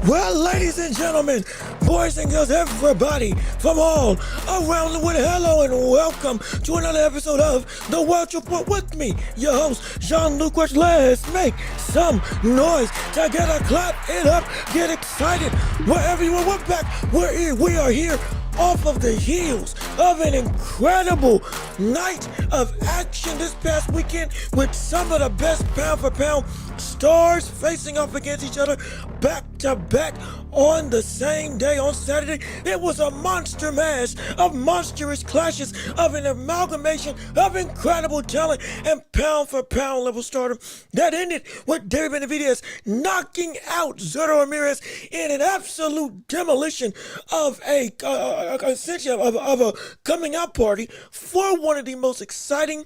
Well, ladies and gentlemen, boys and girls, everybody from all around the world, hello and welcome to another episode of the Welch Report with me, your host, Jean-Luc Welch. Let's make some noise together, clap it up, get excited. Wherever you are, we're back. We are here off of the heels of an incredible night of action this past weekend with some of the best pound-for-pound stars facing off against each other back-to-back on the same day on Saturday. It was a monster mash of monstrous clashes of an amalgamation of incredible talent and pound-for-pound level stardom that ended with David Benavidez knocking out Zurdo Ramirez in an absolute demolition of essentially of a coming out party for one of the most exciting,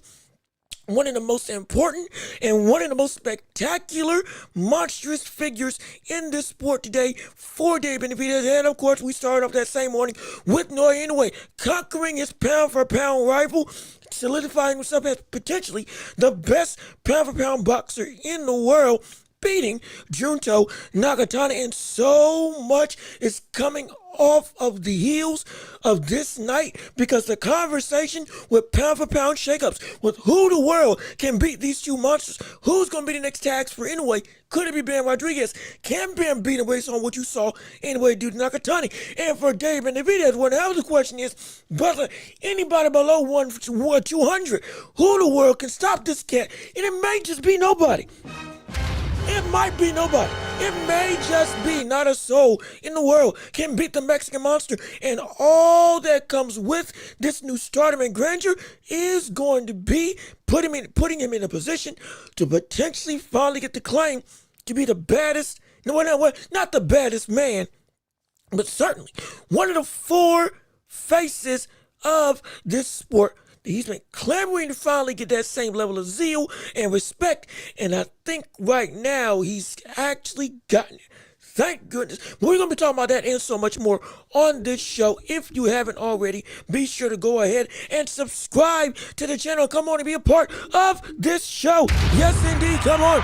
one of the most important, and one of the most spectacular, monstrous figures in this sport today for David Benavidez. And of course, we started off that same morning with Naoya Inoue conquering his pound-for-pound rival, solidifying himself as potentially the best pound-for-pound boxer in the world, beating Junto Nakatani. And so much is coming off of the heels of this night because the conversation with pound-for-pound shakeups with who the world can beat these two monsters, who's going to be the next tags for Inoue. Could it be Ben Rodriguez? Can Ben beat him based on what you saw Inoue do to Nakatani? And for David Benavidez, well, now the question is, brother, anybody below 200, who the world can stop this cat? And it may just be nobody. It might be nobody. It may just be not a soul in the world can beat the Mexican monster. And all that comes with this new stardom and grandeur is going to be putting him in a position to potentially finally get the claim to be the baddest, not the baddest man, but certainly one of the four faces of this sport. He's been clamoring to finally get that same level of zeal and respect, and I think right now he's actually gotten it. Thank goodness. But we're going to be talking about that and so much more on this show. If you haven't already, be sure to go ahead and subscribe to the channel. Come on and be a part of this show. Yes, indeed. Come on.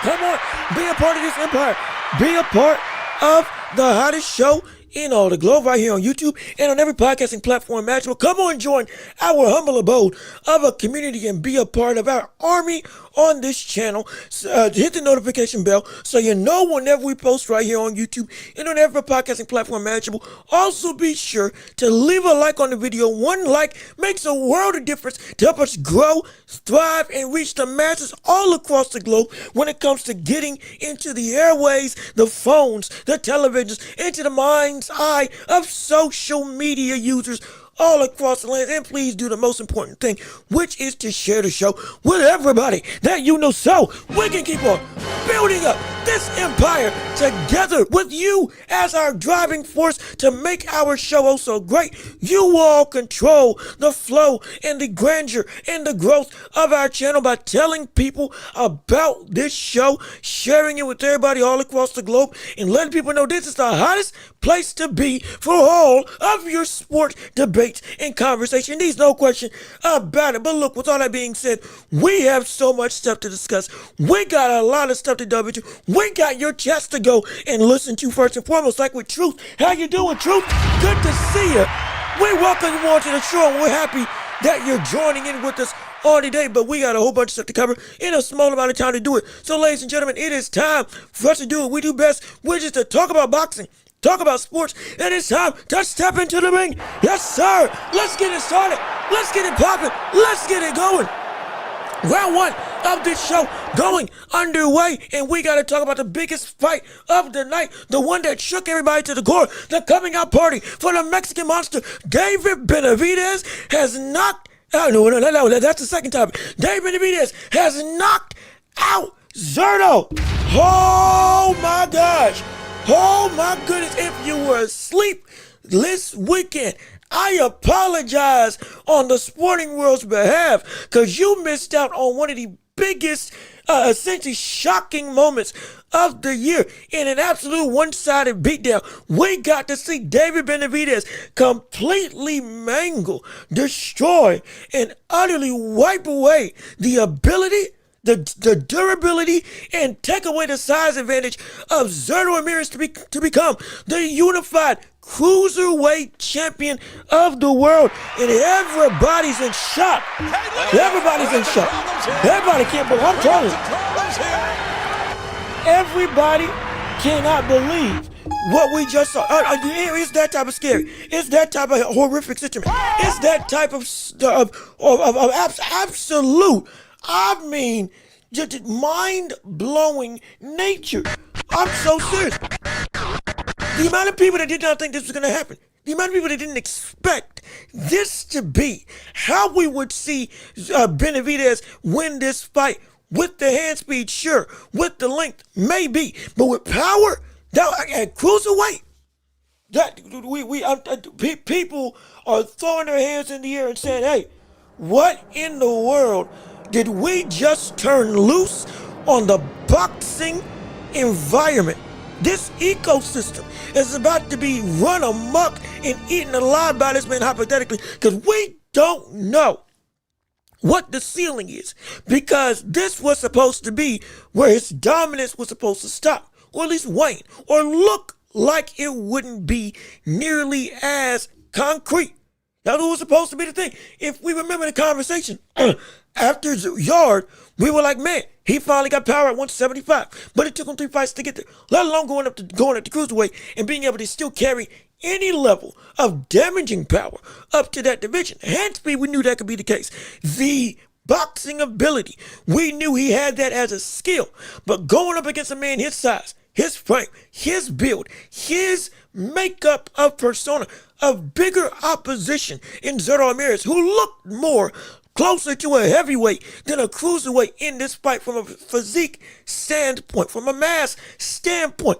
Come on. Be a part of this empire. Be a part of the hottest show in all the globe right here on YouTube and on every podcasting platform imaginable. Come on, join our humble abode of a community and be a part of our army on this channel. Hit the notification bell so you know whenever we post right here on YouTube and on every podcasting platform imaginable. Also be sure to leave a like on the video. One like makes a world of difference to help us grow, thrive, and reach the masses all across the globe when it comes to getting into the airways, the phones, the televisions, into the mind's eye of social media users all across the land. And please do the most important thing, which is to share the show with everybody that you know so we can keep on building up this empire together with you as our driving force to make our show oh so great. You all control the flow and the grandeur and the growth of our channel by telling people about this show, sharing it with everybody all across the globe, and letting people know this is the hottest place to be for all of your sport debates and conversation. There's no question about it. But look, with all that being said, we have so much stuff to discuss. We got a lot of stuff to delve into. We got your chance to go and listen to first and foremost, like with Truth. How you doing, Truth? Good to see you. We welcome you on to the show, and we're happy that you're joining in with us all today, but we got a whole bunch of stuff to cover in a small amount of time to do it. So, ladies and gentlemen, it is time for us to do what we do best, which is to talk about boxing, talk about sports, and it's time to step into the ring. Yes, sir. Let's get it started. Let's get it popping. Let's get it going. Round one of this show going underway, and we got to talk about the biggest fight of the night, the one that shook everybody to the core, the coming out party for the Mexican monster. David Benavidez has knocked out, no, that's the second time. David Benavidez has knocked out Zurdo. Oh my gosh. Oh my goodness, if you were asleep this weekend, I apologize on the sporting world's behalf because you missed out on one of the biggest, essentially shocking moments of the year in an absolute one-sided beatdown. We got to see David Benavidez completely mangle, destroy, and utterly wipe away the ability the durability and take away the size advantage of Zurdo Ramirez to become the unified Cruiserweight champion of the world. And everybody's in shock. Everybody's in shock. Everybody can't believe. I'm telling you. Everybody cannot believe what we just saw. It's that type of scary. It's that type of horrific situation. It's that type of absolute, I mean, just mind-blowing nature. I'm so serious. The amount of people that did not think this was going to happen, the amount of people that didn't expect this to be how we would see Benavidez win this fight with the hand speed, sure, with the length, maybe, but with power, at cruiserweight, people are throwing their hands in the air and saying, "Hey, what in the world did we just turn loose on the boxing environment? This ecosystem is about to be run amok and eaten alive by this man, hypothetically, because we don't know what the ceiling is, because this was supposed to be where his dominance was supposed to stop, or at least wane, or look like it wouldn't be nearly as concrete. That was supposed to be the thing. If we remember the conversation after Yard, we were like, man, he finally got power at 175, but it took him 3 fights to get there, let alone going up to cruiserweight and being able to still carry any level of damaging power up to that division. Hand speed, we knew that could be the case. The boxing ability, we knew he had that as a skill, but going up against a man his size, his frame, his build, his makeup of persona, of bigger opposition in Zurdo Ramirez, who looked more closer to a heavyweight than a cruiserweight in this fight from a physique standpoint, from a mass standpoint,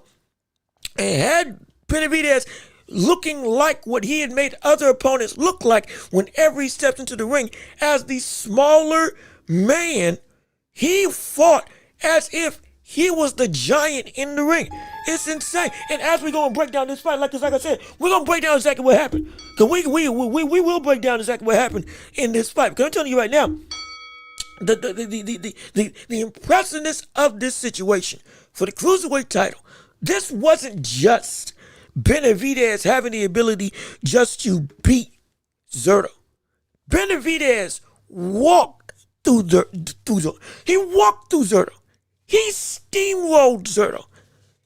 and had Benavidez looking like what he had made other opponents look like whenever he stepped into the ring as the smaller man, he fought as if he was the giant in the ring. It's insane. And as we're going to break down this fight, like I said, we're going to break down exactly what happened. Because we will break down exactly what happened in this fight. Because I'm telling you right now, the impressiveness of this situation for the Cruiserweight title, this wasn't just Benavidez having the ability just to beat Zurdo. Benavidez walked through Zurdo. He walked through Zurdo. He steamrolled Zurdo.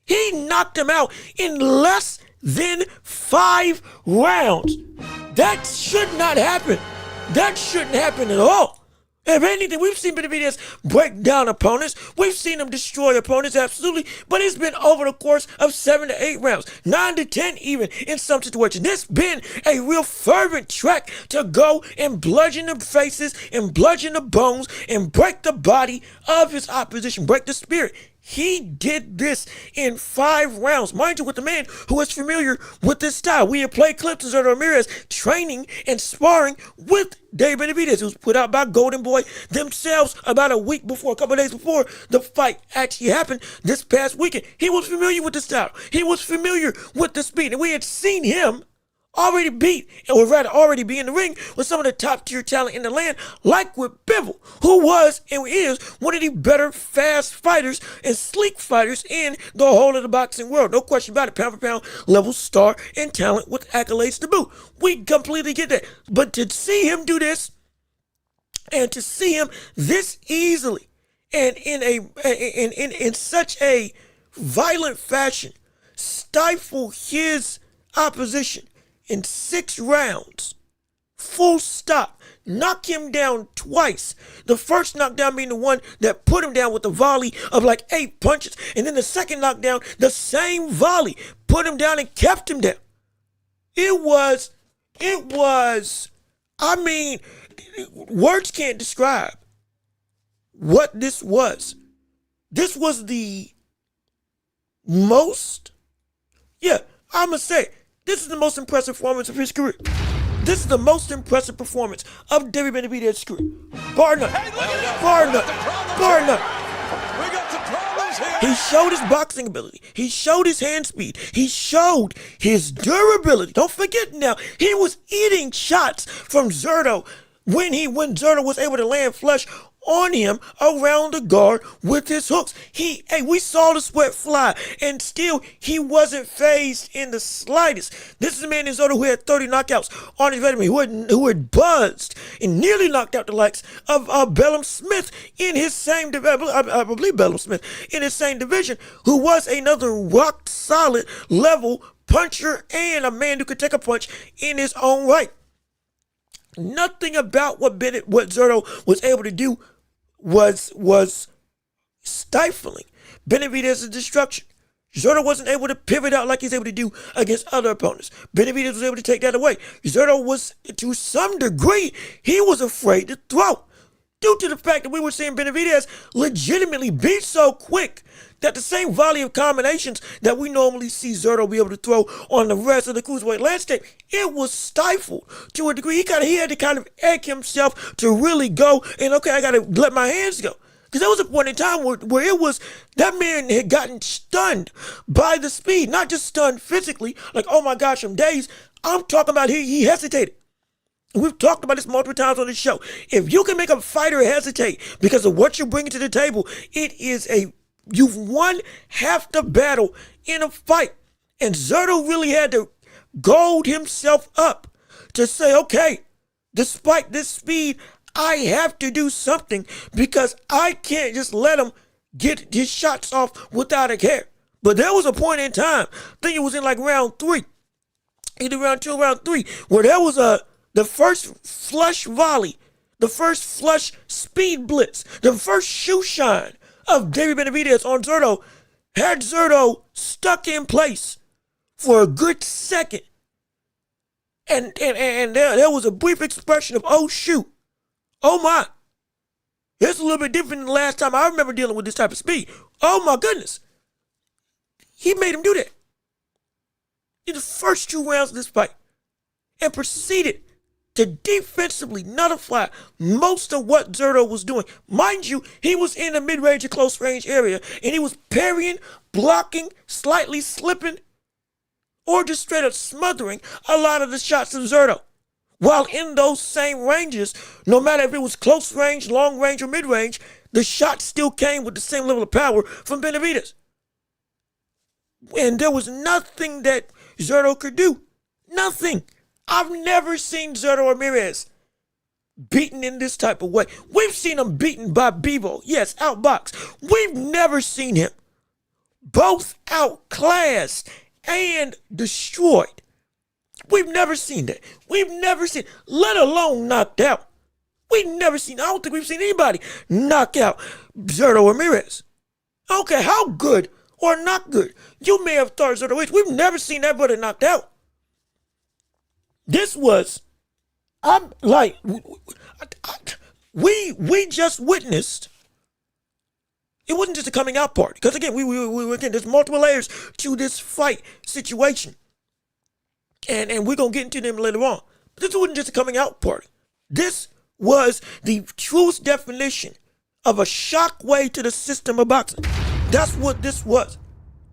He knocked him out in less than 5 rounds. That should not happen. That shouldn't happen at all. If anything, we've seen Benavidez break down opponents. We've seen him destroy opponents, absolutely. But it's been over the course of 7 to 8 rounds, 9 to 10 even in some situations. This been a real fervent track to go and bludgeon the faces and bludgeon the bones and break the body of his opposition, break the spirit. He did this in 5 rounds. Mind you, with the man who is familiar with this style. We have played clips of Zurdo Ramirez training and sparring with David Benavidez. It was put out by Golden Boy themselves about a week before, a couple of days before the fight actually happened this past weekend. He was familiar with the style. He was familiar with the speed. And we had seen him already beat, or rather already be in the ring with some of the top tier talent in the land, like with Bivol, who was and is one of the better fast fighters and sleek fighters in the whole of the boxing world. No question about it. Pound for pound level star and talent with accolades to boot. We completely get that. But to see him do this, and to see him this easily and in such a violent fashion stifle his opposition in 6 rounds, full stop, knock him down twice. The first knockdown being the one that put him down with a volley of like 8 punches, and then the second knockdown, the same volley, put him down and kept him down. It was, I mean, words can't describe what this was. This was the most, I'm going to say, this is the most impressive performance of his career. This is the most impressive performance of David Benavidez's career. Bar none. Bar none. Bar none. He showed his boxing ability. He showed his hand speed. He showed his durability. Don't forget now, he was eating shots from Zurdo when Zurdo was able to land flush on him around the guard with his hooks. We saw the sweat fly, and still he wasn't phased in the slightest. This is a man in Zurdo who had 30 knockouts on his resume, who had buzzed and nearly knocked out the likes of Bellum Smith in his same division. I believe Bellum Smith in his same division, who was another rock solid level puncher and a man who could take a punch in his own right. Nothing about what Zurdo was able to do was stifling Benavidez's destruction. Zurdo wasn't able to pivot out like he's able to do against other opponents. Benavidez was able to take that away. Zurdo was, to some degree, he was afraid to throw, due to the fact that we were seeing Benavidez legitimately be so quick that the same volley of combinations that we normally see Zurdo be able to throw on the rest of the cruiserweight landscape, it was stifled to a degree. He had to kind of egg himself to really go and, okay, I got to let my hands go. Because there was a point in time where it was, that man had gotten stunned by the speed, not just stunned physically, like, oh my gosh, from days. I'm talking about he hesitated. We've talked about this multiple times on this show. If you can make a fighter hesitate because of what you're bringing to the table, you've won half the battle in a fight. And Zurdo really had to goad himself up to say, okay, despite this speed, I have to do something because I can't just let him get his shots off without a care. But there was a point in time, I think it was in like round 3, either round 2 or round 3, where there was the first flush volley, the first flush speed blitz, the first shoe shine of David Benavidez on Zurdo had Zurdo stuck in place for a good second. And there was a brief expression of, oh shoot, oh my. It's a little bit different than the last time I remember dealing with this type of speed. Oh my goodness. He made him do that in the first 2 rounds of this fight and proceeded to defensively nullify most of what Zurdo was doing. Mind you, he was in the mid-range and close-range area, and he was parrying, blocking, slightly slipping, or just straight up smothering a lot of the shots of Zurdo. While in those same ranges, no matter if it was close range, long range, or mid-range, the shots still came with the same level of power from Benavidez. And there was nothing that Zurdo could do. Nothing. I've never seen Zurdo Ramirez beaten in this type of way. We've seen him beaten by Bevo. Yes, outboxed. We've never seen him both outclassed and destroyed. We've never seen that. We've never seen, let alone knocked out. I don't think we've seen anybody knock out Zurdo Ramirez. Okay, how good or not good you may have thought Zurdo is. We've never seen that brother knocked out. This was, we just witnessed. It wasn't just a coming out party, because again, again, there's multiple layers to this fight situation, and we're gonna get into them later on. But this wasn't just a coming out party. This was the truest definition of a shockwave to the system of boxing. That's what this was.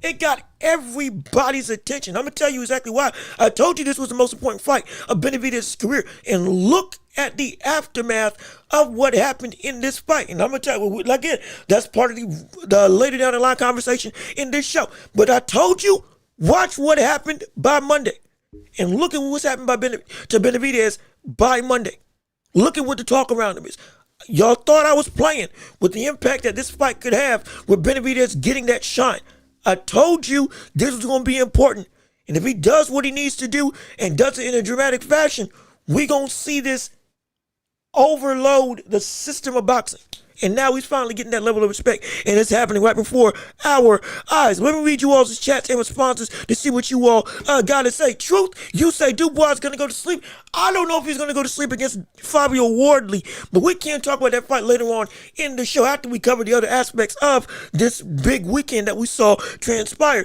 It got everybody's attention. I'm going to tell you exactly why. I told you this was the most important fight of Benavidez's career. And look at the aftermath of what happened in this fight. And I'm going to tell you, again, that's part of the later down the line conversation in this show. But I told you, watch what happened by Monday. And look at what's happened to Benavidez by Monday. Look at what the talk around him is. Y'all thought I was playing with the impact that this fight could have with Benavidez getting that shine. I told you this was going to be important. And if he does what he needs to do and does it in a dramatic fashion, we're going to see this overload the system of boxing. And now he's finally getting that level of respect. And it's happening right before our eyes. Let me read you all's chats and responses to see what you all got to say. Truth, you say Dubois is going to go to sleep. I don't know if he's going to go to sleep against Fabio Wardley, but we can talk about that fight later on in the show after we cover the other aspects of this big weekend that we saw transpire.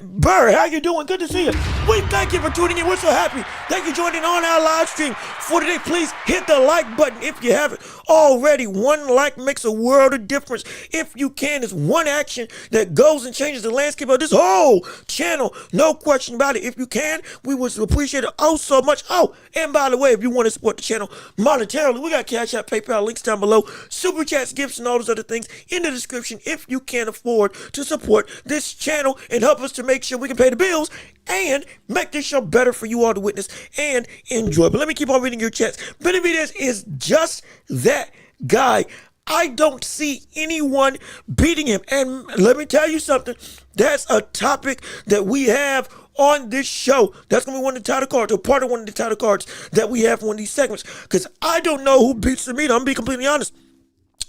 Burr, how you doing? Good to see you. We thank you for tuning in. We're so happy that you joined in on our live stream for today. Please hit the like button if you haven't already. One like makes a world of difference. If you can, it's one action that goes and changes the landscape of this whole channel. No question about it. If you can, we would appreciate it oh so much. Oh, and by the way, if you want to support the channel monetarily, we got Cash App, PayPal, links down below, Super Chats, gifts, and all those other things in the description if you can afford to support this channel and help us to make sure we can pay the bills and make this show better for you all to witness and enjoy. But let me keep on reading your chats. Benavidez is just that guy. I don't see anyone beating him. And let me tell you something. That's a topic that we have on this show. That's going to be one of the title cards, or part of one of the title cards that we have for one of these segments. Because I don't know who beats the meat. I'm going to be completely honest.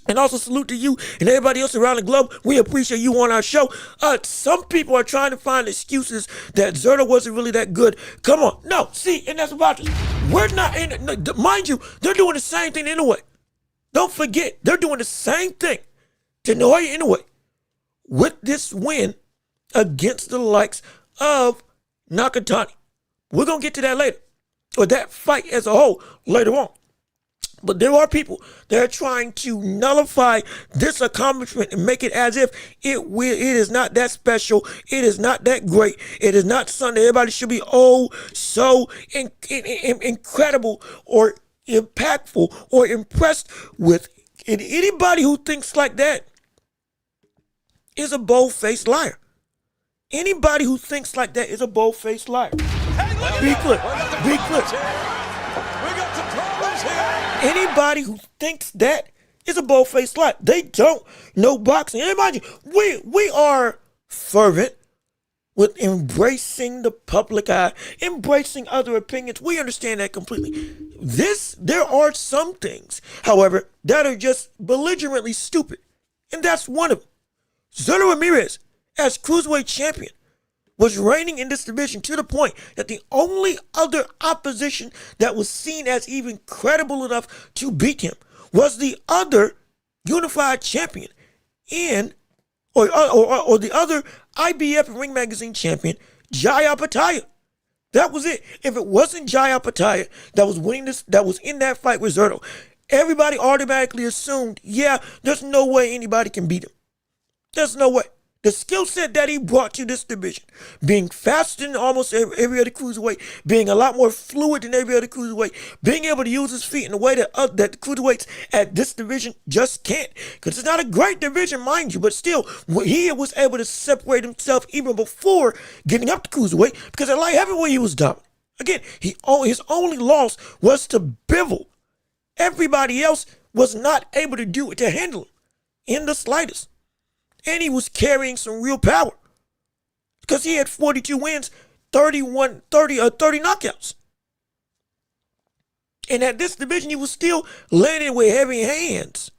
And also salute to you and everybody else around the globe. We appreciate you on our show. Some people are trying to find excuses that Zurdo wasn't really that good. Come on. No, see, and that's about it. We're not in it. Mind you, they're doing the same thing anyway. Don't forget, they're doing the same thing to Naoya Inoue with this win against the likes of Nakatani. We're going to get to that later, or that fight as a whole later on. But there are people that are trying to nullify this accomplishment and make it as if it is not that special. It is not that great. It is not something everybody should be so incredible or impactful or impressed with. And anybody who thinks like that is a bold-faced liar. Anybody who thinks like that is a bold-faced liar. Be clear. Be clear. Anybody who thinks that is a bold-faced liar. They don't know boxing. And mind you, we are fervent with embracing the public eye, embracing other opinions. We understand that completely. There are some things, however, that are just belligerently stupid. And that's one of them. Zurdo Ramirez, as Cruiserweight champion, was reigning in this division to the point that the only other opposition that was seen as even credible enough to beat him was the other unified champion or the other IBF and Ring Magazine champion, Jaya Pataya. That was it. If it wasn't Jaya Pataya that was winning this, that was in that fight with Zurdo, everybody automatically assumed, yeah, there's no way anybody can beat him. There's no way. The skill set that he brought to this division, being faster than almost every other cruiserweight, being a lot more fluid than every other cruiserweight, being able to use his feet in a way that the cruiserweights at this division just can't. Because it's not a great division, mind you, but still, he was able to separate himself even before getting up to cruiserweight, because at light heavyweight he was dominant. Again, his only loss was to Bivol. Everybody else was not able to do it, to handle him in the slightest. And he was carrying some real power because he had 42 wins, 30 knockouts. And at this division, he was still landing with heavy hands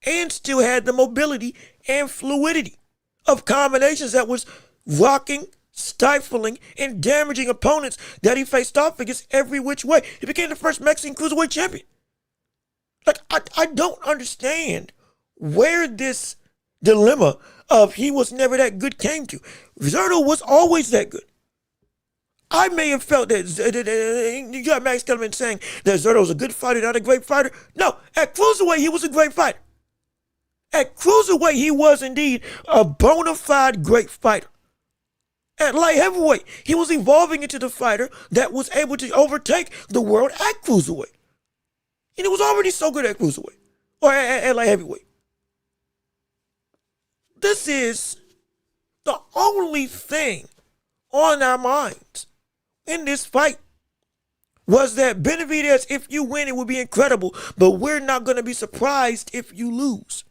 and still had the mobility and fluidity of combinations that was rocking, stifling, and damaging opponents that he faced off against every which way. He became the first Mexican Cruiserweight champion. Like, I don't understand where this dilemma of he was never that good came to. Zurdo was always that good. I may have felt that you got Max Kellerman saying that Zurdo was a good fighter, not a great fighter. No, at Cruiserweight, he was a great fighter. At Cruiserweight, he was indeed a bona fide great fighter. At light heavyweight, he was evolving into the fighter that was able to overtake the world at Cruiserweight. And he was already so good at Cruiserweight, or at light heavyweight. This is the only thing on our minds in this fight was that Benavidez, if you win, it would be incredible, but we're not going to be surprised if you lose.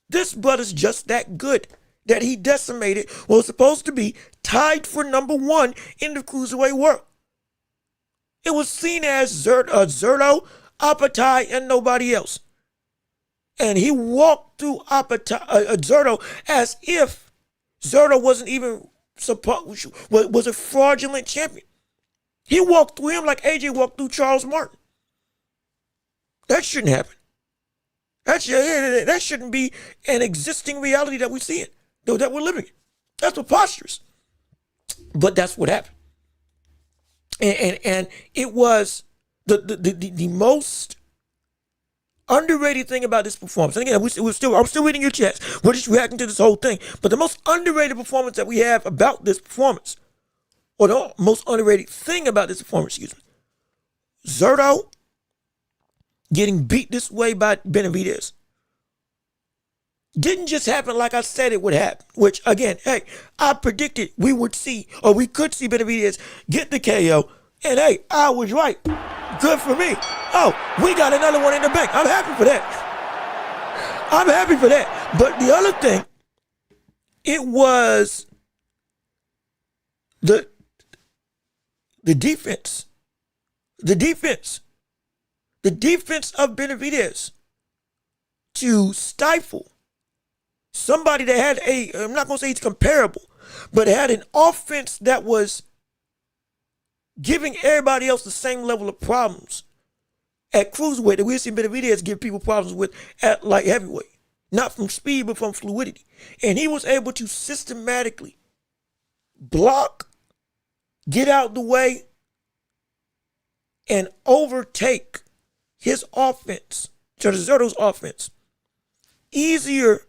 This brother's just that good that he decimated what was supposed to be tied for #1 in the Cruiserweight world. It was seen as Zurdo, Apatai, and nobody else. And he walked through Zurdo as if Zurdo wasn't even was a fraudulent champion. He walked through him like AJ walked through Charles Martin. That shouldn't happen. That shouldn't be an existing reality that we see it, that we're living in. That's preposterous. But that's what happened. And it was the most underrated thing about this performance, and again, I'm still reading your chats. We're just reacting to this whole thing. But the most underrated performance that we have about this performance, or the most underrated thing about this performance, Zurdo getting beat this way by Benavidez didn't just happen like I said it would happen, which again, hey, I predicted we would see, or we could see Benavidez get the KO, and hey, I was right. Good for me. Oh, we got another one in the bank. I'm happy for that. I'm happy for that. But the other thing, it was the defense. The defense of Benavidez to stifle somebody that had I'm not going to say it's comparable, but had an offense that was giving everybody else the same level of problems at Cruiserweight that we've seen Benavidez give people problems with at light heavyweight. Not from speed, but from fluidity. And he was able to systematically block, get out the way, and overtake his offense, Zurdo's offense, easier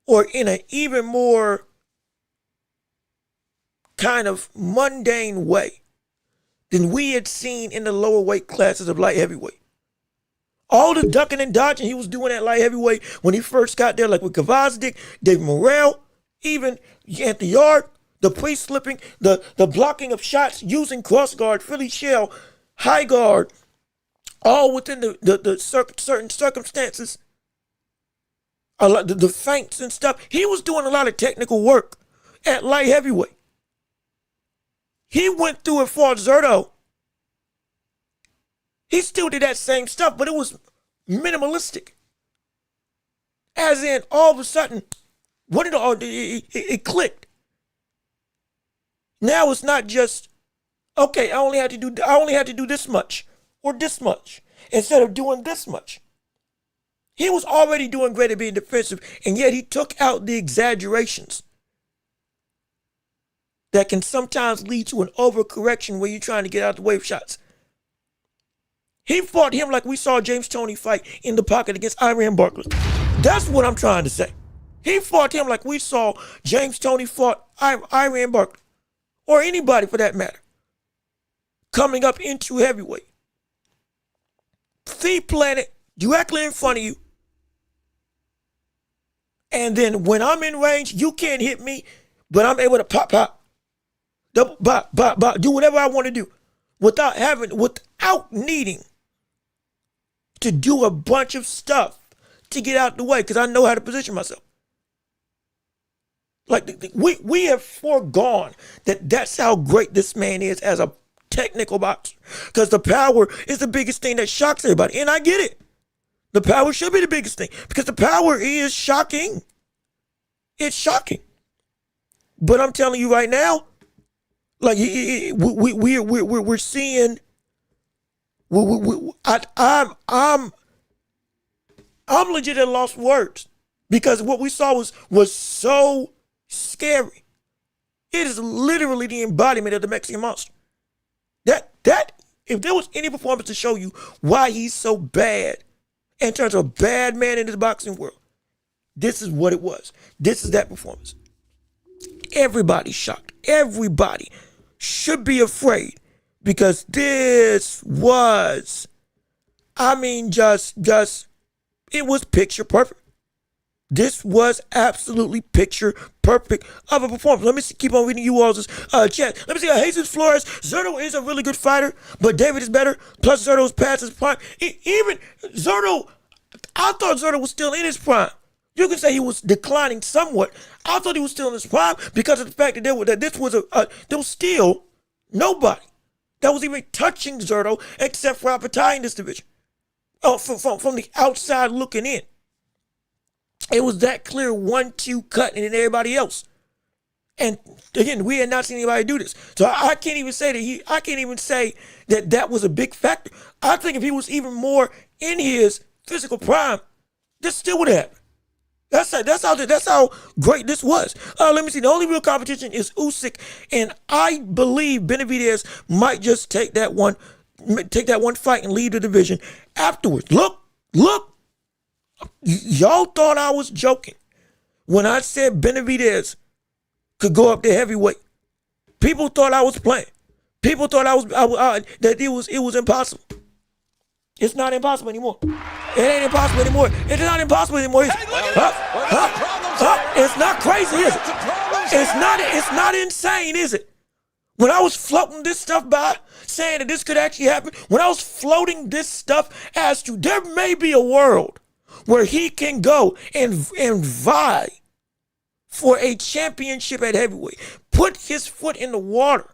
or in an even more kind of mundane way than we had seen in the lower weight classes of light heavyweight. All the ducking and dodging he was doing at light heavyweight when he first got there, like with Gvozdyk, David Morrell, even Anthony Yard, the pre-slipping, the blocking of shots using cross guard, Philly shell, high guard, all within the certain circumstances, the feints and stuff. He was doing a lot of technical work at light heavyweight. He went through it for Zurdo. He still did that same stuff, but it was minimalistic. As in, all of a sudden, it clicked. Now it's not just, okay, I only had to do this much or this much instead of doing this much. He was already doing great at being defensive, and yet he took out the exaggerations that can sometimes lead to an overcorrection when you're trying to get out the wave shots. He fought him like we saw James Toney fight in the pocket against Iran Barkley. That's what I'm trying to say. He fought him like we saw James Toney fought Iran Barkley, or anybody for that matter, coming up into heavyweight. Feet planted directly in front of you. And then when I'm in range, you can't hit me, but I'm able to pop, double, do whatever I want to do without needing to do a bunch of stuff to get out the way, because I know how to position myself. Like, we have foregone that's how great this man is as a technical boxer, because the power is the biggest thing that shocks everybody, and I get it. The power should be the biggest thing, because the power is shocking. It's shocking. But I'm telling you right now, like, we're seeing. I'm legit at lost words, because what we saw was so scary. It is literally the embodiment of the Mexican monster. That if there was any performance to show you why he's so bad in terms of a bad man in the boxing world, this is what it was. This is that performance. Everybody's shocked. Everybody should be afraid, because this was, it was picture perfect. This was absolutely picture perfect of a performance. Let me keep on reading you all's chat. Let me see. Jesus Flores, Zurdo is a really good fighter, but David is better. Plus, Zurdo's past his prime. Even Zurdo, I thought Zurdo was still in his prime. You can say he was declining somewhat. I thought he was still in his prime because of the fact that there was still nobody that was even touching Zurdo except for Apatai in this division. From the outside looking in. It was that clear 1-2 cut and then everybody else. And again, we had not seen anybody do this. So I can't even say that was a big factor. I think if he was even more in his physical prime, this still would have happened. That's how great this was. Let me see. The only real competition is Usyk, and I believe Benavidez might just take that one fight and leave the division afterwards. Look. Y'all thought I was joking when I said Benavidez could go up to heavyweight. People thought I was playing. People thought that it was impossible. It's not impossible anymore. It ain't impossible anymore. It's not impossible anymore. It's not crazy, is it? It's not insane, is it? When I was floating this stuff by, saying that this could actually happen, when I was floating this stuff as to there may be a world where he can go and vie for a championship at heavyweight, put his foot in the water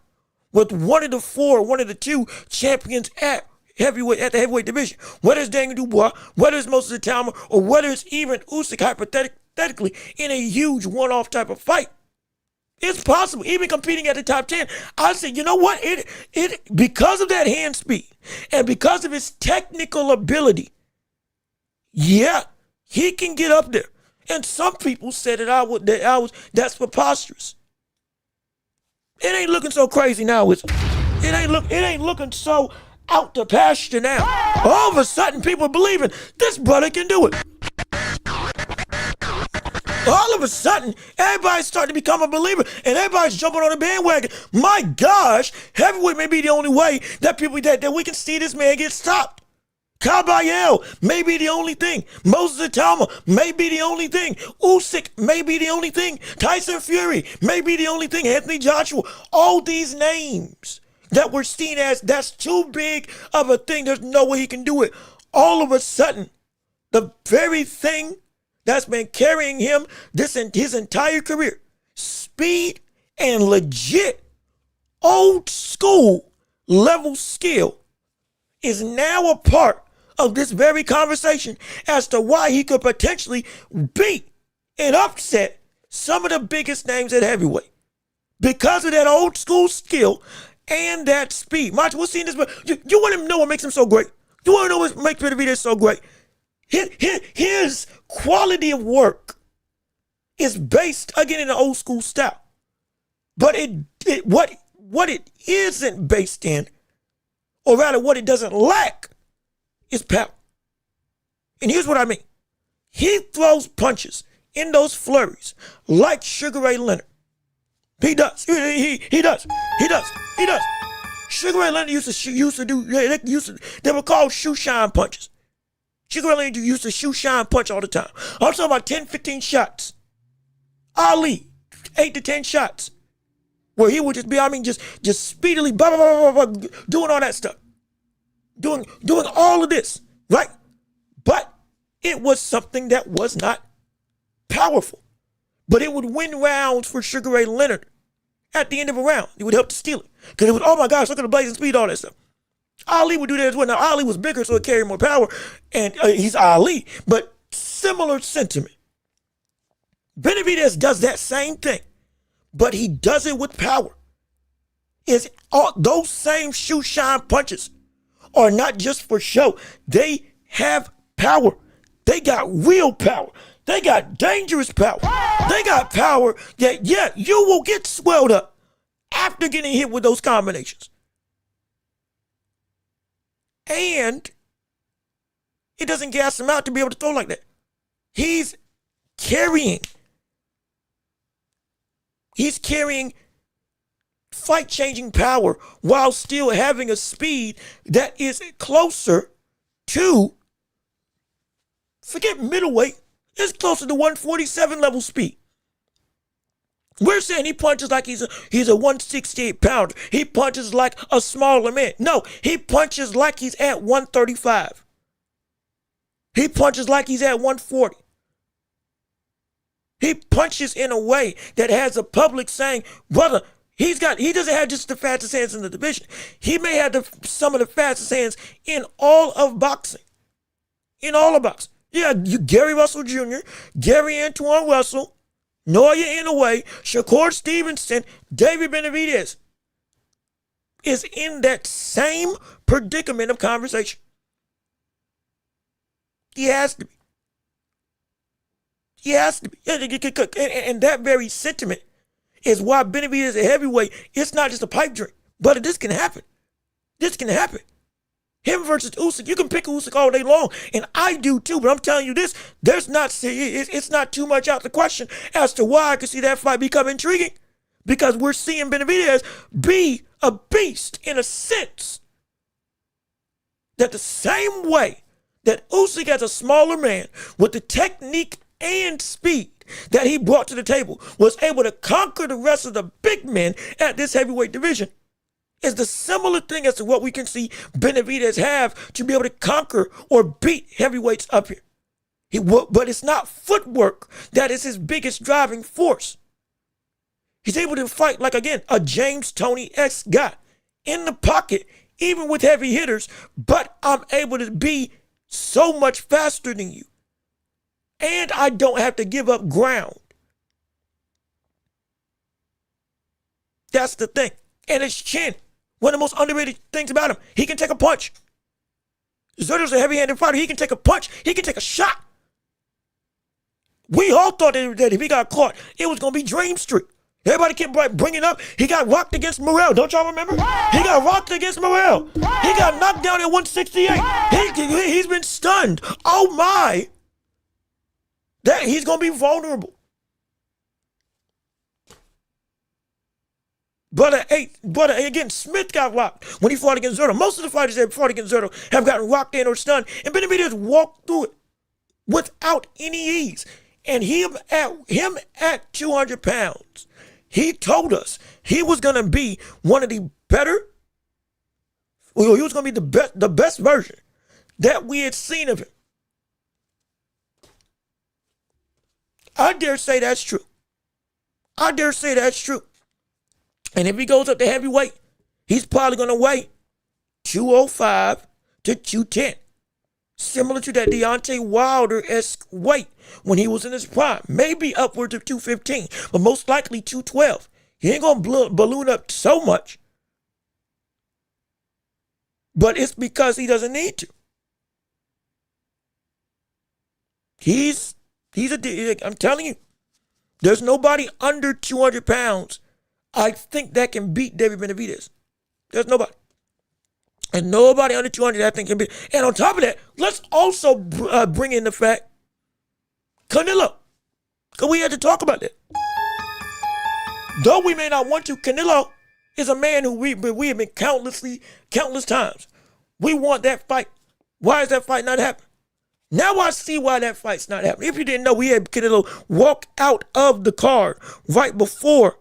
with one of the two champions at heavyweight, at the heavyweight division, whether it's Daniel Dubois, whether it's Moses Itama, or whether it's even Usyk hypothetically in a huge one-off type of fight. It's possible, even competing at the top 10. I said, you know what? It because of that hand speed and because of his technical ability, yeah, he can get up there. And some people said that's preposterous. It ain't looking so crazy now, is it? It ain't looking so out to pasture now. All of a sudden, people are believing this brother can do it. All of a sudden, everybody's starting to become a believer, and everybody's jumping on the bandwagon. My gosh, heavyweight may be the only way that we can see this man get stopped. Caballero may be the only thing. Moses Itama may be the only thing. Usyk may be the only thing. Tyson Fury may be the only thing. Anthony Joshua. All these names that we're seen as that's too big of a thing. There's no way he can do it. All of a sudden, the very thing that's been carrying him his entire career, speed and legit old school level skill, is now a part of this very conversation as to why he could potentially beat and upset some of the biggest names at heavyweight because of that old school skill and that speed. March, we'll see this, but you want to know what makes him so great. You want to know what makes Benavidez so great. His quality of work is based, again, in the old school style. But what it isn't based in, or rather what it doesn't lack, is power. And here's what I mean. He throws punches in those flurries like Sugar Ray Leonard. He does. He does. Sugar Ray Leonard they were called shoe shine punches. Sugar Ray Leonard used to shoe shine punch all the time. I'm talking about 10, 15 shots. Ali, 8 to 10 shots. Where he would just be, just speedily, blah, blah, blah, blah, blah, doing all that stuff. Doing all of this, right? But it was something that was not powerful. But it would win rounds for Sugar Ray Leonard at the end of a round. It would help to steal it. Because it was, oh my gosh, look at the blazing speed, all that stuff. Ali would do that as well. Now, Ali was bigger, so it carried more power. And he's Ali. But similar sentiment. Benavidez does that same thing. But he does it with power. Those same shoe shine punches are not just for show. They have power. They got real power. They got dangerous power. They got power that, yeah, you will get swelled up after getting hit with those combinations. And it doesn't gas him out to be able to throw like that. He's carrying fight-changing power while still having a speed that is closer to, forget middleweight, it's closer to 147 level speed. We're saying he punches like he's a 168 pounder. He punches like a smaller man. No, he punches like he's at 135. He punches like he's at 140. He punches in a way that has the public saying, brother, he doesn't have just the fastest hands in the division. He may have some of the fastest hands in all of boxing. In all of boxing. Yeah, Gary Russell Jr., Gary Antoine Russell, Naoya Inoue, Shakur Stevenson, David Benavidez is in that same predicament of conversation. He has to be. He has to be. And that very sentiment is why Benavidez is a heavyweight. It's not just a pipe dream. But this can happen. This can happen. Him versus Usyk, you can pick Usyk all day long, and I do too. But I'm telling you this: it's not too much out the question as to why I could see that fight become intriguing, because we're seeing Benavidez be a beast in a sense that the same way that Usyk, as a smaller man with the technique and speed that he brought to the table, was able to conquer the rest of the big men at this heavyweight division, is the similar thing as to what we can see Benavidez have to be able to conquer or beat heavyweights up here. But it's not footwork that is his biggest driving force. He's able to fight like, again, a James Toney-esque guy in the pocket, even with heavy hitters, but I'm able to be so much faster than you. And I don't have to give up ground. That's the thing. And his chin. One of the most underrated things about him, he can take a punch. Zurdo's a heavy-handed fighter. He can take a punch. He can take a shot. We all thought that if he got caught, it was going to be Dream Street. Everybody kept bringing up, he got rocked against Morrell. Don't y'all remember? He got rocked against Morrell. He got knocked down at 168. He's been stunned. Oh, my. That he's going to be vulnerable. But again, Smith got rocked when he fought against Zurdo. Most of the fighters that fought against Zurdo have gotten rocked in or stunned, and Benavidez walked through it without any ease. And him at 200 pounds, he told us he was going to be one of the better, well, he was going to be the best version that we had seen of him. I dare say that's true. I dare say that's true. And if he goes up to heavyweight, he's probably going to weigh 205 to 210. Similar to that Deontay Wilder-esque weight when he was in his prime. Maybe upwards of 215, but most likely 212. He ain't going to balloon up so much. But it's because he doesn't need to. I'm telling you, there's nobody under 200 pounds I think that can beat David Benavidez. There's nobody. And nobody under 200 I think can beat. And on top of that, let's also bring in the fact, Canelo. Because we had to talk about that. Though we may not want to, Canelo is a man who we have been countless times. We want that fight. Why is that fight not happening? Now I see why that fight's not happening. If you didn't know, we had Canelo walk out of the card right before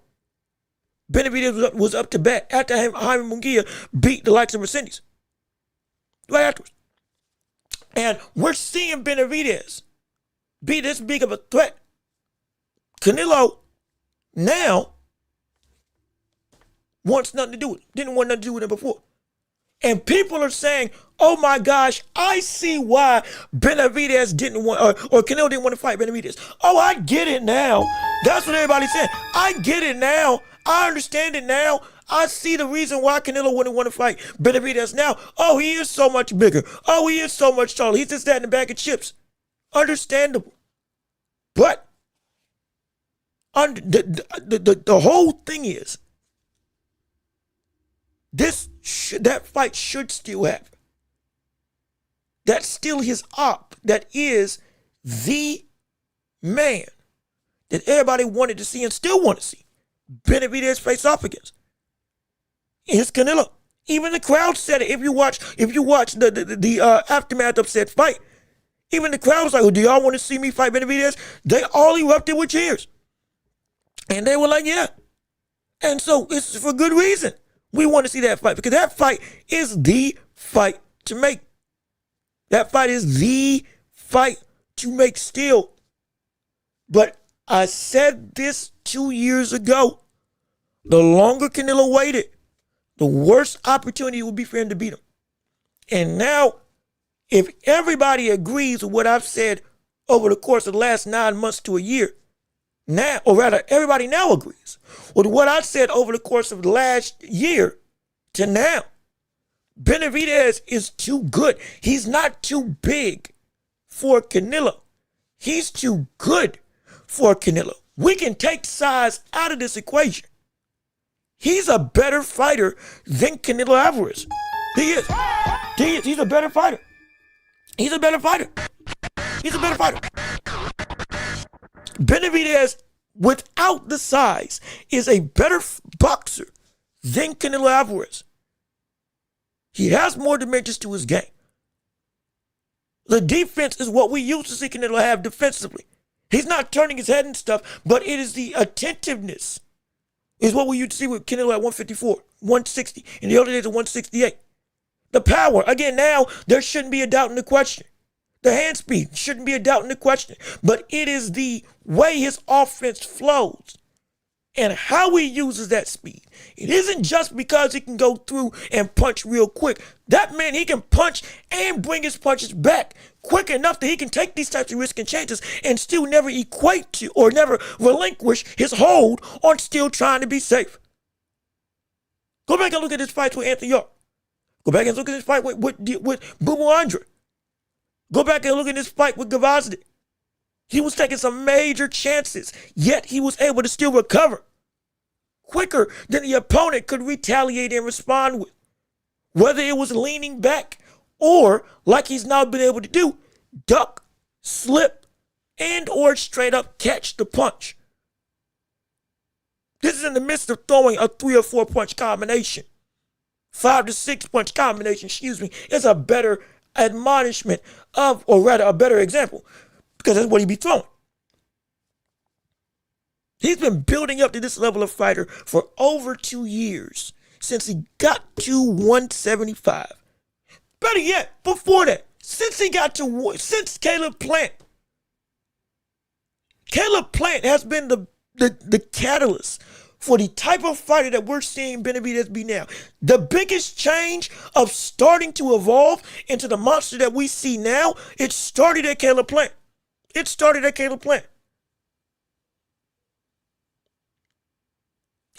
Benavidez was up to bat after Jaime Munguia beat the likes of Mercedes. Right afterwards. And we're seeing Benavidez be this big of a threat. Canelo now wants nothing to do with it. Didn't want nothing to do with it before. And people are saying, oh my gosh, I see why Benavidez didn't want, or Canelo didn't want to fight Benavidez. Oh, I get it now. That's what everybody's saying. I get it now. I understand it now. I see the reason why Canelo wouldn't want to fight Benavidez now. Oh, he is so much bigger. Oh, he is so much taller. He's just that in a bag of chips. Understandable. But the whole thing is, that fight should still happen. That's still his op. That is the man that everybody wanted to see and still want to see Benavidez face off against. It's Canelo. Even the crowd said it. If you watch the aftermath of said fight, even the crowd was like, "Oh, do y'all want to see me fight Benavidez?" They all erupted with cheers, and they were like, "Yeah." And so it's for good reason. We want to see that fight because that fight is the fight to make. That fight is the fight to make still. But I said this 2 years ago. The longer Canelo waited, the worse opportunity would be for him to beat him. And now, if everybody agrees with what I've said over the course of the last 9 months to a year, now, or rather, everybody now agrees with what I said over the course of the last year to now. Benavidez is too good. He's not too big for Canelo. He's too good for Canelo. We can take size out of this equation. He's a better fighter than Canelo Alvarez. He is. He's a better fighter. He's a better fighter. He's a better fighter. Benavidez, without the size, is a better boxer than Canelo Alvarez. He has more dimensions to his game. The defense is what we used to see Canelo have defensively. He's not turning his head and stuff, but it is the attentiveness is what we used to see with Canelo at 154, 160, in the early days of 168. The power, again, now there shouldn't be a doubt in the question. The hand speed shouldn't be a doubt in the question, but it is the way his offense flows and how he uses that speed. It isn't just because he can go through and punch real quick. That man, he can punch and bring his punches back quick enough that he can take these types of risks and chances and still never equate to or never relinquish his hold on still trying to be safe. Go back and look at his fights with Anthony York. Go back and look at his fight with Boo Andre. Go back and look at his fight with Gavazdi. He was taking some major chances, yet he was able to still recover quicker than the opponent could retaliate and respond with. Whether it was leaning back or, like he's now been able to do, duck, slip, and or straight up catch the punch. This is in the midst of throwing a 3 or 4 punch combination. 5 to 6 punch combination, is a better admonishment of, or rather a better example, because that's what he'd be throwing. He's been building up to this level of fighter for over 2 years, since he got to 175. Better yet, before that, since Caleb Plant. Caleb Plant has been the catalyst for the type of fighter that we're seeing Benavidez be now. The biggest change of starting to evolve into the monster that we see now, it started at Caleb Plant.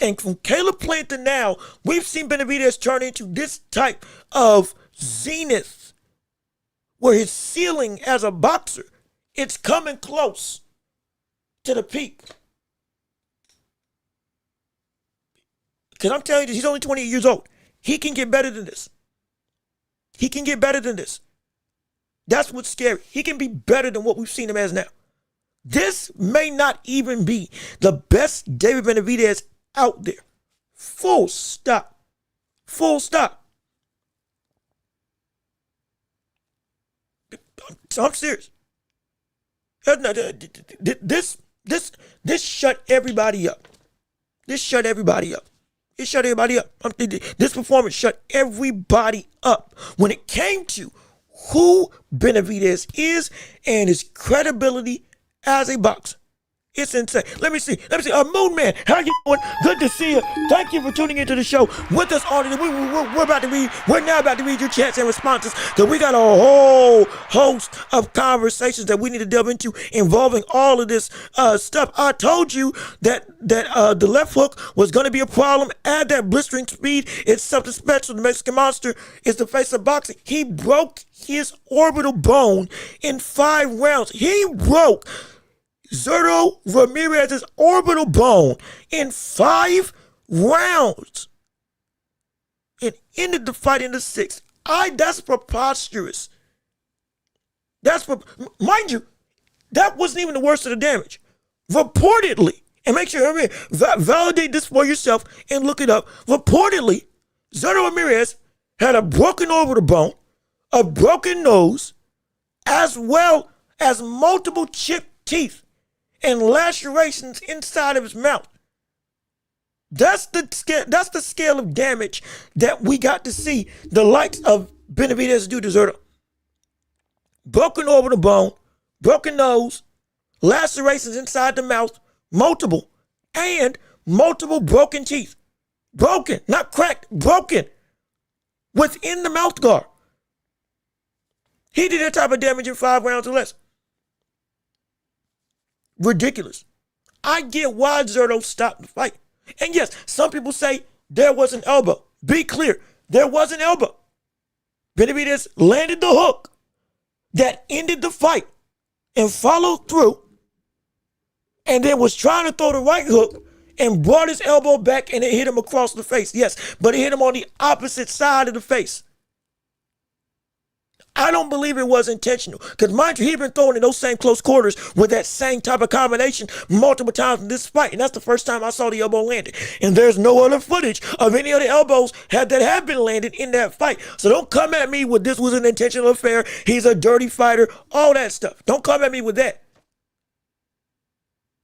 And from Caleb Plant to now, we've seen Benavidez turn into this type of zenith, where his ceiling as a boxer, it's coming close to the peak. Because I'm telling you, he's only 28 years old. He can get better than this. That's what's scary. He can be better than what we've seen him as now. This may not even be the best David Benavidez out there. Full stop. I'm serious. This shut everybody up. This performance shut everybody up when it came to who Benavidez is and his credibility as a boxer. It's insane. Let me see. Moon Man, how you doing? Good to see you. Thank you for tuning into the show with us on it. We're now about to read your chats and responses, because we got a whole host of conversations that we need to delve into involving all of this stuff. I told you that the left hook was going to be a problem. Add that blistering speed. It's something special. The Mexican Monster is the face of boxing. He broke his orbital bone in 5 rounds. He broke Zurdo Ramirez's orbital bone in 5 rounds and ended the fight in the 6th. That's preposterous. Mind you, that wasn't even the worst of the damage. Reportedly, and make sure, validate this for yourself and look it up. Reportedly, Zurdo Ramirez had a broken orbital bone, a broken nose, as well as multiple chipped teeth and lacerations inside of his mouth. That's the scale of damage that we got to see the likes of Benavidez do to Zurdo. Broken orbital bone, broken nose, lacerations inside the mouth, multiple broken teeth. Broken, not cracked, broken within the mouth guard. He did that type of damage in 5 rounds or less. Ridiculous. I get why Zurdo stopped the fight. And yes, some people say there was an elbow. Be clear, there was an elbow. Benavidez landed the hook that ended the fight and followed through, and then was trying to throw the right hook and brought his elbow back, and it hit him across the face. Yes, but it hit him on the opposite side of the face. I don't believe it was intentional. Because mind you, he'd been thrown in those same close quarters with that same type of combination multiple times in this fight. And that's the first time I saw the elbow landed. And there's no other footage of any other elbows that have been landed in that fight. So don't come at me with this was an intentional affair. He's a dirty fighter. All that stuff. Don't come at me with that.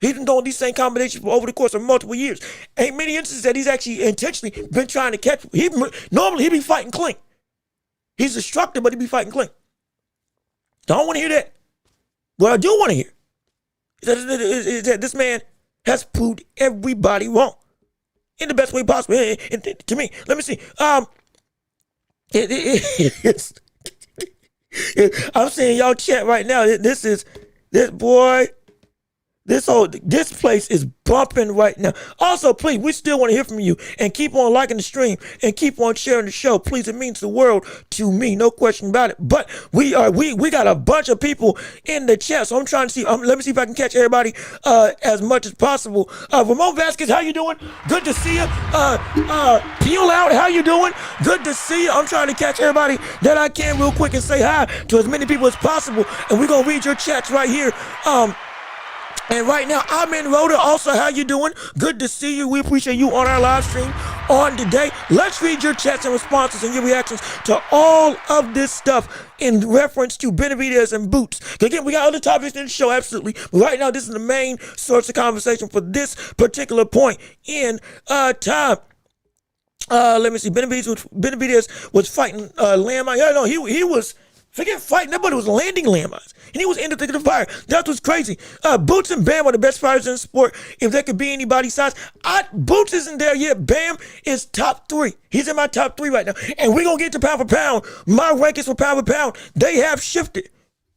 He's been doing these same combinations for over the course of multiple years. Ain't many instances that he's actually intentionally been trying to catch. Normally, he be fighting clean. He's destructive, but he be fighting clean. Don't want to hear that. What I do want to hear is that this man has proved everybody wrong in the best way possible. To me, let me see. I'm seeing y'all chat right now. This boy. This place is bumping right now. Also, please, we still want to hear from you and keep on liking the stream and keep on sharing the show. Please, it means the world to me, no question about it. But we got a bunch of people in the chat, so I'm trying to see. Let me see if I can catch everybody as much as possible. Ramon Vasquez, how you doing? Good to see you. Peel out, how you doing? Good to see you. I'm trying to catch everybody that I can real quick and say hi to as many people as possible, and we're gonna read your chats right here. And right now, I'm in Rhoda. Also, how you doing? Good to see you. We appreciate you on our live stream on today. Let's read your chats and responses and your reactions to all of this stuff in reference to Benavidez and Boots. Again, we got other topics in the show, absolutely. But right now, this is the main source of conversation for this particular point in time. Let me see. Benavidez was fighting landmine. Yeah, no, he was. Forget fighting, that buddy was landing landmines. And he was in the thick of the fire. That's what's crazy. Boots and Bam are the best fighters in the sport. If there could be anybody's size, Boots isn't there yet. Bam is top 3. He's in my top 3 right now. And we're going to get to pound for pound. My rankings for pound for pound, they have shifted.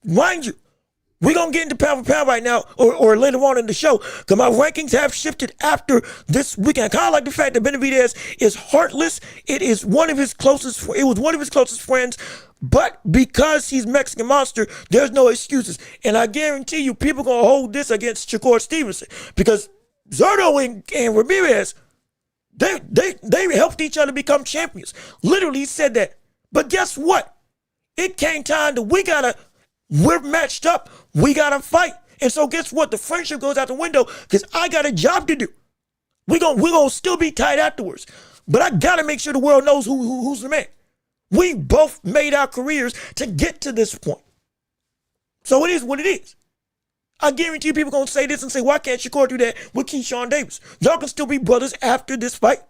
Mind you, we're going to get into pound for pound right now or later on in the show because my rankings have shifted after this weekend. I kind of like the fact that Benavidez is heartless. It was one of his closest friends. But because he's Mexican Monster, there's no excuses. And I guarantee you, people going to hold this against Shakur Stevenson. Because Zurdo and Ramirez, they helped each other become champions. Literally said that. But guess what? It came time that we're matched up. We got to fight. And so guess what? The friendship goes out the window because I got a job to do. We're gonna still be tight afterwards. But I got to make sure the world knows who's the man. We both made our careers to get to this point. So it is what it is. I guarantee you people going to say this and say, why can't Shakur do that with Keyshawn Davis? Y'all can still be brothers after this fight.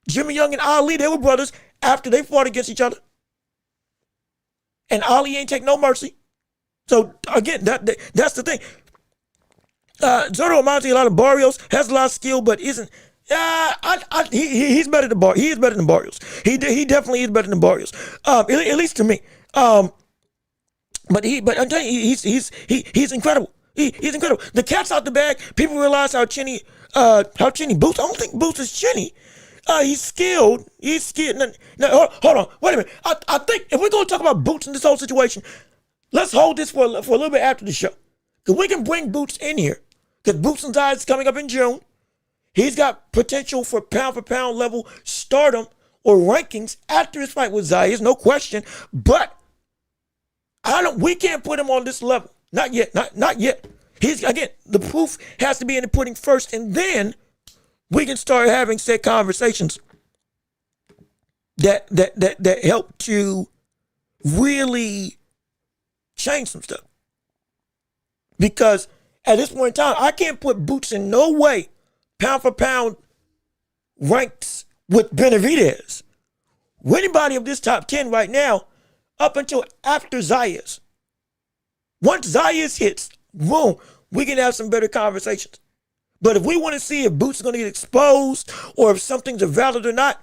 Jimmy Young and Ali, they were brothers after they fought against each other. And Ali ain't take no mercy. So again, that's the thing. Zurdo reminds me a lot of Barrios, has a lot of skill, but isn't... he's better than Barrios. He is better than Barrios. He definitely is better than Barrios. At least to me. But I'm telling you, he's incredible. He's incredible. The cat's out the bag. People realize how chinny Boots. I don't think Boots is chinny. He's skilled. He's skilled. No, hold on. Wait a minute. I think if we're going to talk about Boots in this whole situation, let's hold this for a little bit after the show. Because we can bring Boots in here. Because Boots and Zayas is coming up in June. He's got potential for pound level stardom or rankings after his fight with Zayas, no question. But we can't put him on this level. Not yet. Not yet. The proof has to be in the pudding first, and then we can start having said conversations that help to really change some stuff. Because at this point in time, I can't put Boots in no way pound for pound ranks with Benavidez. Anybody of this top 10 right now, up until after Zayas. Once Zayas hits, boom, we can have some better conversations. But if we want to see if Boots is going to get exposed or if something's valid or not,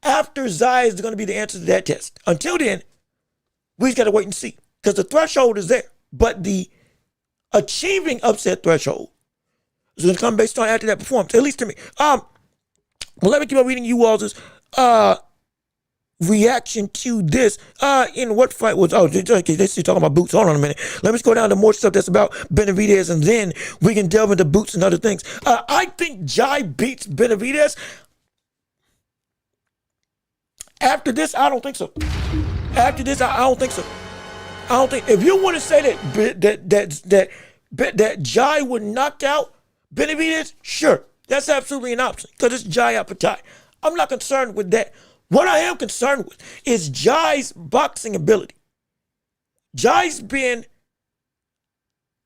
after Zayas is going to be the answer to that test. Until then, we just got to wait and see. Because the threshold is there. But the achieving upset threshold is going to come based on after that performance, at least to me. Well, let me keep on reading you all's reaction to this. In what fight was, they still talking about Boots. Hold on a minute. Let me just go down to more stuff that's about Benavidez, and then we can delve into Boots and other things. I think Jai beats Benavidez. After this, I don't think so. After this, I don't think so. I don't think if you want to say that Jai would knock out Benavidez, sure, that's absolutely an option because it's Jai Apatow. I'm not concerned with that. What I am concerned with is Jai's boxing ability. Jai's been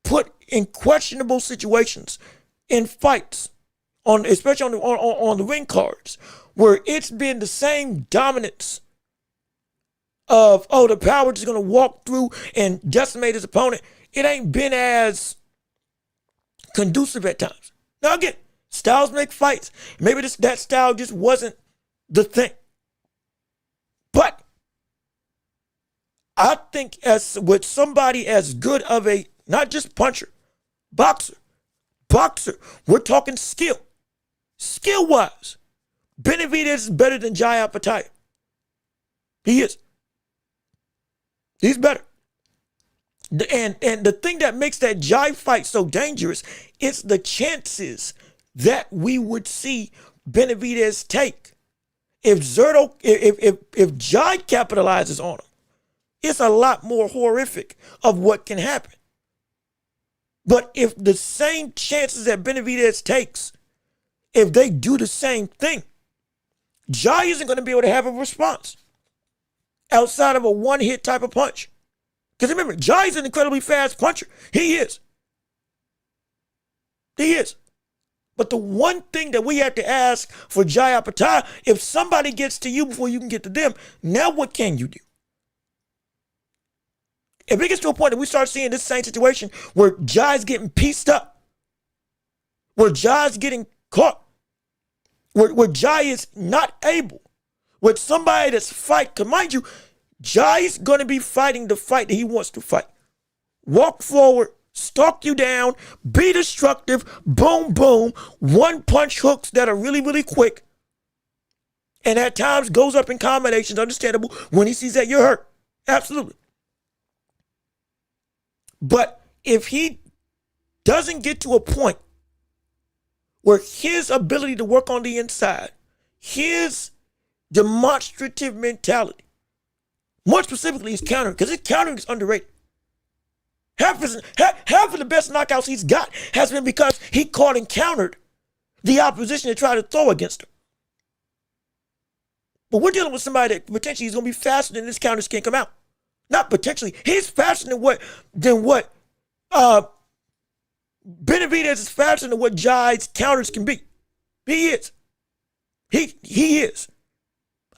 put in questionable situations in fights, especially on the ring cards, where it's been the same dominance of, the power is going to walk through and decimate his opponent. It ain't been as conducive at times. Now again, styles make fights. Maybe that style just wasn't the thing. But I think as with somebody as good of a, not just puncher, boxer, we're talking skill. Skill-wise, Benavidez is better than Jai Apatow. He is. He's better. And the thing that makes that Jai fight so dangerous is the chances that we would see Benavidez take. If Jai capitalizes on him, it's a lot more horrific of what can happen. But if the same chances that Benavidez takes, if they do the same thing, Jai isn't going to be able to have a response outside of a one-hit type of punch. Because remember, Jai's an incredibly fast puncher. He is. He is. But the one thing that we have to ask for Jai Apatow, if somebody gets to you before you can get to them, now what can you do? If it gets to a point that we start seeing this same situation where Jai's getting pieced up, where Jai's getting caught, where Jai is not able, with somebody that's fight, because mind you, Jai's going to be fighting the fight that he wants to fight. Walk forward, stalk you down, be destructive, boom, boom, one punch hooks that are really, really quick, and at times goes up in combinations, understandable, when he sees that you're hurt. Absolutely. But if he doesn't get to a point where his ability to work on the inside, his demonstrative mentality, more specifically his countering, because his countering is underrated. Half of the best knockouts he's got has been because he caught and countered the opposition to try to throw against him. But we're dealing with somebody that potentially is going to be faster than his counters can come out. Not potentially. He's faster than what Benavidez is faster than what Jai's counters can be. He is. He is.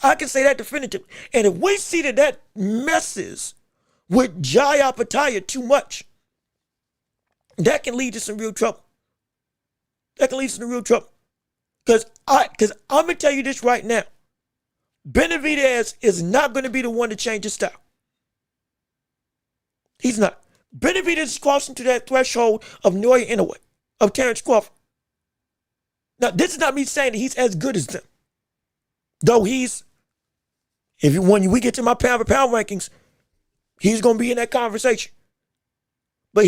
I can say that definitively. And if we see that messes with Jai Apatow too much, that can lead to some real trouble. That can lead to some real trouble. Because I'm going to tell you this right now. Benavidez is not going to be the one to change his style. He's not. Benavidez is crossing to that threshold of Naoya Inoue, of Terrence Crawford. Now, this is not me saying that he's as good as them. Though when we get to my pound for pound rankings, he's going to be in that conversation. But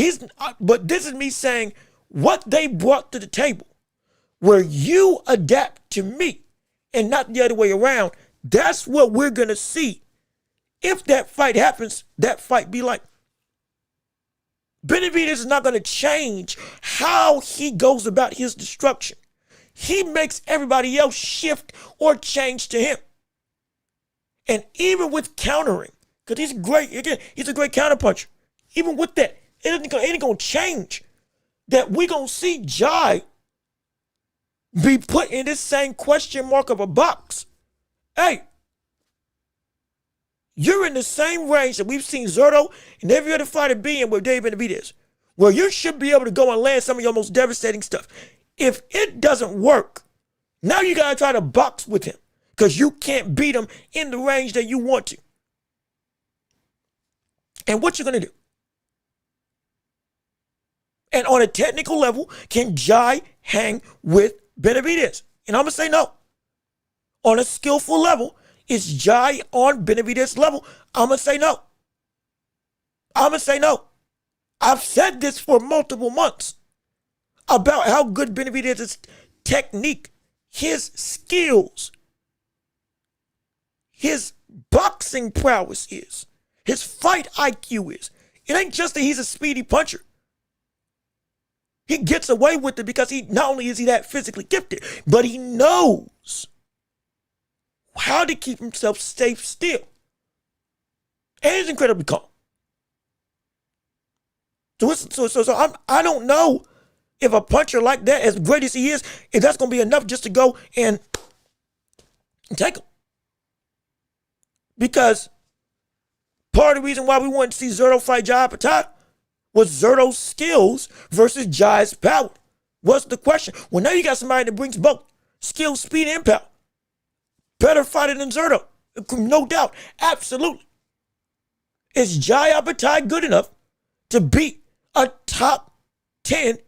this is me saying what they brought to the table, where you adapt to me and not the other way around. That's what we're going to see. If that fight happens, that fight be like. Benavidez is not going to change how he goes about his destruction. He makes everybody else shift or change to him. And even with countering, because he's great, again, he's a great counterpuncher. Even with that, it ain't going to change that we're going to see Jai be put in this same question mark of a box. Hey, you're in the same range that we've seen Zurdo and every other fighter be in with David Benavidez, where you should be able to go and land some of your most devastating stuff. If it doesn't work, now you got to try to box with him because you can't beat him in the range that you want to. And what you going to do? And on a technical level, can Jai hang with Benavidez? And I'm going to say no. On a skillful level, is Jai on Benavidez level? I'm going to say no. I'm going to say no. I've said this for multiple months about how good Benavidez's technique, his skills, his boxing prowess is, his fight IQ is. It ain't just that he's a speedy puncher. He gets away with it because he not only is he that physically gifted, but he knows how to keep himself safe still. And he's incredibly calm. I don't know if a puncher like that, as great as he is, if that's going to be enough just to go and take him. Because part of the reason why we wanted to see Zurdo fight Jai Patai was Zurdo's skills versus Jai's power. What's the question? Well, now you got somebody that brings both skill, speed, and power. Better fighter than Zurdo. No doubt. Absolutely. Is Jai Patai good enough to beat a top 10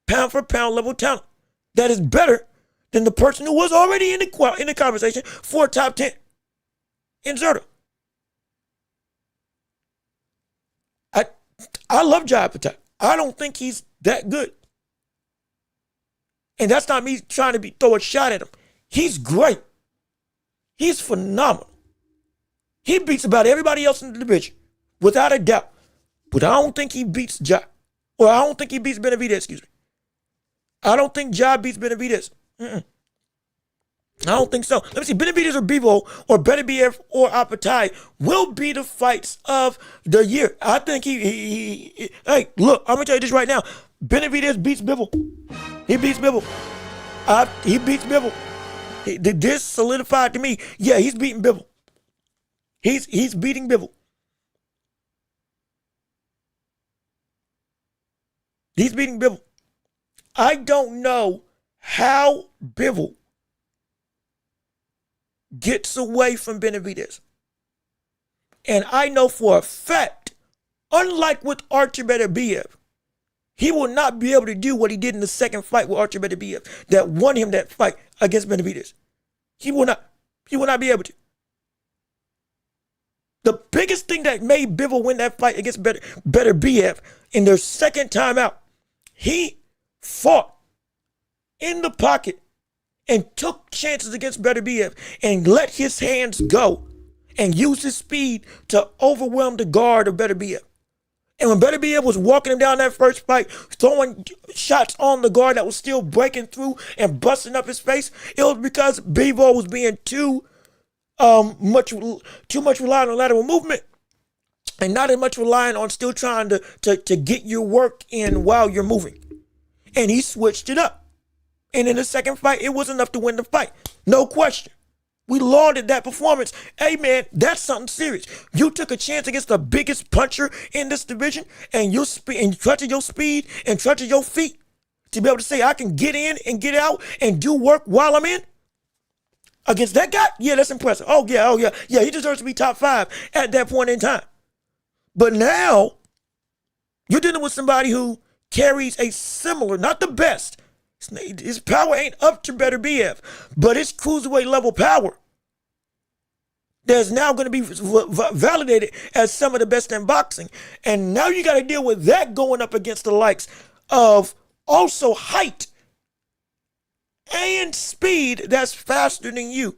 pound for pound level talent that is better than the person who was already in the conversation for a top 10 in Zurdo? I love Jai Patai. I don't think he's that good. And that's not me trying to throw a shot at him. He's great. He's phenomenal. He beats about everybody else in the division, without a doubt. But I don't think he beats Jai. Or I don't think he beats Benavidez, excuse me. I don't think Jai beats Benavidez. I don't think so. Let me see. Benavidez or Bivol or Benavidez or Apatai will be the fights of the year. I think he hey, look, I'm going to tell you this right now. Benavidez beats Bivol. He beats Bivol. He beats Bivol. This solidified to me. Yeah, he's beating Bivol. He's beating Bivol. He's beating Bivol. I don't know how Bivol gets away from Benavidez. And I know for a fact, unlike with Artur Beterbiev, he will not be able to do what he did in the second fight with Artur Beterbiev that won him that fight against Benavidez. He will not be able to. The biggest thing that made Bivol win that fight against Beterbiev in their second time out, he fought in the pocket and took chances against Beterbiev and let his hands go and used his speed to overwhelm the guard of Beterbiev. And when Beterbiev was walking him down that first fight, throwing shots on the guard that was still breaking through and busting up his face, it was because Bivol was being too much relying on lateral movement and not as much relying on still trying to get your work in while you're moving. And he switched it up. And in the second fight, it was enough to win the fight. No question. We lauded that performance. Hey, man, that's something serious. You took a chance against the biggest puncher in this division, and you trusted your speed and trusted your feet to be able to say, I can get in and get out and do work while I'm in. Against that guy? Yeah, that's impressive. Oh, yeah. Yeah, he deserves to be top 5 at that point in time. But now, you're dealing with somebody who carries a similar, not the best. His power ain't up to Beterbiev, but it's cruiserweight level power that's now going to be validated as some of the best in boxing. And now you got to deal with that going up against the likes of also height and speed that's faster than you,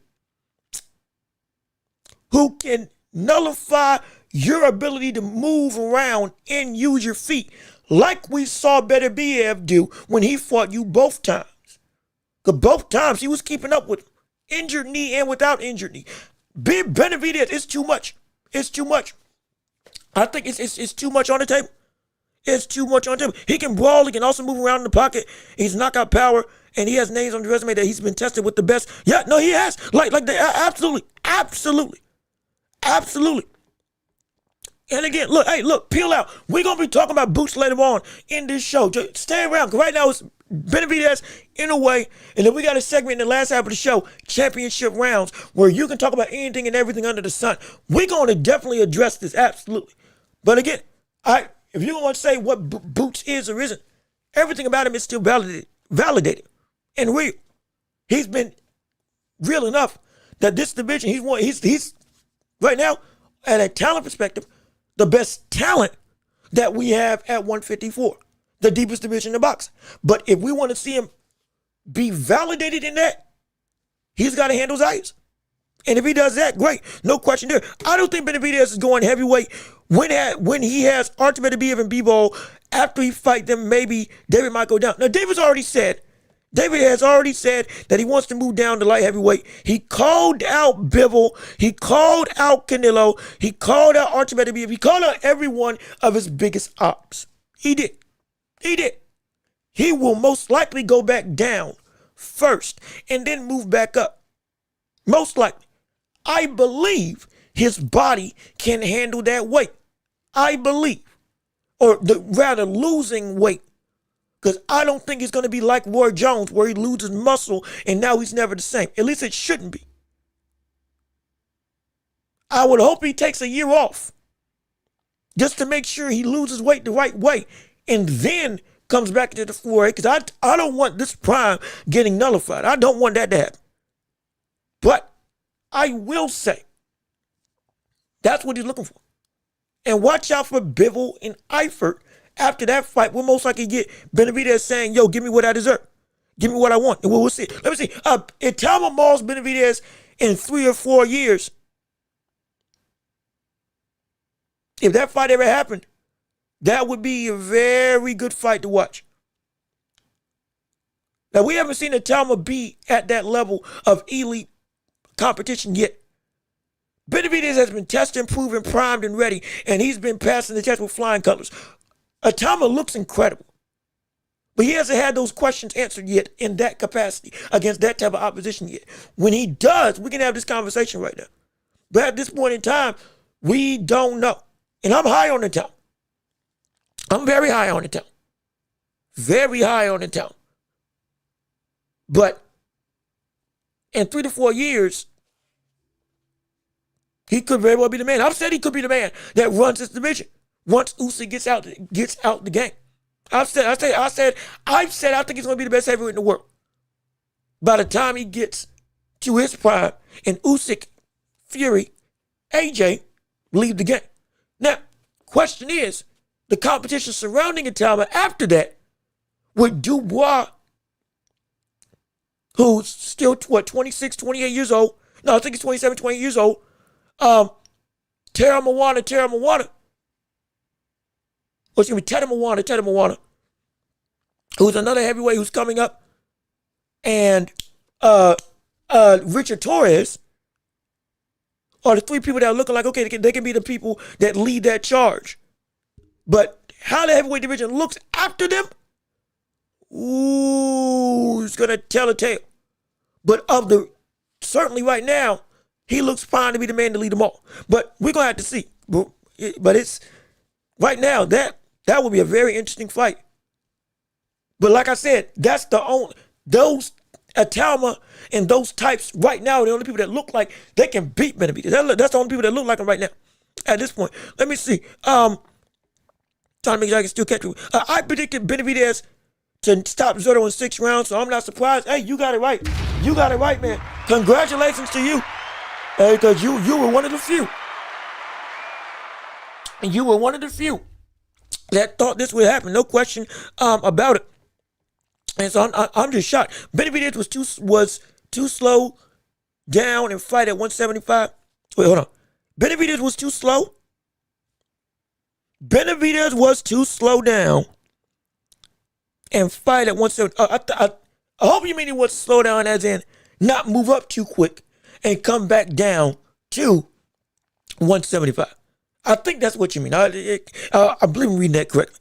who can nullify your ability to move around and use your feet, like we saw Beterbiev do when he fought you both times. Because both times he was keeping up with injured knee and without injured knee. Benavidez, it's too much. It's too much. I think it's too much on the table. It's too much on the table. He can brawl. He can also move around in the pocket. He's knockout power. And he has names on the resume that he's been tested with the best. Yeah, no, he has. Absolutely. And again, look, peel out. We're going to be talking about Boots later on in this show. Just stay around, because right now it's Benavidez, Inoue, and then we got a segment in the last half of the show, Championship Rounds, where you can talk about anything and everything under the sun. We're going to definitely address this, absolutely. But again, if you want to say what Boots is or isn't, everything about him is still validated and real. He's been real enough that this division, he's right now, at a talent perspective, the best talent that we have at 154, the deepest division in boxing. But if we want to see him be validated in that, he's got to handle Zayas. And if he does that, great. No question there. I don't think Benavidez is going heavyweight when he has Artemidabiev and Bivol. After he fight them, maybe David might go down. Now, David has already said that he wants to move down to light heavyweight. He called out Bivol. He called out Canelo. He called out Artemidabiev. He called out every one of his biggest ops. He did. He will most likely go back down first and then move back up. Most likely. I believe his body can handle that weight. I believe. Or rather losing weight. Because I don't think it's going to be like Roy Jones where he loses muscle and now he's never the same. At least it shouldn't be. I would hope he takes a year off just to make sure he loses weight the right way and then comes back into the foray, because I don't want this prime getting nullified. I don't want that to happen. But I will say that's what he's looking for. And watch out for Bivol and Eifert. After that fight, we'll most likely get Benavidez saying, yo, give me what I deserve. Give me what I want. And we'll see. Let me see. If Talma mauls Benavidez in 3 or 4 years, if that fight ever happened, that would be a very good fight to watch. Now, we haven't seen a Talma be at that level of elite competition yet. Benavidez has been tested, proven, primed, and ready, and he's been passing the test with flying colors. Atama looks incredible, but he hasn't had those questions answered yet in that capacity against that type of opposition yet. When he does, we can have this conversation right now. But at this point in time, we don't know. And I'm high on the Talma. I'm very high on the Talma. Very high on the Talma. But in 3 to 4 years, he could very well be the man. I've said he could be the man that runs this division once Usyk gets out the game. I've said I think he's going to be the best heavyweight in the world by the time he gets to his prime and Usyk, Fury, AJ leave the game. Now, question is, the competition surrounding Itama after that with Dubois, who's still, 26, 28 years old. No, I think he's 27, 28 years old. Tera Moana. Or excuse me, Teta Moana, who's another heavyweight who's coming up. And Richard Torres are the 3 people that are looking like, okay, they can be the people that lead that charge. But how the heavyweight division looks after them, ooh, it's going to tell a tale. But certainly right now, he looks fine to be the man to lead them all. But we're going to have to see. But it's, right now, that would be a very interesting fight. But like I said, that's those Atalma and those types right now are the only people that look like they can beat Benavidez. That's the only people that look like him right now at this point. Let me see. Trying to make sure I can still catch you. I predicted Benavidez to stop Zurdo in 6 rounds, so I'm not surprised. Hey, you got it right. You got it right, man. Congratulations to you. Because you were one of the few. And you were one of the few that thought this would happen. No question about it. And so I'm just shocked. Benavidez was too slow down and fight at 175. Wait, hold on. Benavidez was too slow. Benavidez was too slow down and fight at 170. I hope you mean he was slow down as in not move up too quick and come back down to 175. I think that's what you mean. I believe I'm reading that correctly.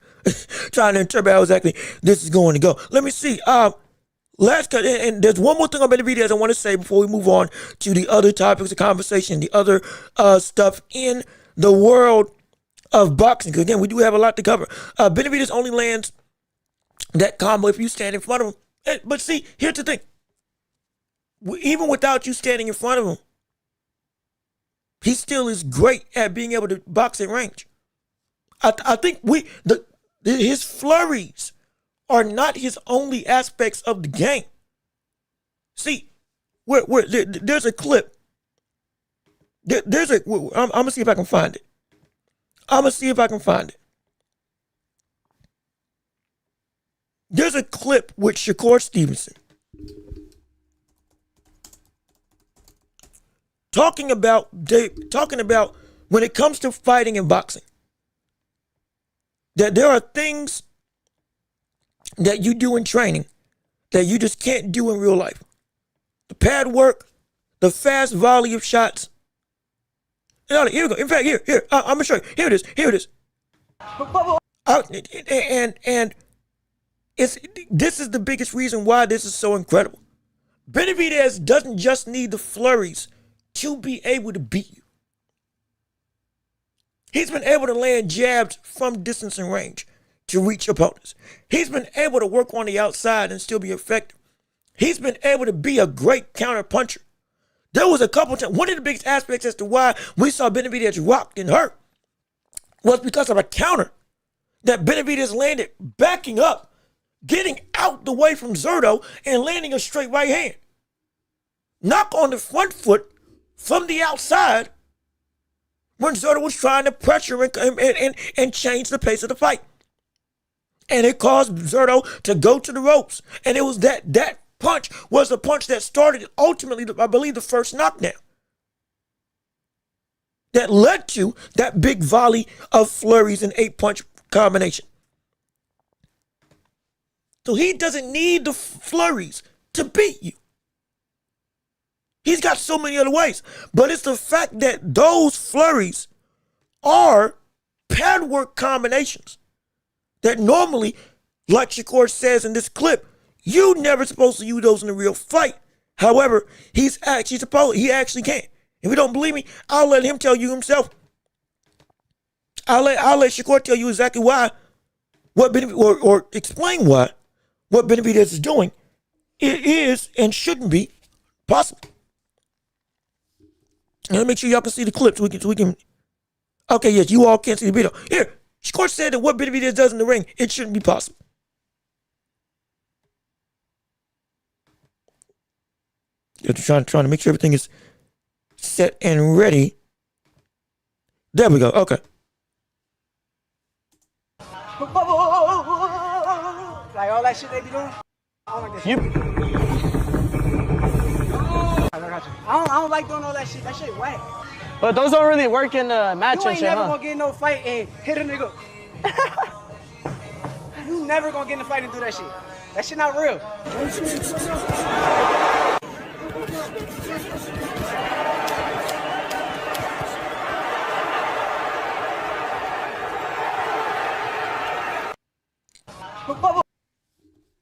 Trying to interpret how exactly this is going to go. Let me see. Last cut, and there's one more thing on Benavidez I want to say before we move on to the other topics of conversation, the other stuff in the world of boxing. Because again, we do have a lot to cover. Benavidez only lands that combo if you stand in front of him. But see, here's the thing. Even without you standing in front of him, he still is great at being able to box at range. I think his flurries are not his only aspects of the game. See, there's a clip. I'm gonna see if I can find it. There's a clip with Shakur Stevenson. talking about when it comes to fighting and boxing, that there are things that you do in training that you just can't do in real life. The pad work, the fast volley of shots. Here we go. In fact, here, I'm gonna show you. Here it is. And this is the biggest reason why this is so incredible. Benavidez doesn't just need the flurries to be able to beat you. He's been able to land jabs from distance and range to reach opponents. He's been able to work on the outside and still be effective. He's been able to be a great counter puncher. There was a couple times, one of the biggest aspects as to why we saw Benavidez rocked and hurt was because of a counter that Benavidez landed, backing up, getting out the way from Zurdo and landing a straight right hand. Knock on the front foot from the outside when Zurdo was trying to pressure and change the pace of the fight. And it caused Zurdo to go to the ropes. And it was that punch was the punch that started ultimately, I believe, the first knockdown. That led to that big volley of flurries and 8-punch combination. So he doesn't need the flurries to beat you. He's got so many other ways. But it's the fact that those flurries are pad work combinations that normally, like Shakur says in this clip, you never supposed to use those in a real fight. However, he actually can. If you don't believe me, I'll let him tell you himself. I'll let Shakur tell you exactly why, or explain why what Benavidez is doing it is and shouldn't be possible. And let me make sure y'all can see the clip so we can. Okay, yes, you all can't see the video. Here, Shakur said that what Benavidez does in the ring, it shouldn't be possible. You're trying to make sure everything is set and ready. There we go. Okay. Like all that shit they be doing. I don't like that shit. I don't like doing all that shit. That shit whack. But those don't really work in a match You and ain't shit, never huh? gonna get in no fight and hit a nigga. You never gonna get in a fight and do that shit. That shit not real.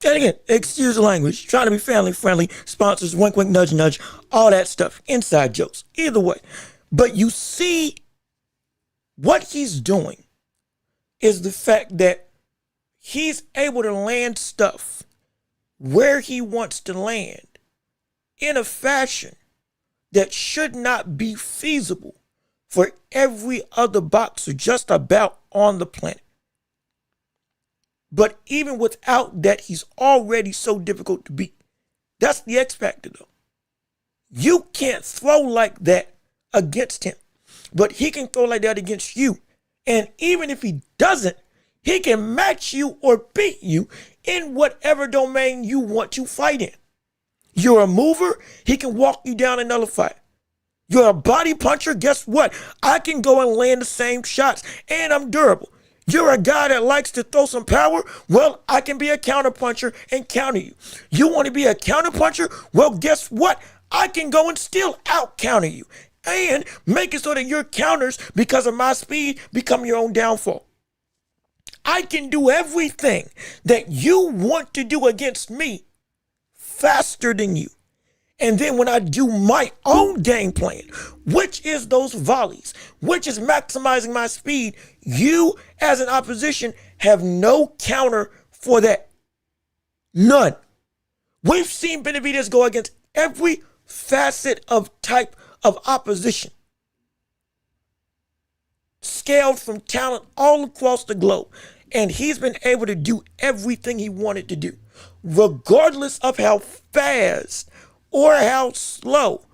And again, excuse the language, trying to be family friendly, sponsors, wink, wink, nudge, nudge, all that stuff, inside jokes, either way. But you see, what he's doing is the fact that he's able to land stuff where he wants to land in a fashion that should not be feasible for every other boxer just about on the planet. But even without that, he's already so difficult to beat. That's the X factor, though. You can't throw like that against him, but he can throw like that against you. And even if he doesn't, he can match you or beat you in whatever domain you want to fight in. You're a mover, he can walk you down and nullify it. You're a body puncher, guess what? I can go and land the same shots, and I'm durable. You're a guy that likes to throw some power? Well, I can be a counter puncher and counter you. You want to be a counter puncher? Well, guess what? I can go and still out counter you and make it so that your counters, because of my speed, become your own downfall. I can do everything that you want to do against me faster than you. And then when I do my own game plan, which is those volleys, which is maximizing my speed, you as an opposition have no counter for that. None. We've seen Benavidez go against every facet of type of opposition, scaled from talent all across the globe. And he's been able to do everything he wanted to do, regardless of how fast or how slow,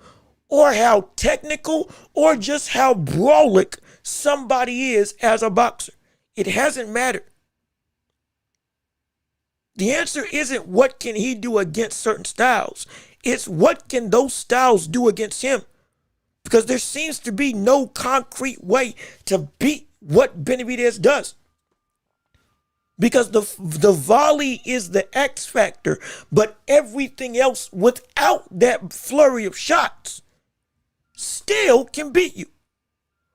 or how technical, or just how brawlic somebody is as a boxer. It hasn't mattered. The answer isn't what can he do against certain styles. It's what can those styles do against him. because there seems to be no concrete way to beat what Benavidez does. Because the volley is the X factor, but everything else without that flurry of shots still can beat you.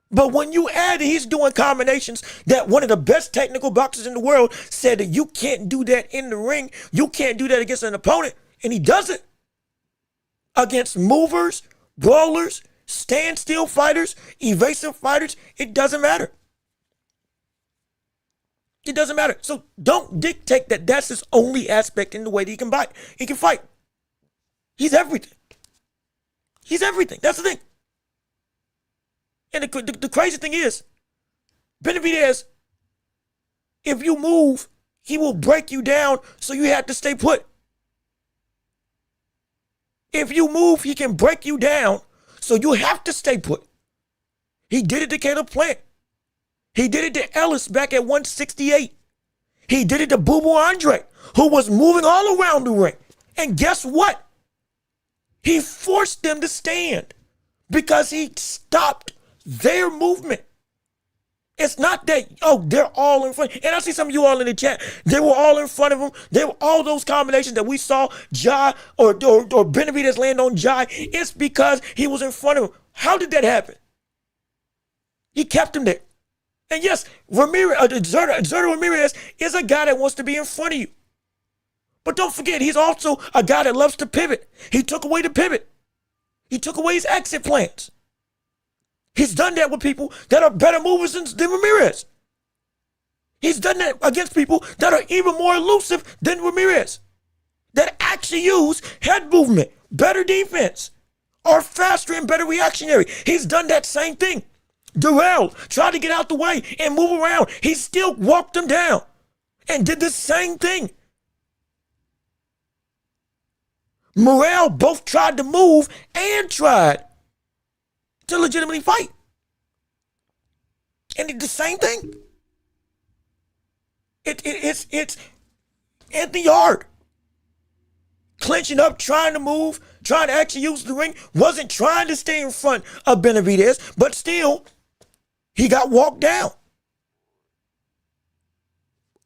But when you add he's doing combinations that one of the best technical boxers in the world said that you can't do that in the ring, you can't do that against an opponent, and he does it against movers, brawlers, standstill fighters, evasive fighters, it doesn't matter. It doesn't matter. So don't dictate that that's his only aspect in the way that he can fight. He can fight. He's everything. He's everything. That's the thing. And the crazy thing is, Benavidez, if you move, he will break you down, so you have to stay put. If you move, he can break you down, so you have to stay put. He did it to Caleb Plant. He did it to Ellis back at 168. He did it to Boo Boo Andre, who was moving all around the ring. And guess what? He forced them to stand because he stopped their movement. It's not that, oh, they're all in front. And I see some of you all in the chat. They were all in front of him. They were all those combinations that we saw Jai or Benavidez land on Jai. It's because he was in front of him. How did that happen? He kept him there. And yes, Zurdo Ramirez is a guy that wants to be in front of you. But don't forget, he's also a guy that loves to pivot. He took away the pivot. He took away his exit plans. He's done that with people that are better movers than Ramirez. He's done that against people that are even more elusive than Ramirez, that actually use head movement, better defense, are faster and better reactionary. He's done that same thing. Durrell tried to get out the way and move around. He still walked them down and did the same thing. Morrell both tried to move and tried to legitimately fight. And did the same thing. It's Anthony Yard clenching up, trying to move, trying to actually use the ring, wasn't trying to stay in front of Benavidez, but still, he got walked down.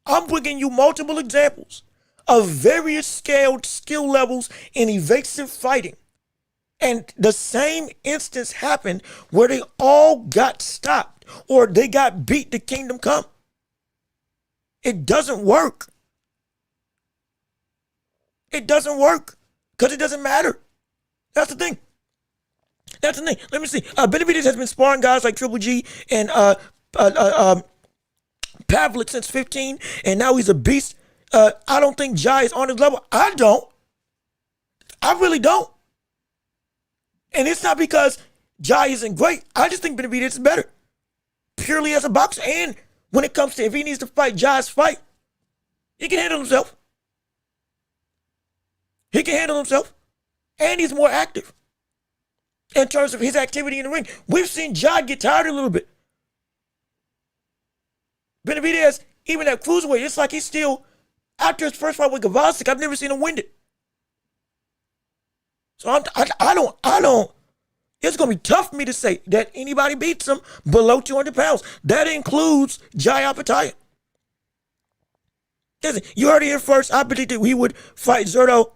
I'm bringing you multiple examples of various scaled skill levels in evasive fighting. And the same instance happened where they all got stopped or they got beat to kingdom come. It doesn't work. It doesn't work because it doesn't matter. That's the thing. That's the thing. Let me see. Benavidez has been sparring guys like Triple G and Pavlik since 15, and now he's a beast. I don't think Jai is on his level. I don't. I really don't. And it's not because Jai isn't great. I just think Benavidez is better. Purely as a boxer. And when it comes to if he needs to fight Jai's fight, he can handle himself. He can handle himself. And he's more active in terms of his activity in the ring. We've seen Jai get tired a little bit. Benavidez, even at Cruiserweight, it's like he's still, after his first fight with Gavasik, I've never seen him win it. So I don't, it's going to be tough for me to say that anybody beats him below 200 pounds. That includes Jai Opetaia. Listen, you heard it here first. I predicted he would fight Zurdo.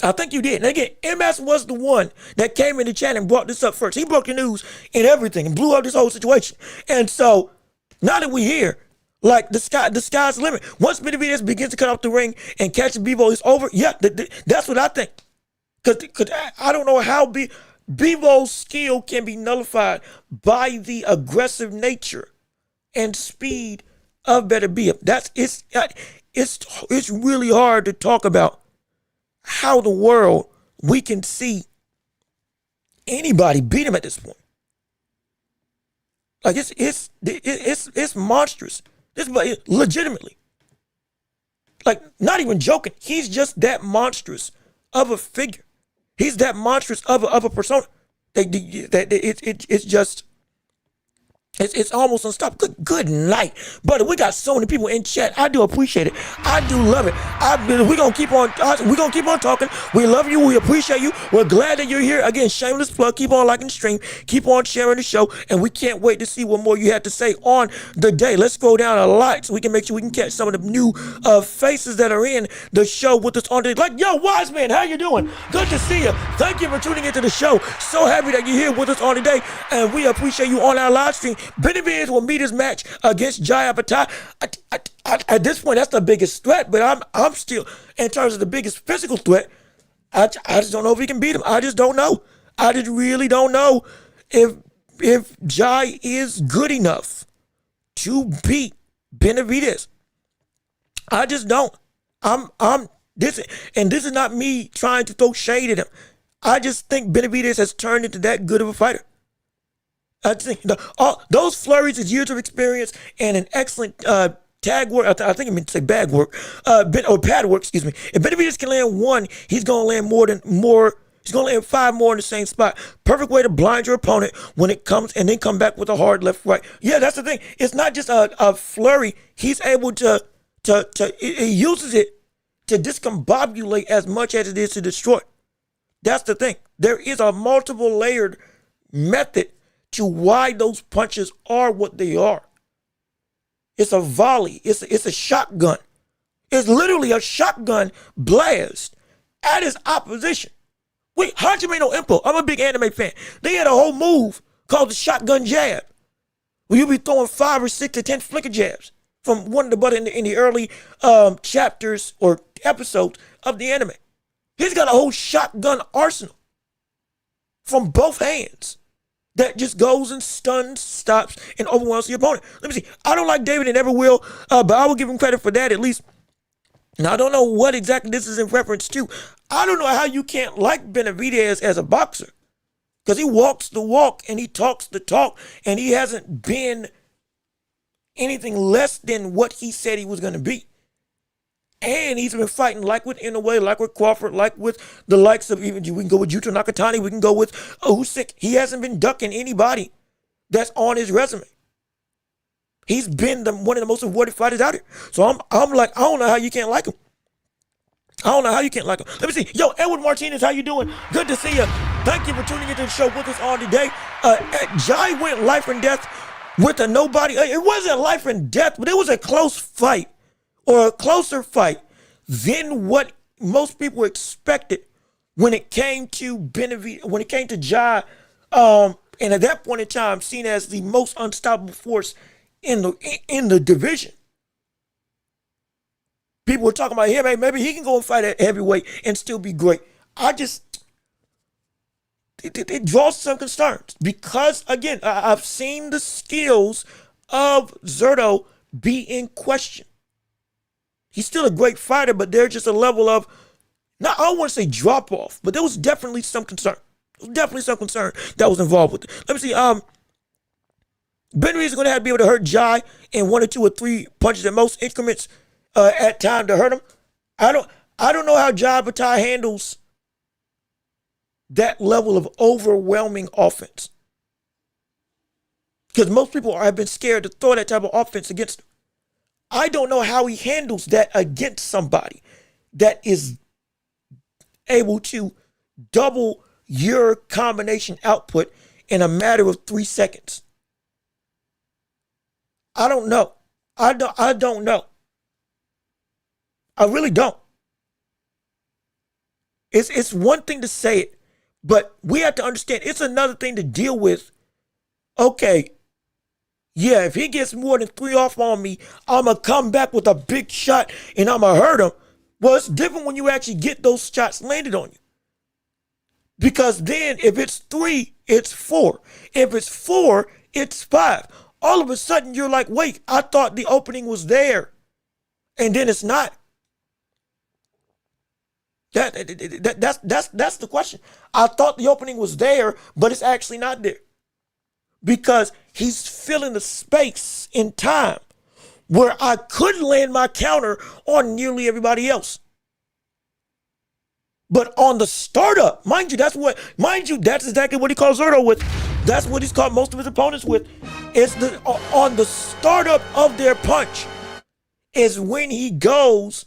I think you did. And again, MS was the one that came in the chat and brought this up first. He broke the news and everything and blew up this whole situation. And so now that we're here, like the sky's the limit. Once Benavidez begins to cut off the ring and catch Bivol, it's over. Yeah, that's what I think. Because I don't know how Bivol's skill can be nullified by the aggressive nature and speed of Benavidez. It's really hard to talk about how the world we can see anybody beat him at this point. Like it's monstrous. This legitimately, like not even joking. He's just that monstrous of a figure. He's that monstrous of a persona. It's just It's almost unstoppable. Good night, brother. We got so many people in chat. I do appreciate it. I do love it. We're gonna keep on. We're gonna keep on talking. We love you. We appreciate you. We're glad that you're here. Again, shameless plug. Keep on liking the stream. Keep on sharing the show, and we can't wait to see what more you have to say on the day. Let's go down a lot so we can make sure we can catch some of the new faces that are in the show with us on today. Like, yo, Wise Man, how you doing? Good to see you. Thank you for tuning into the show. So happy that you're here with us on today, and we appreciate you on our live stream. Benavidez will meet his match against Jai Apatai. At this point, that's the biggest threat, but I'm still, in terms of the biggest physical threat, I just don't know if he can beat him. I just don't know. I just really don't know if Jai is good enough to beat Benavidez. I just don't. This is not me trying to throw shade at him. I just think Benavidez has turned into that good of a fighter. I think those flurries is years of experience and an excellent tag work. I think I meant to say bag work, or pad work. Excuse me. If Benavidez can land one, he's gonna land more. He's gonna land 5 more in the same spot. Perfect way to blind your opponent when it comes, and then come back with a hard left right. Yeah, that's the thing. It's not just a flurry. He's able to he uses it to discombobulate as much as it is to destroy. That's the thing. There is a multiple layered method to why those punches are what they are. It's a volley. It's a shotgun. It's literally a shotgun blast at his opposition. Wait, Hajime no Ippo, I'm a big anime fan. They had a whole move called the shotgun jab, where you'll be throwing 5 or 6 or 10 flicker jabs from one of the butt in the early chapters or episodes of the anime. He's got a whole shotgun arsenal from both hands that just goes and stuns, stops, and overwhelms the opponent. Let me see. I don't like David and never will, but I will give him credit for that at least. Now, I don't know what exactly this is in reference to. I don't know how you can't like Benavidez as a boxer, because he walks the walk and he talks the talk, and he hasn't been anything less than what he said he was going to be. And he's been fighting like with Inoue, like with Crawford, like with the likes of, even we can go with Junto Nakatani, we can go with Usyk. He hasn't been ducking anybody that's on his resume. He's been one of the most rewarded fighters out here. So I'm like, I don't know how you can't like him. I don't know how you can't like him. Let me see. Yo, Edward Martinez, how you doing? Good to see you. Thank you for tuning into the show with us on today. Jai went life and death with a nobody. It wasn't life and death, but it was a close fight, or a closer fight than what most people expected when it came to Benavidez, when it came to Jai, and at that point in time, seen as the most unstoppable force in the division. People were talking about him, hey, maybe he can go and fight at heavyweight and still be great. It draws some concerns because, again, I've seen the skills of Zurdo be in question. He's still a great fighter, but there's just a level of, I don't want to say drop off, but there was definitely some concern. There was definitely some concern that was involved with it. Let me see. Benavidez is going to have to be able to hurt Jai in 1 or 2 or 3 punches at most increments at time to hurt him. I don't know how Jai Apatai handles that level of overwhelming offense, because most people have been scared to throw that type of offense against him. I don't know how he handles that against somebody that is able to double your combination output in a matter of 3 seconds. I don't know. I don't know. I really don't. It's one thing to say it, but we have to understand it's another thing to deal with. Okay, yeah, if he gets more than 3 off on me, I'm going to come back with a big shot and I'm going to hurt him. Well, it's different when you actually get those shots landed on you. Because then if it's 3, it's 4. If it's 4, it's 5. All of a sudden you're like, wait, I thought the opening was there. And then it's not. That's the question. I thought the opening was there, but it's actually not there. Because he's filling the space in time where I could land my counter on nearly everybody else. But on the startup, mind you, that's exactly what he calls Zurdo with. That's what he's caught most of his opponents with. It's on the startup of their punch is when he goes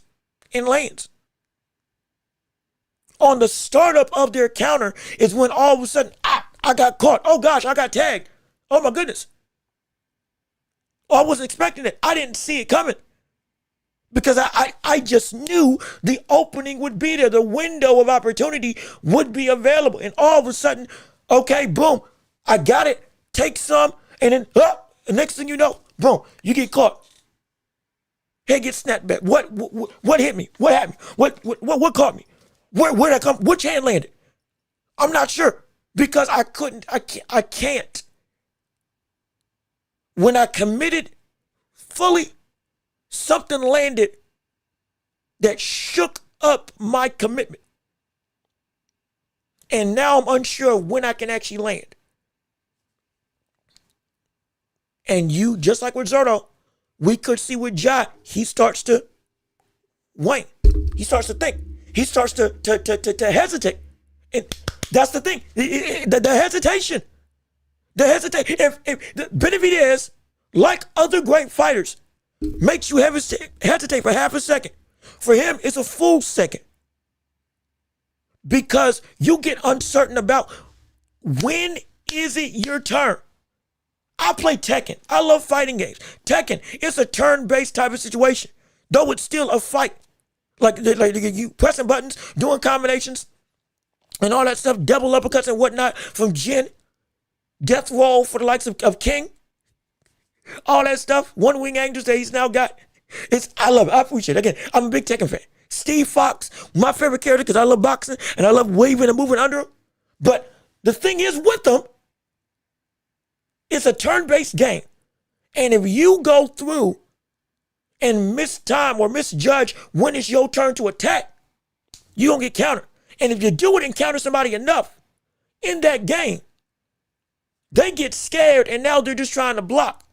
and lands. On the startup of their counter is when all of a sudden, I got caught. Oh gosh, I got tagged. Oh my goodness. Oh, I wasn't expecting it. I didn't see it coming. Because I just knew the opening would be there. The window of opportunity would be available. And all of a sudden, okay, boom, I got it. Take some. And then, the next thing you know, boom, you get caught. Head gets snapped back. What hit me? What happened? What caught me? Where did I come? Which hand landed? I'm not sure. Because I can't. When I committed fully, something landed that shook up my commitment. And now I'm unsure of when I can actually land. And you, just like with Zurdo, we could see with Jai, he starts to wane. He starts to think. He starts to hesitate. And that's the thing. The hesitation. The hesitation. If Benavidez, like other great fighters, makes you hesitate for half a second, for him, it's a full second. Because you get uncertain about when is it your turn. I play Tekken. I love fighting games. Tekken, it's a turn-based type of situation, though it's still a fight. Like you pressing buttons, doing combinations, and all that stuff, double uppercuts and whatnot from Jin, death roll for the likes of King, all that stuff, one wing angels that he's now got. I love it. I appreciate it. Again, I'm a big Tekken fan. Steve Fox, my favorite character because I love boxing and I love waving and moving under him. But the thing is with them, it's a turn-based game. And if you go through and miss time or misjudge when it's your turn to attack, you don't get countered. And if you do it and counter somebody enough in that game, they get scared and now they're just trying to block.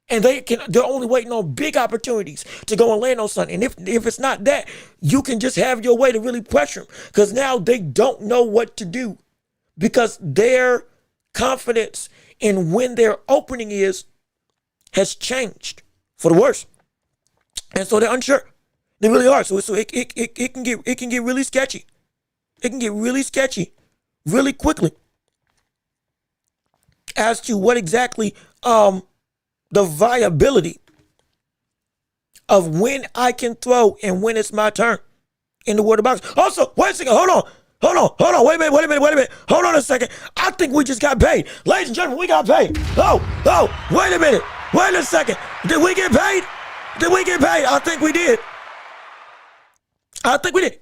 And they're only waiting on big opportunities to go and land on something. And if it's not that, you can just have your way to really pressure them. Because now they don't know what to do. Because their confidence in when their opening has changed for the worse. And so they're unsure. They really are. So it can get really sketchy. It can get really sketchy really quickly as to what exactly the viability of when I can throw and when it's my turn in the world of boxing. Also, wait a second, hold on. Wait a minute. Hold on a second. I think we just got paid. Ladies and gentlemen, we got paid. Wait a minute. Wait a second. Did we get paid? I think we did.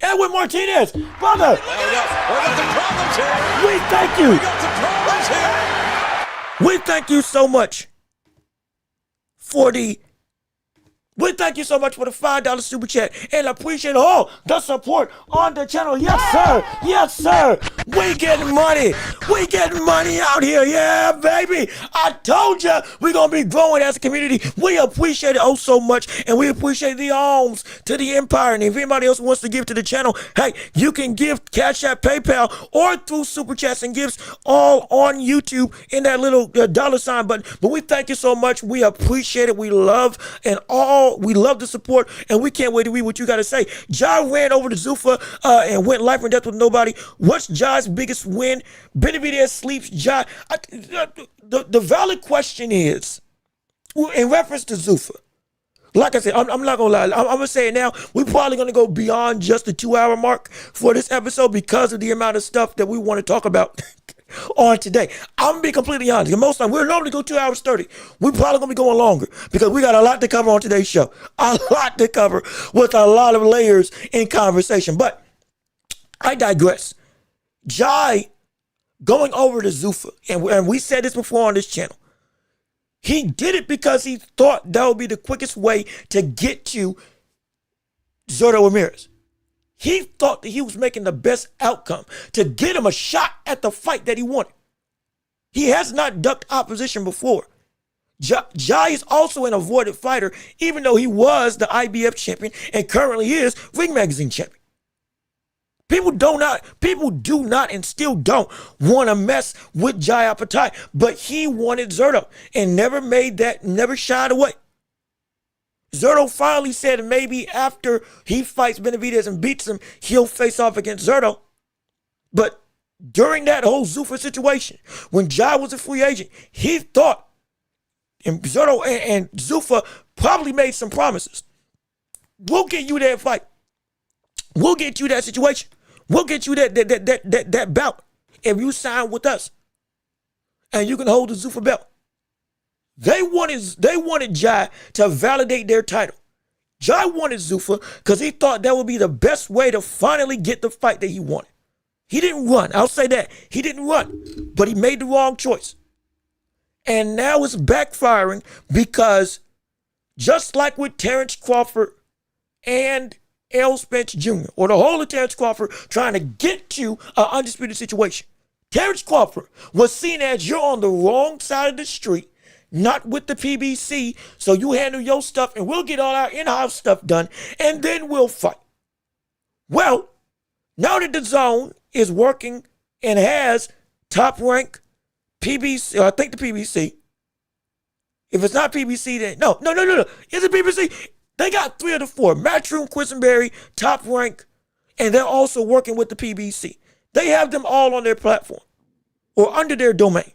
Edwin Martinez, brother. We got some problems here. We thank you. We got some problems here. We thank you so much for the $5 super chat and appreciate all the support on the channel. Yes, sir. We getting money out here. Yeah, baby. I told you we're going to be growing as a community. We appreciate it so much, and we appreciate the alms to the empire. And if anybody else wants to give to the channel, hey, you can give Cash App, PayPal, or through super chats and gifts all on YouTube in that little $sign button. But we thank you so much. We appreciate it. We love the support, and we can't wait to read what you got to say. Jai ran over to Zuffa and went life and death with nobody. What's Jai's biggest win? Benavidez sleeps Jai. The valid question is, in reference to Zuffa, like I said, I'm not going to lie. I'm going to say it now. We're probably going to go beyond just the 2-hour mark for this episode because of the amount of stuff that we want to talk about on today. I'm going to be completely honest. Most time, we're normally go 2 hours 30. We're probably going to be going longer because we got a lot to cover on today's show. A lot to cover with a lot of layers in conversation. But I digress. Jai going over to Zuffa, and we said this before on this channel, he did it because he thought that would be the quickest way to get to Zurdo Ramirez. He thought that he was making the best outcome to get him a shot at the fight that he wanted. He has not ducked opposition before. Jai is also an avoided fighter, even though he was the IBF champion and currently is Ring Magazine champion. People do not and still don't want to mess with Jai Apatite, but he wanted Zurdo and never shied away. Zurdo finally said maybe after he fights Benavidez and beats him, he'll face off against Zurdo. But during that whole Zuffa situation, when Jai was a free agent, he thought, and Zurdo and Zuffa probably made some promises. We'll get you that fight. We'll get you that situation. We'll get you that bout if you sign with us. And you can hold the Zuffa belt. They wanted Jai to validate their title. Jai wanted Zuffa because he thought that would be the best way to finally get the fight that he wanted. He didn't run. I'll say that. He didn't run, but he made the wrong choice. And now it's backfiring because just like with Terrence Crawford and Errol Spence Jr., or the whole of Terrence Crawford trying to get to an undisputed situation, Terrence Crawford was seen as you're on the wrong side of the street, not with the PBC, so you handle your stuff and we'll get all our in-house stuff done and then we'll fight. Well, now that the Zone is working and has top rank PBC, I think the PBC. If it's not PBC, then no. Is it PBC? They got 3 of the 4. Matchroom, Quisenberry, top rank, and they're also working with the PBC. They have them all on their platform or under their domain.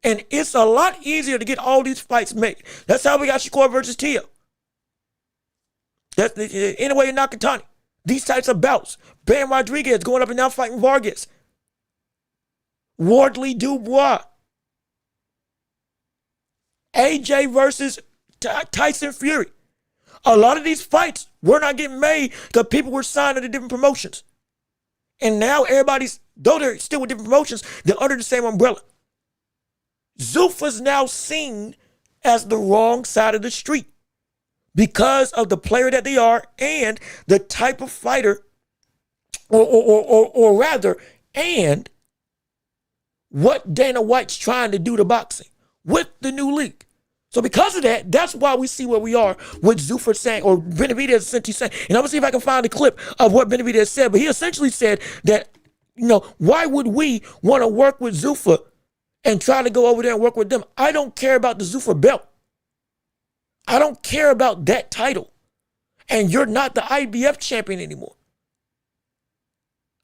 And it's a lot easier to get all these fights made. That's how we got Shakur versus Tio. That's Inoue and Nakatani. These types of bouts. Bam Rodriguez going up and down fighting Vargas. Wardley Dubois. AJ versus Tyson Fury. A lot of these fights were not getting made because people were signed to different promotions. And now everybody's, though they're still with different promotions, they're under the same umbrella. Zuffa's now seen as the wrong side of the street because of the player that they are and the type of fighter, or rather, and what Dana White's trying to do to boxing with the new league. So because of that, that's why we see where we are with Zuffa saying, or Benavidez essentially saying, and I'm going to see if I can find a clip of what Benavidez said, but he essentially said that, why would we want to work with Zuffa and try to go over there and work with them? I don't care about the Zuffa belt. I don't care about that title. And you're not the IBF champion anymore.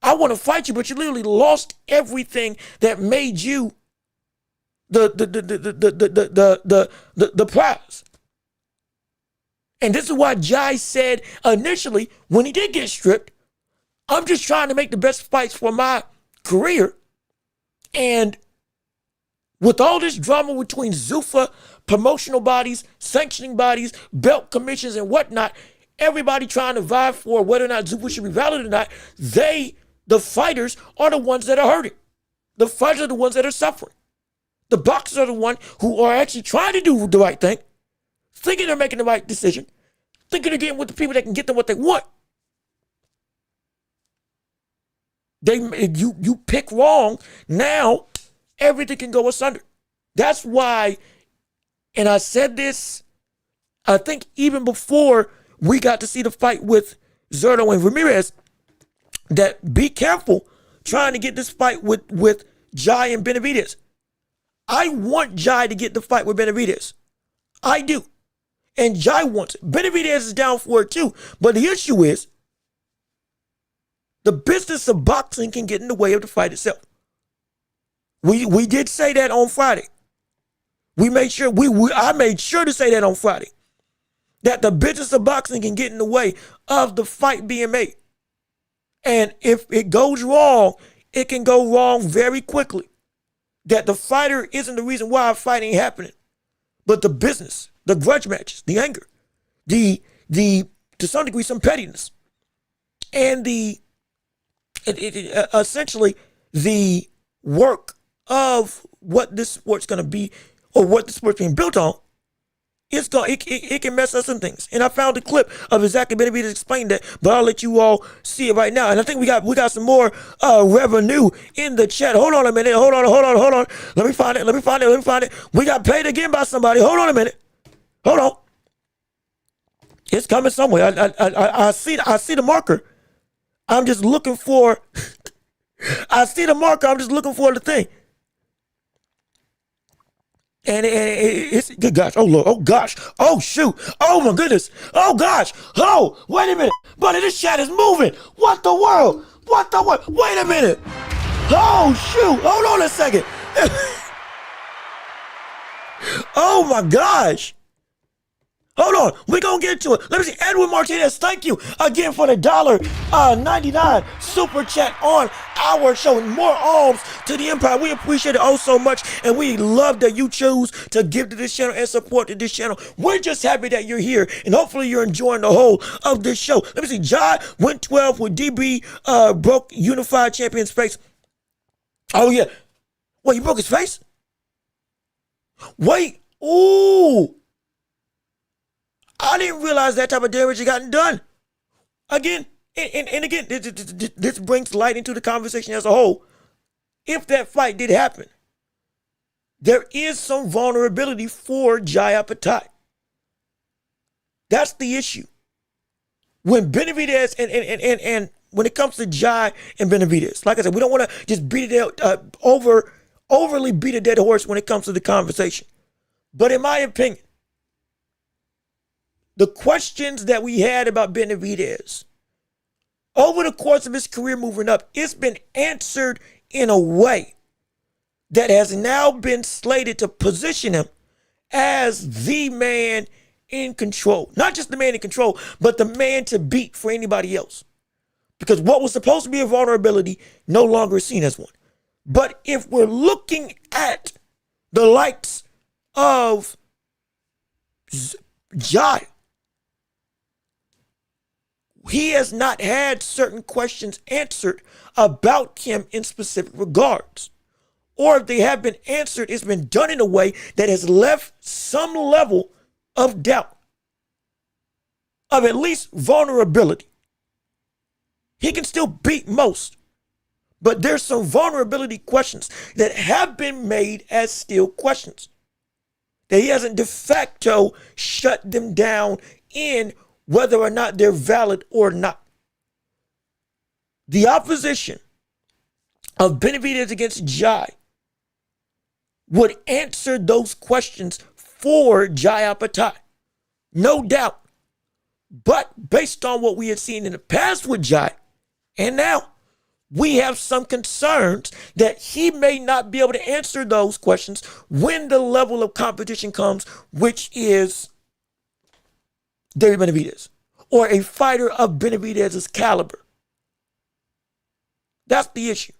I want to fight you, but you literally lost everything that made you the prize. And this is why Jai said initially, when he did get stripped, I'm just trying to make the best fights for my career. And with all this drama between Zuffa, promotional bodies, sanctioning bodies, belt commissions, and whatnot, everybody trying to vie for whether or not Zuffa should be valid or not, the fighters, are the ones that are hurting. The fighters are the ones that are suffering. The boxers are the ones who are actually trying to do the right thing, thinking they're making the right decision, thinking they're getting with the people that can get them what they want. You pick wrong, now everything can go asunder. That's why, and I said this, I think even before we got to see the fight with Zurdo and Ramirez, that be careful trying to get this fight with Jai and Benavidez. I want Jai to get the fight with Benavidez. I do. And Jai wants it. Benavidez is down for it too. But the issue is, the business of boxing can get in the way of the fight itself. We did say that on Friday. I made sure to say that on Friday. That the business of boxing can get in the way of the fight being made. And if it goes wrong, it can go wrong very quickly. That the fighter isn't the reason why a fight ain't happening, but the business, the grudge matches, the anger, the to some degree some pettiness, and essentially the work of what this sport's going to be, or what the sport's being built on. It can mess up some things. And I found a clip of exactly Benavidez explained that, but I'll let you all see it right now. And I think we got some more revenue in the chat. Hold on a minute. Hold on. Let me find it. We got paid again by somebody. Hold on a minute. Hold on. It's coming somewhere. I see the marker. I'm just looking for, I see the marker, I'm just looking for the thing. And it's, good gosh, oh Lord, oh gosh, oh shoot, oh my goodness, oh gosh, oh, wait a minute, buddy, this chat is moving. What the world? What the world? Wait a minute. Oh shoot, hold on a second. Oh my gosh. Hold on, we're gonna get to it. Let me see, Edwin Martinez, thank you again for the $1.99 super chat on our show. More arms to the Empire. We appreciate it oh so much, and we love that you choose to give to this channel and support to this channel. We're just happy that you're here, and hopefully you're enjoying the whole of this show. Let me see, Jai went 12 with DB, broke Unified Champion's face. Oh yeah, wait, you broke his face? Wait, ooh. I didn't realize that type of damage had gotten done. Again, and again, this brings light into the conversation as a whole. If that fight did happen, there is some vulnerability for Jai Apatite. That's the issue. When Benavidez and when it comes to Jai and Benavidez, like I said, we don't want to just beat it out, overly beat a dead horse when it comes to the conversation. But in my opinion, the questions that we had about Benavidez over the course of his career moving up, it's been answered in a way that has now been slated to position him as the man in control. Not just the man in control, but the man to beat for anybody else. Because what was supposed to be a vulnerability no longer is seen as one. But if we're looking at the likes of Jai, he has not had certain questions answered about him in specific regards. Or if they have been answered, it's been done in a way that has left some level of doubt, of at least vulnerability. He can still beat most, but there's some vulnerability questions that have been made as still questions, that he hasn't de facto shut them down in whether or not they're valid or not. The opposition of Benavidez against Jai would answer those questions for Jai Apatite, no doubt. But based on what we had seen in the past with Jai, and now we have some concerns that he may not be able to answer those questions when the level of competition comes, which is David Benavidez, or a fighter of Benavidez's caliber. That's the issue.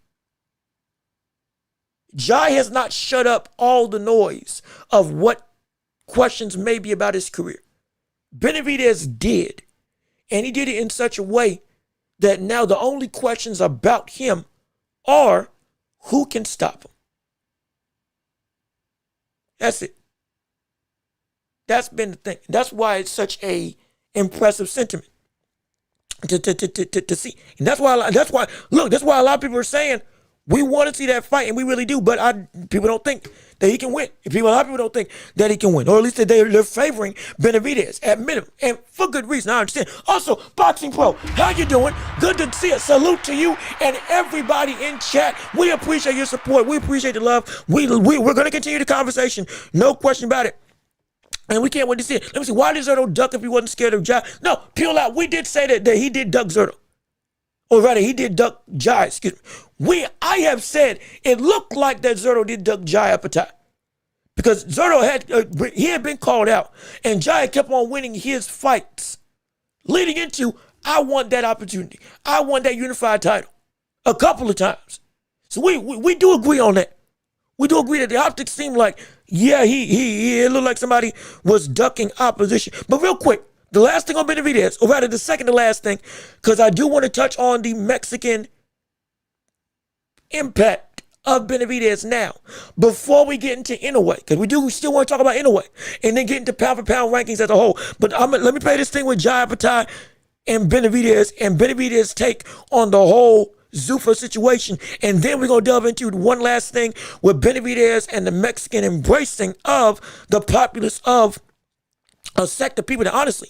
Jai has not shut up all the noise of what questions may be about his career. Benavidez did, and he did it in such a way that now the only questions about him are who can stop him. That's it. That's been the thing. That's why it's such a impressive sentiment to see. And that's why a lot of people are saying we want to see that fight, and we really do, but people don't think that he can win. A lot of people don't think that he can win, or at least that they're favoring Benavidez at minimum, and for good reason, I understand. Also, Boxing Pro, how you doing? Good to see you. Salute to you and everybody in chat. We appreciate your support. We appreciate the love. We're going to continue the conversation. No question about it. And we can't wait to see it. Let me see. Why did Zurdo duck if he wasn't scared of Jai? No, peel out. We did say that he did duck Zurdo. Or rather, he did duck Jai, excuse me. I have said it looked like that Zurdo did duck Jai Apatite. Because Zurdo had been called out, and Jai kept on winning his fights, leading into, I want that opportunity. I want that unified title a couple of times. So we do agree on that. We do agree that the optics seem like, yeah, it looked like somebody was ducking opposition. But real quick, the last thing on Benavidez, or rather the second to last thing, because I do want to touch on the Mexican impact of Benavidez now, before we get into Inoue, because we still want to talk about Inoue, and then get into pound for pound rankings as a whole. But let me play this thing with Jai Apatite and Benavidez take on the whole Zuffa situation, and then we're going to delve into one last thing with Benavidez and the Mexican embracing of the populace of a sect of people that honestly,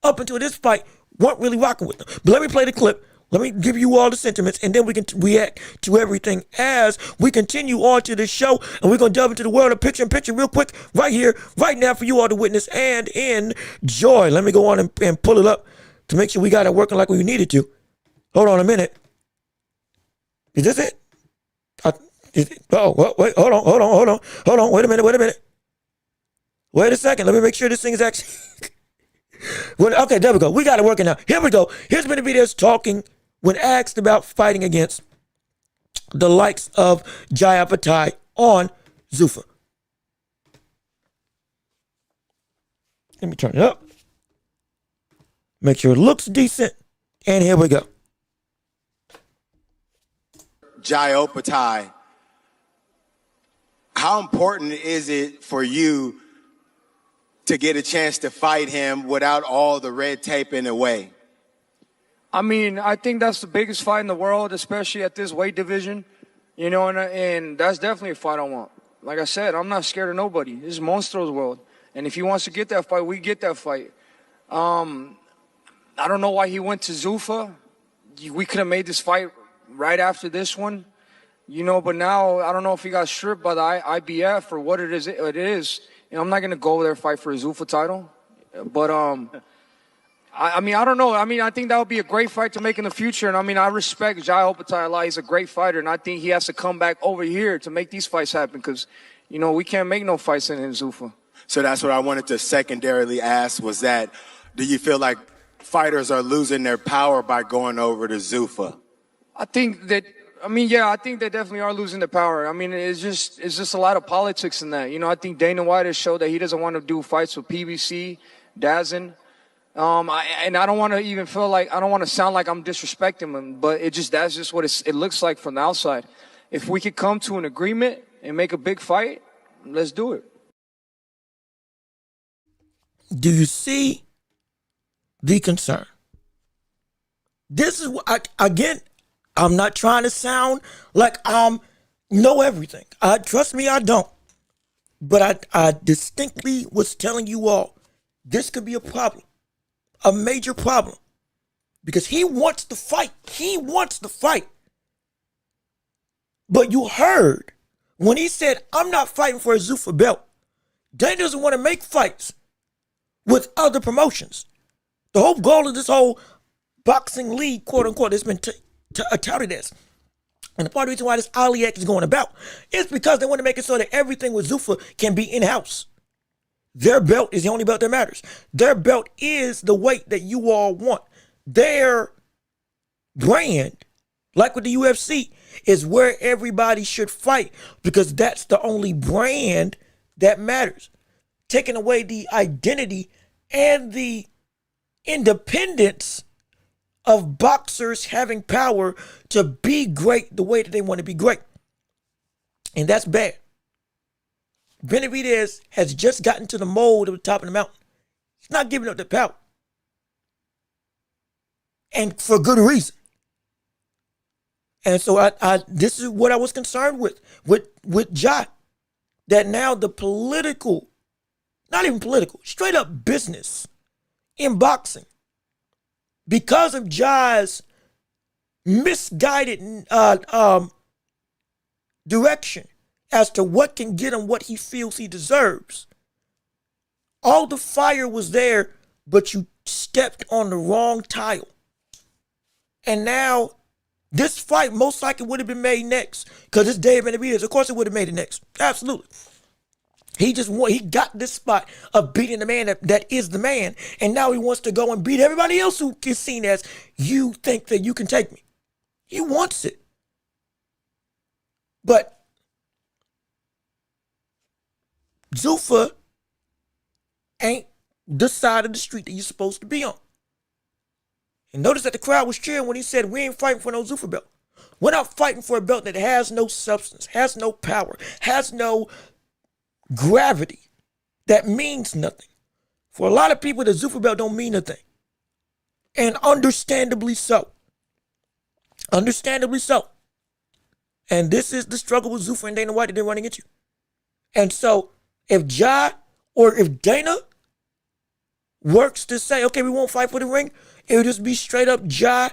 up until this fight, weren't really rocking with them. But let me play the clip let me give you all the sentiments, and then we can react to everything as we continue on to the show. And we're going to delve into the world of picture-in-picture real quick right here, right now for you all to witness and enjoy. Let me go on and pull it up to make sure we got it working like we needed to. Hold on a minute. Is this it? Wait, hold on. Wait a minute. Wait a second. Let me make sure this thing is actually... Okay, there we go. We got it working now. Here we go. Here's Benavidez talking when asked about fighting against the likes of Jai Apatai on Zuffa. Let me turn it up. Make sure it looks decent. And here we go. Jai Apatai, how important is it for you to get a chance to fight him without all the red tape in the way? I mean, I think that's the biggest fight in the world, especially at this weight division, you know, and that's definitely a fight I want. Like I said, I'm not scared of nobody. This is Monstro's world. And if he wants to get that fight, we get that fight. I don't know why he went to Zuffa. We could have made this fight right after this one, you know, but now I don't know if he got stripped by the IBF or what it is. You know, I'm not going to go over there and fight for a Zuffa title. But, I mean, I don't know. I mean, I think that would be a great fight to make in the future. And, I mean, I respect Jai Apatai a lot. He's a great fighter. And I think he has to come back over here to make these fights happen because, you know, we can't make no fights in Zuffa. So that's what I wanted to secondarily ask was that, do you feel like fighters are losing their power by going over to Zuffa? I think that... I mean, yeah, I think they definitely are losing the power. I mean, it's just a lot of politics in that. You know, I think Dana White has showed that he doesn't want to do fights with PBC, DAZN. And I don't want to even feel like, I don't want to sound like I'm disrespecting him, but that's just what it looks like from the outside. If we could come to an agreement and make a big fight, let's do it. Do you see the concern? This is what, again, I'm not trying to sound like I know everything. Trust me, I don't. But I distinctly was telling you all, this could be a problem, a major problem. Because he wants to fight. He wants to fight. But you heard when he said, I'm not fighting for a Zuffa belt. Dana doesn't want to make fights with other promotions. The whole goal of this whole boxing league, quote unquote, has been touted as. And the part of the reason why this Ali Act is going about is because they want to make it so that everything with Zuffa can be in-house. Their belt is the only belt that matters. Their belt is the weight that you all want. Their brand, like with the UFC, is where everybody should fight because that's the only brand that matters. Taking away the identity and the independence of boxers having power to be great the way that they want to be great. And that's bad. Benavidez has just gotten to the mold of the top of the mountain. He's not giving up the power. And for good reason. And so this is what I was concerned with Jai. That now the political, not even political, straight up business in boxing, because of Jai's misguided direction as to what can get him what he feels he deserves. All the fire was there, but you stepped on the wrong tile. And now this fight most likely would have been made next because it's David Benavidez. Of course it would have made it next. Absolutely. He got this spot of beating the man that is the man, and now he wants to go and beat everybody else who is seen as, you think that you can take me. He wants it. But Zuffa ain't the side of the street that you're supposed to be on. And notice that the crowd was cheering when he said, we ain't fighting for no Zuffa belt. We're not fighting for a belt that has no substance, has no power, has no gravity, that means nothing. For a lot of people, the Zuffa belt don't mean a thing. And understandably so. Understandably so. And this is the struggle with Zuffa and Dana White that they're running into. And so, if Jai or if Dana works to say, okay, we won't fight for the ring, it'll just be straight up Jai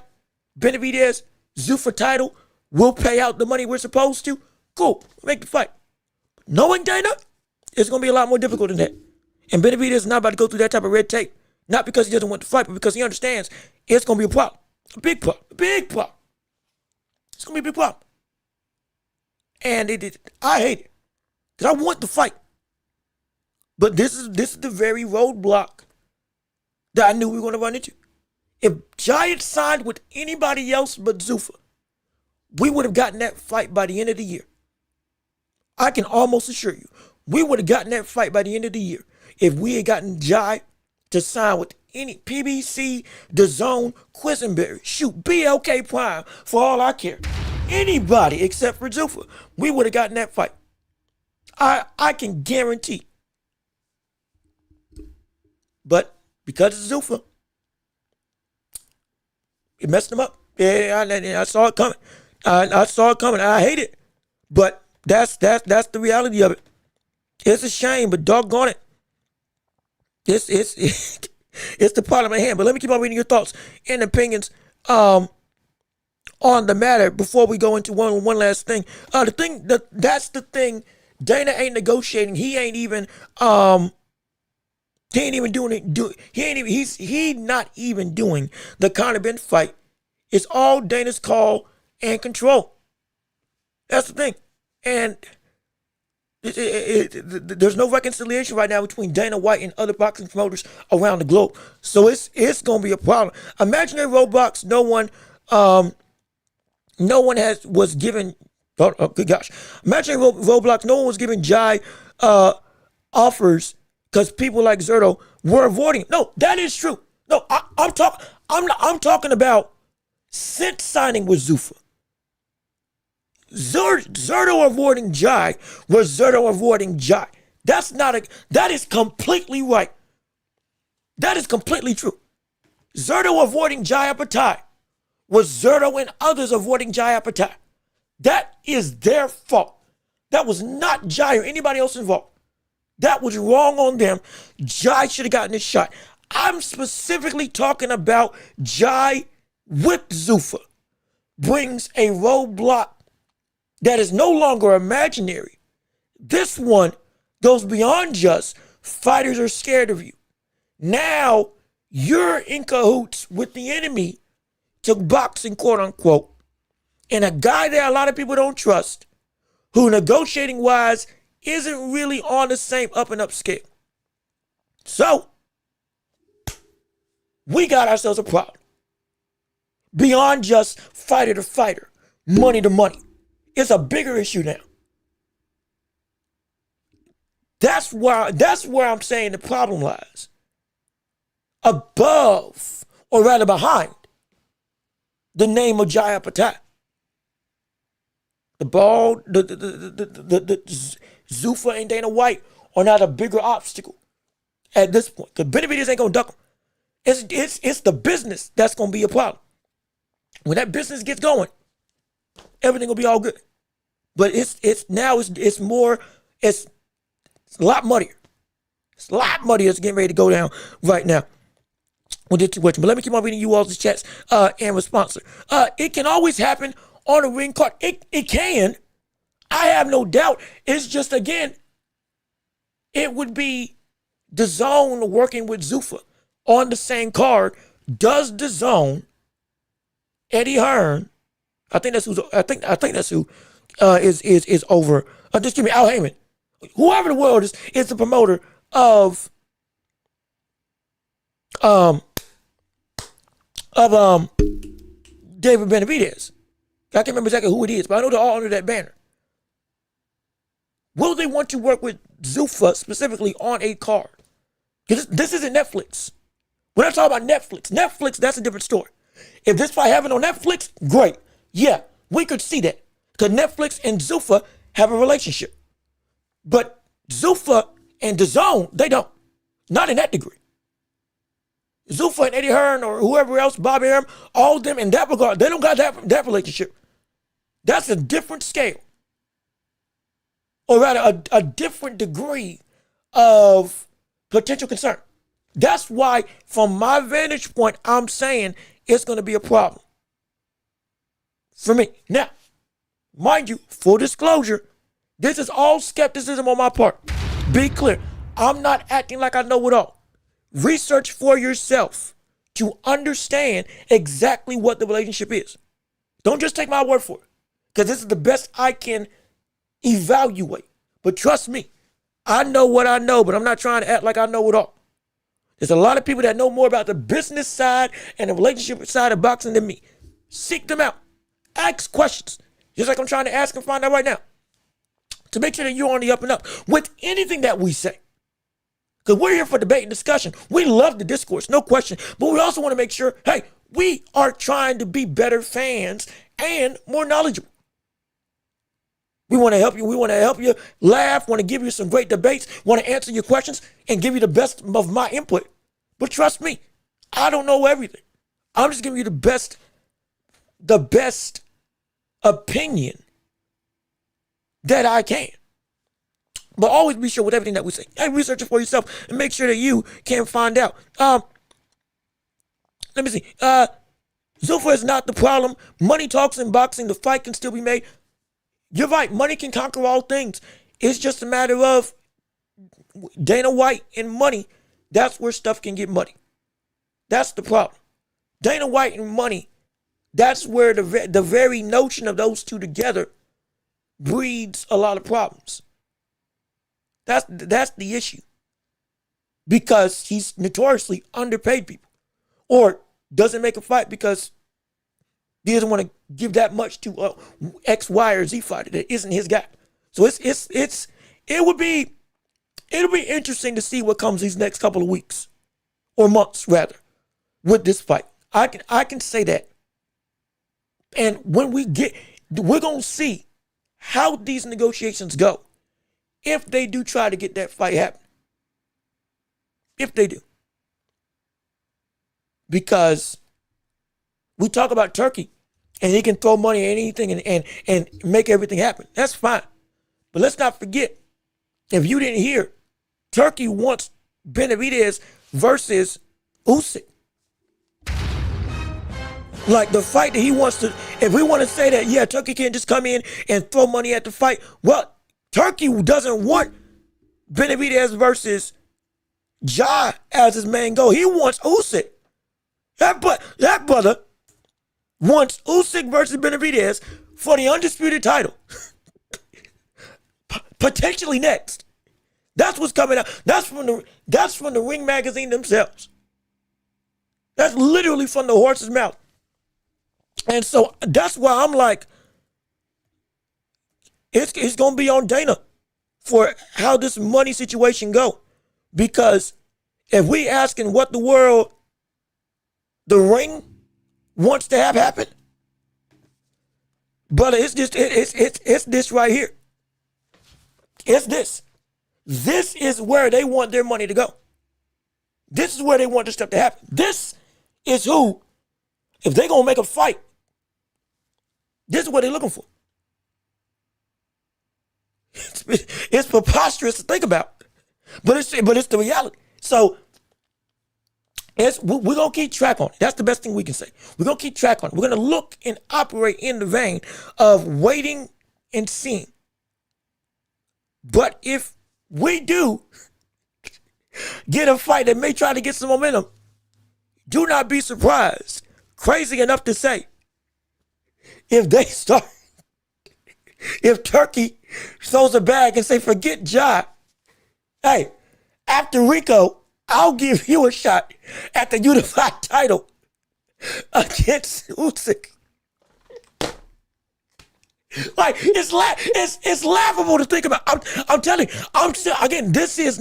Benavidez, Zuffa title, will pay out the money we're supposed to. Cool, make the fight. Knowing Dana, it's going to be a lot more difficult than that. And Benavidez is not about to go through that type of red tape. Not because he doesn't want to fight, but because he understands it's going to be a problem. A big problem. A big problem. It's going to be a big problem. And I hate it. Because I want the fight. But this is the very roadblock that I knew we were going to run into. If Giant signed with anybody else but Zuffa, we would have gotten that fight by the end of the year. I can almost assure you, we would have gotten that fight by the end of the year if we had gotten Jai to sign with any PBC, DAZN, Quisenberry, shoot, BLK Prime, for all I care. Anybody except for Zuffa, we would have gotten that fight. I can guarantee. But because it's Zuffa, it messed him up. Yeah, I saw it coming. I saw it coming. I hate it. But that's the reality of it. It's a shame, but doggone it. It's the part of my hand. But let me keep on reading your thoughts and opinions on the matter before we go into one last thing. That's the thing. Dana ain't negotiating. He ain't even he ain't even doing it. He's not even doing the Conor Ben fight. It's all Dana's call and control. That's the thing. And there's no reconciliation right now between Dana White and other boxing promoters around the globe. So it's gonna be a problem. Imaginary roadblocks. No one was given. Oh, good gosh. Imaginary roadblocks. No one was given Jai offers because people like Zurdo were avoiding. No, that is true. No, I'm talking about since signing with Zuffa. Zurdo avoiding Jai was Zurdo avoiding Jai. That is completely right. That is completely true. Zurdo avoiding Jai Apatai was Zurdo and others avoiding Jai Apatai. That is their fault. That was not Jai or anybody else involved. That was wrong on them. Jai should have gotten his shot. I'm specifically talking about Jai with Zuffa brings a roadblock that is no longer imaginary. This one goes beyond just fighters are scared of you. Now you're in cahoots with the enemy to boxing, quote unquote, and a guy that a lot of people don't trust, who negotiating wise isn't really on the same up and up scale. So we got ourselves a problem. Beyond just fighter to fighter, money to money. It's a bigger issue now. That's where I'm saying the problem lies. Above, or rather behind, the name of Jai Apatai. The Zuffa and Dana White are not a bigger obstacle at this point. Because Benavidez ain't gonna duck them. It's the business that's gonna be a problem. When that business gets going, everything will be all good. But it's a lot muddier. It's a lot muddier. It's getting ready to go down right now with this situation. But let me keep on reading you all's chats and response. It can always happen on a ring card. It can. I have no doubt. It's just, again, it would be DAZN working with Zuffa on the same card. Does DAZN, Eddie Hearn, I think that's who is over. Just give me Al Heyman. Whoever the world is the promoter of David Benavidez. I can't remember exactly who it is, but I know they're all under that banner. Will they want to work with Zuffa specifically on a card? Because this isn't Netflix. When I talk about Netflix, that's a different story. If this fight happened on Netflix, great. Yeah, we could see that. Because Netflix and Zuffa have a relationship. But Zuffa and DAZN, they don't. Not in that degree. Zuffa and Eddie Hearn or whoever else, Bobby Arum, all of them in that regard, they don't got that relationship. That's a different scale. Or rather, a different degree of potential concern. That's why, from my vantage point, I'm saying it's going to be a problem. for me. Now, mind you, full disclosure, this is all skepticism on my part. Be clear, I'm not acting like I know it all. Research for yourself to understand exactly what the relationship is. Don't just take my word for it, because this is the best I can evaluate. But trust me, I know what I know, but I'm not trying to act like I know it all. There's a lot of people that know more about the business side and the relationship side of boxing than me. Seek them out. Ask questions, just like I'm trying to ask and find out right now, to make sure that you're on the up and up with anything that we say. Because we're here for debate and discussion. We love the discourse, no question. But we also want to make sure, hey, we are trying to be better fans and more knowledgeable. We want to help you. We want to help you laugh, want to give you some great debates, want to answer your questions and give you the best of my input. But trust me, I don't know everything. I'm just giving you the best opinion that I can. But always be sure with everything that we say. Hey, research it for yourself and make sure that you can find out. Let me see. Zuffa is not the problem. Money talks in boxing. The fight can still be made. You're right. Money can conquer all things. It's just a matter of Dana White and money. That's where stuff can get muddy. That's the problem. Dana White and money. That's where the very notion of those two together breeds a lot of problems. That's the issue. Because he's notoriously underpaid people. Or doesn't make a fight because he doesn't want to give that much to X, Y, or Z fighter that isn't his guy. So it'll be interesting to see what comes these next couple of weeks. Or months rather, with this fight. I can say that. And when we're gonna see how these negotiations go. If they do try to get that fight happen. If they do. Because we talk about Turkey and he can throw money at anything and make everything happen. That's fine. But let's not forget, if you didn't hear, Turkey wants Benavidez versus Usyk. Like the fight that he wants to, if we want to say that, yeah, Turkey can't just come in and throw money at the fight. Well, Turkey doesn't want Benavidez versus Ja as his main goal. He wants Usyk. That brother wants Usyk versus Benavidez for the undisputed title. Potentially next. That's what's coming out. That's from the Ring magazine themselves. That's literally from the horse's mouth. And so that's why I'm like, it's going to be on Dana for how this money situation go. Because if we asking what the world, the Ring wants to have happen, but it's this right here. It's this. This is where they want their money to go. This is where they want this stuff to happen. This is who, if they're going to make a fight, this is what they're looking for. It's preposterous to think about, but it's the reality. So we're gonna keep track on it. That's the best thing we can say. We're gonna keep track on it. We're gonna look and operate in the vein of waiting and seeing. But if we do get a fight that may try to get some momentum, do not be surprised. Crazy enough to say, if Turkey throws a bag and say, forget Ja, hey, after Rico, I'll give you a shot at the unified title against Usyk. Like, it's laughable to think about. I'm telling you, again, this is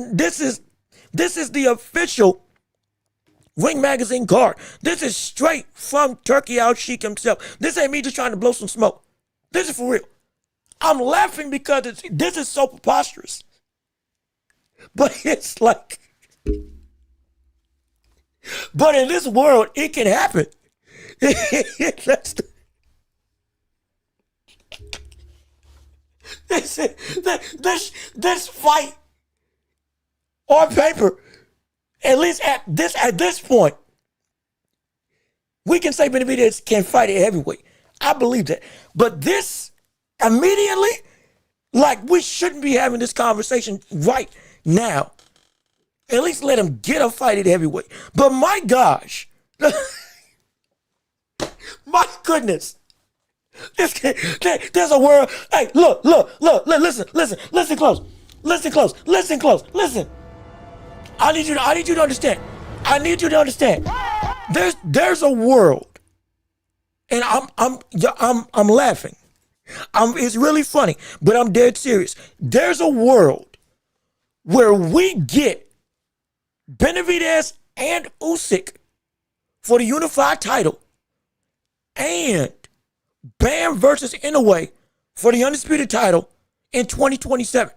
the official Ring magazine card. This is straight from Turkey Al-Sheikh himself. This ain't me just trying to blow some smoke. This is for real. I'm laughing because this is so preposterous. But it's like, but in this world, it can happen. This fight on paper, at least at this point, we can say Benavidez can fight at heavyweight. I believe that. But this, immediately, like, we shouldn't be having this conversation right now. At least let him get a fight at heavyweight. But my gosh, my goodness. There's a world. Hey, look, listen close. Listen. I need you to understand. There's a world, and I'm laughing. It's really funny, but I'm dead serious. There's a world where we get Benavidez and Usyk for the unified title, and Bam versus Inoue for the undisputed title in 2027.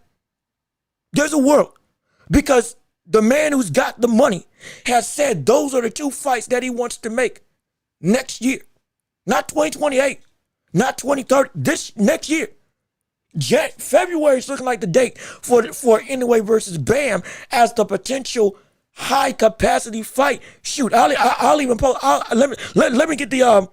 There's a world, because the man who's got the money has said those are the two fights that he wants to make next year. Not 2028, not 2030, this next year. February is looking like the date for Inoue versus Bam as the potential high capacity fight. Shoot, I'll even post. Let me get the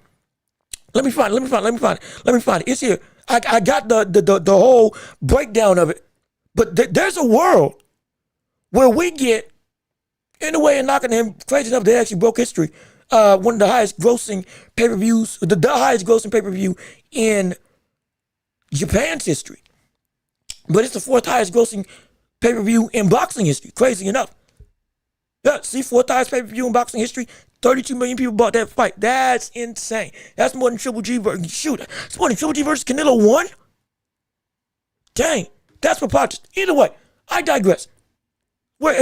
Let me find it. It's here. I got the whole breakdown of it. But there's a world where we get Inoue and knocking him crazy enough they actually broke history. One of the highest grossing pay-per-views, the highest grossing pay-per-view in Japan's history. But it's the fourth highest grossing pay-per-view in boxing history, crazy enough. Yeah, see, fourth highest pay-per-view in boxing history, 32 million people bought that fight. That's insane. That's more than Triple G versus, it's more than Triple G versus Canelo 1? Dang, that's preposterous. Either way, I digress. Where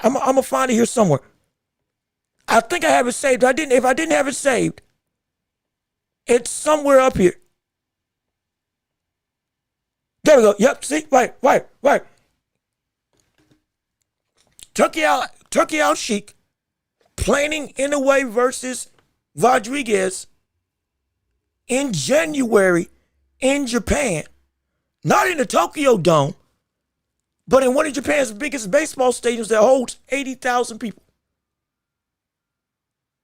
I'm gonna find it here somewhere. I think I have it saved. If I didn't have it saved, it's somewhere up here. There we go. Yep. See, right. Turkey Al Sheik planning Inoue versus Rodriguez in January in Japan. Not in the Tokyo Dome, but in one of Japan's biggest baseball stadiums that holds 80,000 people.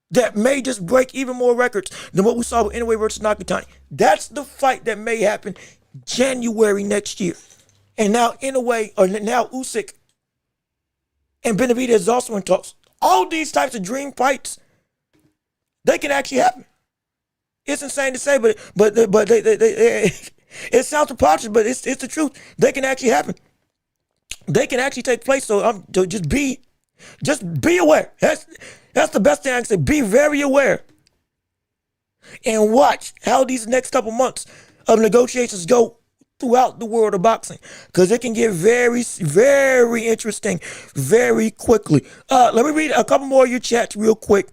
That may just break even more records than what we saw with Inoue versus Nakatani. That's the fight that may happen January next year. And now Usyk and Benavidez is also in talks. All these types of dream fights, they can actually happen. It's insane to say, but they it sounds preposterous, but it's the truth. They can actually happen. They can actually take place. So just be aware. That's the best thing I can say. Be very aware and watch how these next couple months of negotiations go throughout the world of boxing, because it can get very, very interesting very quickly. Let me read a couple more of your chats real quick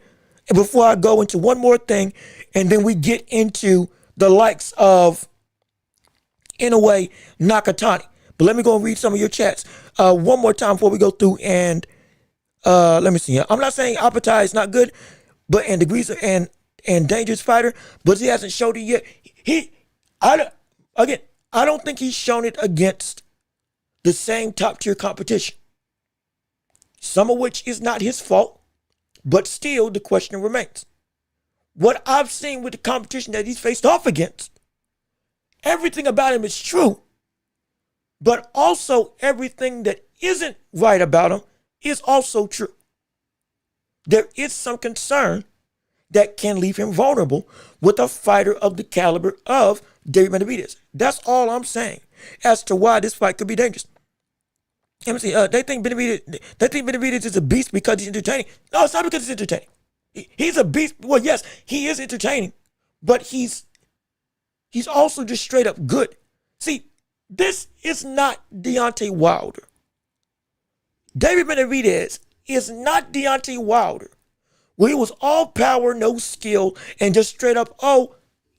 before I go into one more thing, and then we get into the likes of Inoue, Nakatani. But let me go and read some of your chats one more time before we go through. And let me see here. I'm not saying Apatai is not good, but and degrees and dangerous fighter, but he hasn't showed it yet. I don't think he's shown it against the same top tier competition. Some of which is not his fault, but still the question remains. What I've seen with the competition that he's faced off against, everything about him is true, but also everything that isn't right about him is also true. There is some concern that can leave him vulnerable with a fighter of the caliber of David Benavidez. That's all I'm saying as to why this fight could be dangerous. Let me see. They think Benavidez is a beast because he's entertaining. No, it's not because he's entertaining. He's a beast. Well, yes, he is entertaining, but he's also just straight up good. See, this is not Deontay Wilder. David Benavidez is not Deontay Wilder, where he was all power, no skill, and just straight up,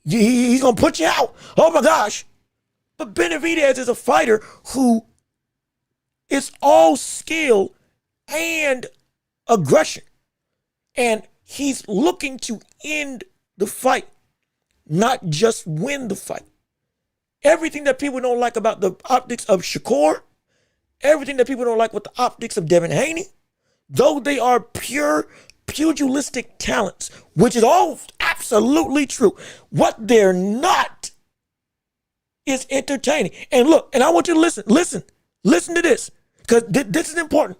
he's going to put you out. Oh my gosh. But Benavidez is a fighter who is all skill and aggression. And he's looking to end the fight, not just win the fight. Everything that people don't like about the optics of Shakur, everything that people don't like with the optics of Devin Haney, though they are pure pugilistic talents, which is all absolutely true. What they're not is entertaining. And look, and I want you to listen to this, because this is important.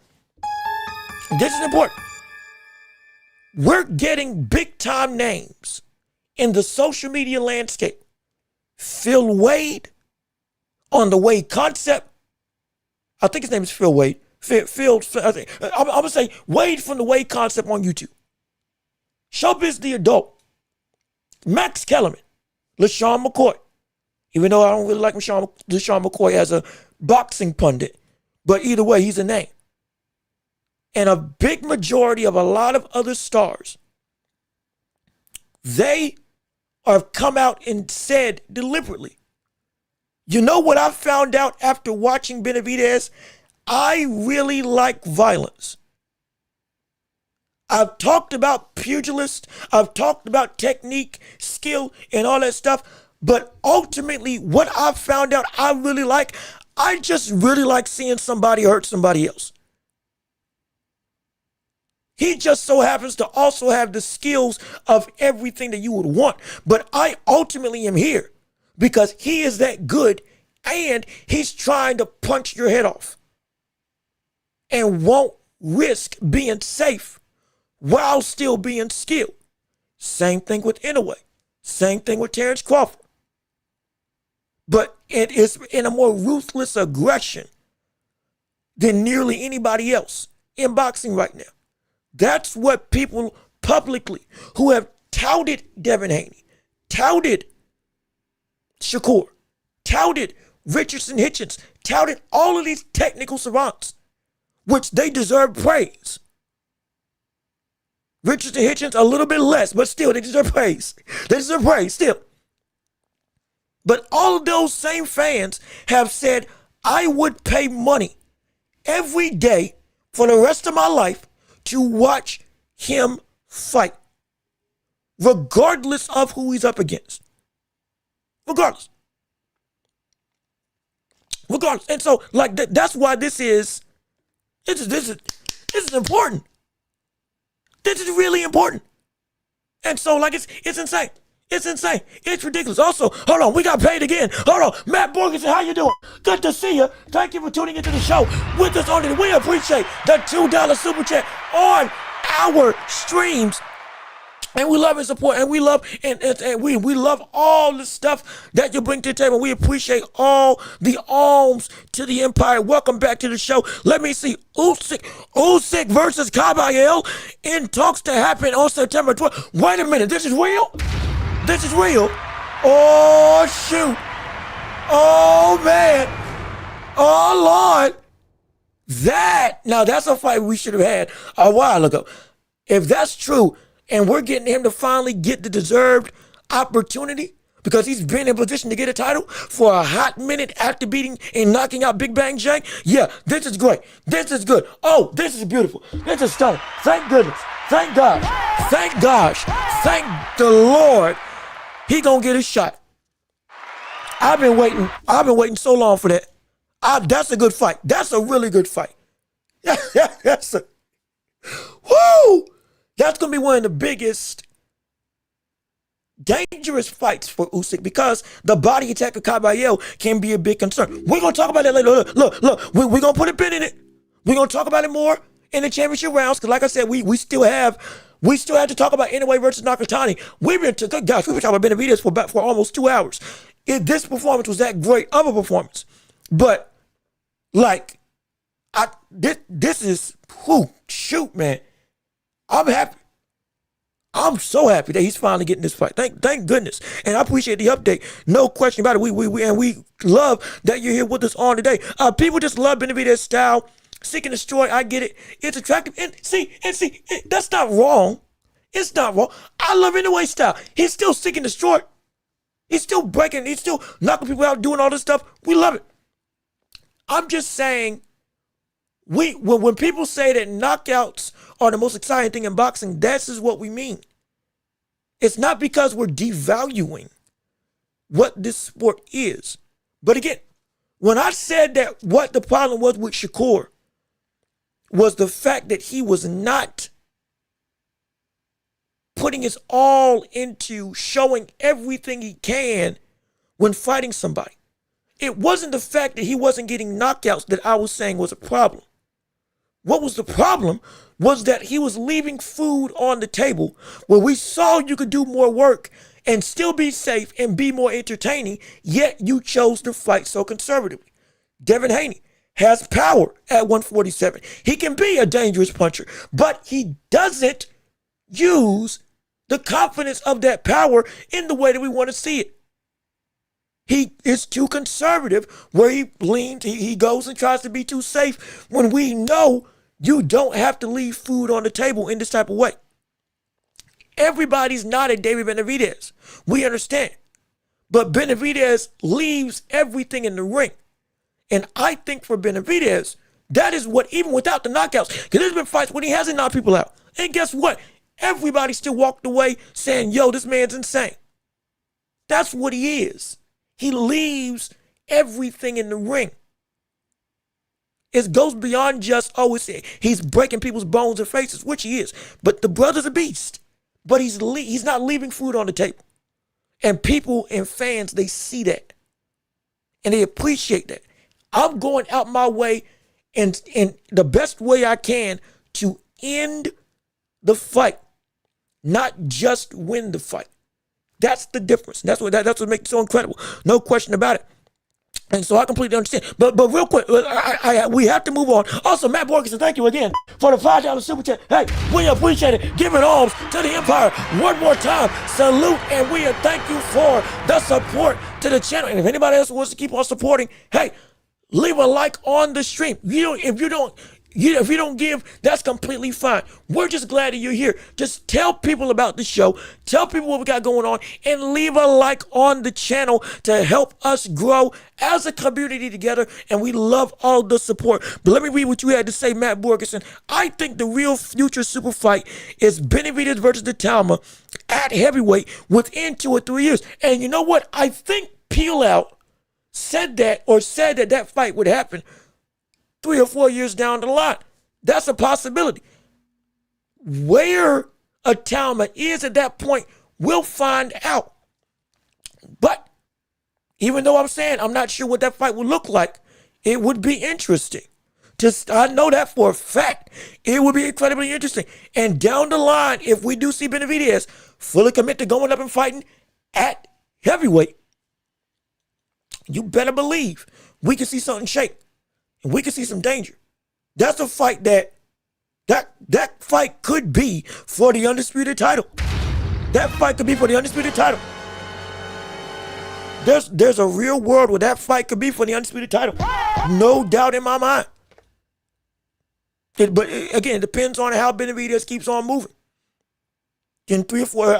This is important. We're getting big time names in the social media landscape. Phil Wade on the Wade Concept. I think his name is Phil Wade. Phil, I think. I'm going to say Wade from the Wade Concept on YouTube. Showbiz the Adult. Max Kellerman. LaShawn McCoy. Even though I don't really like LaShawn McCoy as a boxing pundit. But either way, he's a name. And a big majority of a lot of other stars, they have come out and said deliberately, you know what I found out after watching Benavidez? I really like violence. I've talked about pugilist, I've talked about technique, skill, and all that stuff, but ultimately what I found out I really like, I just really like seeing somebody hurt somebody else. He just so happens to also have the skills of everything that you would want. But I ultimately am here because he is that good and he's trying to punch your head off and won't risk being safe while still being skilled. Same thing with Inoue. Same thing with Terrence Crawford. But it is in a more ruthless aggression than nearly anybody else in boxing right now. That's what people publicly who have touted Devin Haney, touted Shakur, touted Richardson Hitchens, touted all of these technical savants, which they deserve praise. Richardson Hitchens a little bit less, but still they deserve praise. They deserve praise still. But all of those same fans have said, I would pay money every day for the rest of my life to watch him fight, regardless of who he's up against. Regardless. And so, like, that's why this is important. This is really important. And so, like, it's insane. It's insane. It's ridiculous. Also, hold on, we got paid again. Hold on, Matt Borgenson, how you doing? Good to see you. Thank you for tuning into the show with us on it. We appreciate the $2 super chat on our streams. And we love and support, and we love and we love all the stuff that you bring to the table. We appreciate all the alms to the empire. Welcome back to the show. Let me see. Usyk versus Kabayel in talks to happen on September 12th. Wait a minute, this is real? This is real. Oh, shoot. Oh, man. Oh, Lord. Now that's a fight we should have had a while ago. If that's true, and we're getting him to finally get the deserved opportunity because he's been in position to get a title for a hot minute after beating and knocking out Big Bang Jang, yeah, this is great. This is good. Oh, this is beautiful. This is stunning. Thank goodness. Thank God. Thank gosh. Thank the Lord. He gonna get his shot. I've been waiting so long for that. That's a good fight. That's a really good fight. That's going to be one of the biggest, dangerous fights for Usyk because the body attack of Kabayel can be a big concern. We're going to talk about that later. Look, we're going to put a pin in it. We're going to talk about it more in the championship rounds because, like I said, we still have to talk about Inoue versus Nakatani. We've been talking about Benavidez for almost 2 hours. This performance was that great of a performance. But, like, this is, shoot, man. I'm happy. I'm so happy that he's finally getting this fight. Thank goodness. And I appreciate the update. No question about it. We love that you're here with us on today. People just love Benavidez' style. Seek and destroy. I get it. It's attractive. And see, that's not wrong. It's not wrong. I love Inoue's style. He's still seek and destroy. He's still breaking. He's still knocking people out, doing all this stuff. We love it. I'm just saying, when people say that knockouts are the most exciting thing in boxing, that's is what we mean. It's not because we're devaluing what this sport is. But again, when I said that what the problem was with Shakur was the fact that he was not putting his all into showing everything he can when fighting somebody. It wasn't the fact that he wasn't getting knockouts that I was saying was a problem. What was the problem was that he was leaving food on the table where we saw you could do more work and still be safe and be more entertaining, yet you chose to fight so conservatively. Devin Haney has power at 147. He can be a dangerous puncher, but he doesn't use the confidence of that power in the way that we want to see it. He is too conservative where he leans, he goes and tries to be too safe when we know you don't have to leave food on the table in this type of way. Everybody's not a David Benavidez. We understand. But Benavidez leaves everything in the ring. And I think for Benavidez, that is what, even without the knockouts, because there's been fights when he hasn't knocked people out. And guess what? Everybody still walked away saying, yo, this man's insane. That's what he is. He leaves everything in the ring. It goes beyond just, he's breaking people's bones and faces, which he is. But the brother's a beast. But he's not leaving food on the table. And people and fans, they see that. And they appreciate that. I'm going out my way and the best way I can to end the fight, not just win the fight. That's the difference. That's what makes it so incredible. No question about it. And so I completely understand. But real quick, we have to move on. Also, Matt Borgeson, thank you again for the $5 super chat. Hey, we appreciate it. Giving arms to the Empire one more time. Salute, and we thank you for the support to the channel. And if anybody else wants to keep on supporting, hey, leave a like on the stream. If you don't give, that's completely fine. We're just glad that you're here. Just tell people about the show. Tell people what we got going on. And leave a like on the channel to help us grow as a community together. And we love all the support. But let me read what you had to say, Matt Borgeson. I think the real future super fight is Benavidez versus the Talma at heavyweight within 2 or 3 years. And you know what? I think Peel Out said that fight would happen 3 or 4 years down the line. That's a possibility. Where a Talma is at that point, we'll find out. But even though I'm saying I'm not sure what that fight would look like, it would be interesting. I know that for a fact. It would be incredibly interesting. And down the line, if we do see Benavidez fully commit to going up and fighting at heavyweight, you better believe we can see something shake. And we can see some danger. That's a fight that fight could be for the undisputed title. That fight could be for the undisputed title. There's a real world where that fight could be for the undisputed title. No doubt in my mind. But again, it depends on how Benavidez keeps on moving. In 3 or 4,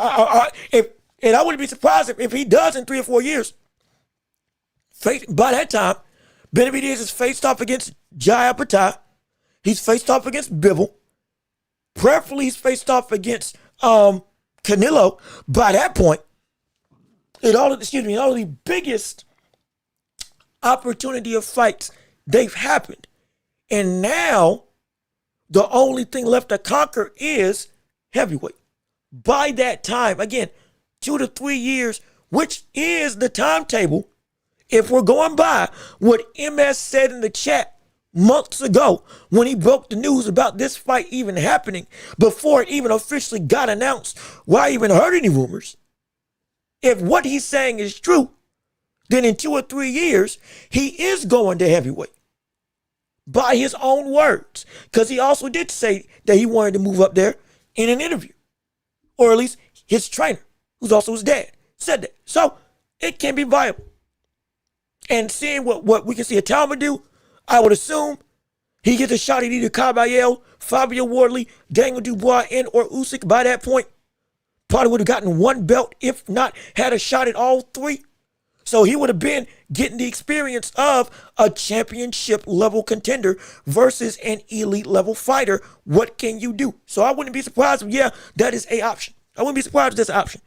and I wouldn't be surprised if he does in 3 or 4 years. By that time, Benavidez is faced off against Jai Patai. He's faced off against Bivol. Preferably, he's faced off against Canelo. By that point, all of the biggest opportunity of fights, they've happened. And now, the only thing left to conquer is heavyweight. By that time, again, 2 to 3 years, which is the timetable. If we're going by what MS said in the chat months ago when he broke the news about this fight even happening before it even officially got announced, why I even heard any rumors. If what he's saying is true, then in 2 or 3 years, he is going to heavyweight by his own words. Because he also did say that he wanted to move up there in an interview. Or at least his trainer, who's also his dad, said that. So it can be viable. And seeing what we can see a Talma do, I would assume he gets a shot at either Caballero, Fabio Wardley, Daniel Dubois, and or Usyk by that point. Probably would have gotten 1 belt, if not had a shot at all 3. So he would have been getting the experience of a championship level contender versus an elite level fighter. What can you do? So I wouldn't be surprised if, that is an option. I wouldn't be surprised if that's an option.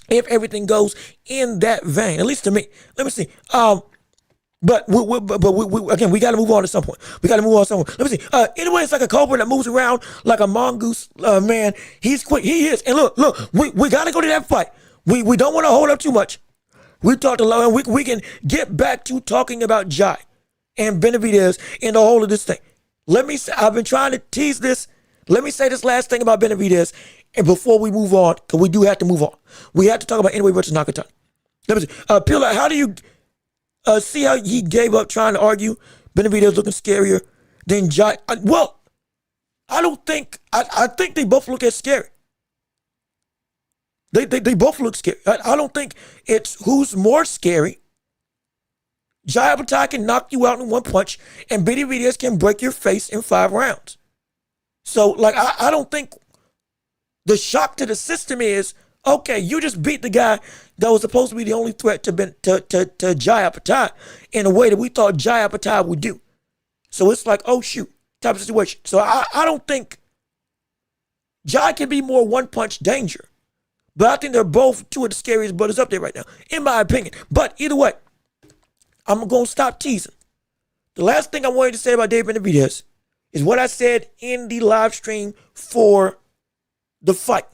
If everything goes in that vein, at least to me. Let me see. But again, we got to move on at some point. Let me see. Anyway, it's like a cobra that moves around like a mongoose. Man, he's quick. He is. And look, we got to go to that fight. We don't want to hold up too much. We talked a lot, and we can get back to talking about Jai and Benavidez and the whole of this thing. Let me say, I've been trying to tease this. Let me say this last thing about Benavidez, and before we move on, because we do have to move on, we have to talk about Inoue versus Nakatani. Let me see. Pila, how do you see how he gave up trying to argue? Benavidez looking scarier than Jai. Well, I don't think. I think they both look as scary. They both look scary. I don't think it's who's more scary. Jai Abatai can knock you out in one punch, and Benavidez can break your face in 5 rounds. So, like, I don't think the shock to the system is, okay, you just beat the guy that was supposed to be the only threat to Jai Abatai in a way that we thought Jai Abatai would do. So it's like, oh, shoot, type of situation. So I don't think Jai can be more one-punch danger. But I think they're both two of the scariest brothers up there right now, in my opinion. But either way, I'm going to stop teasing. The last thing I wanted to say about David Benavidez is what I said in the live stream for the fight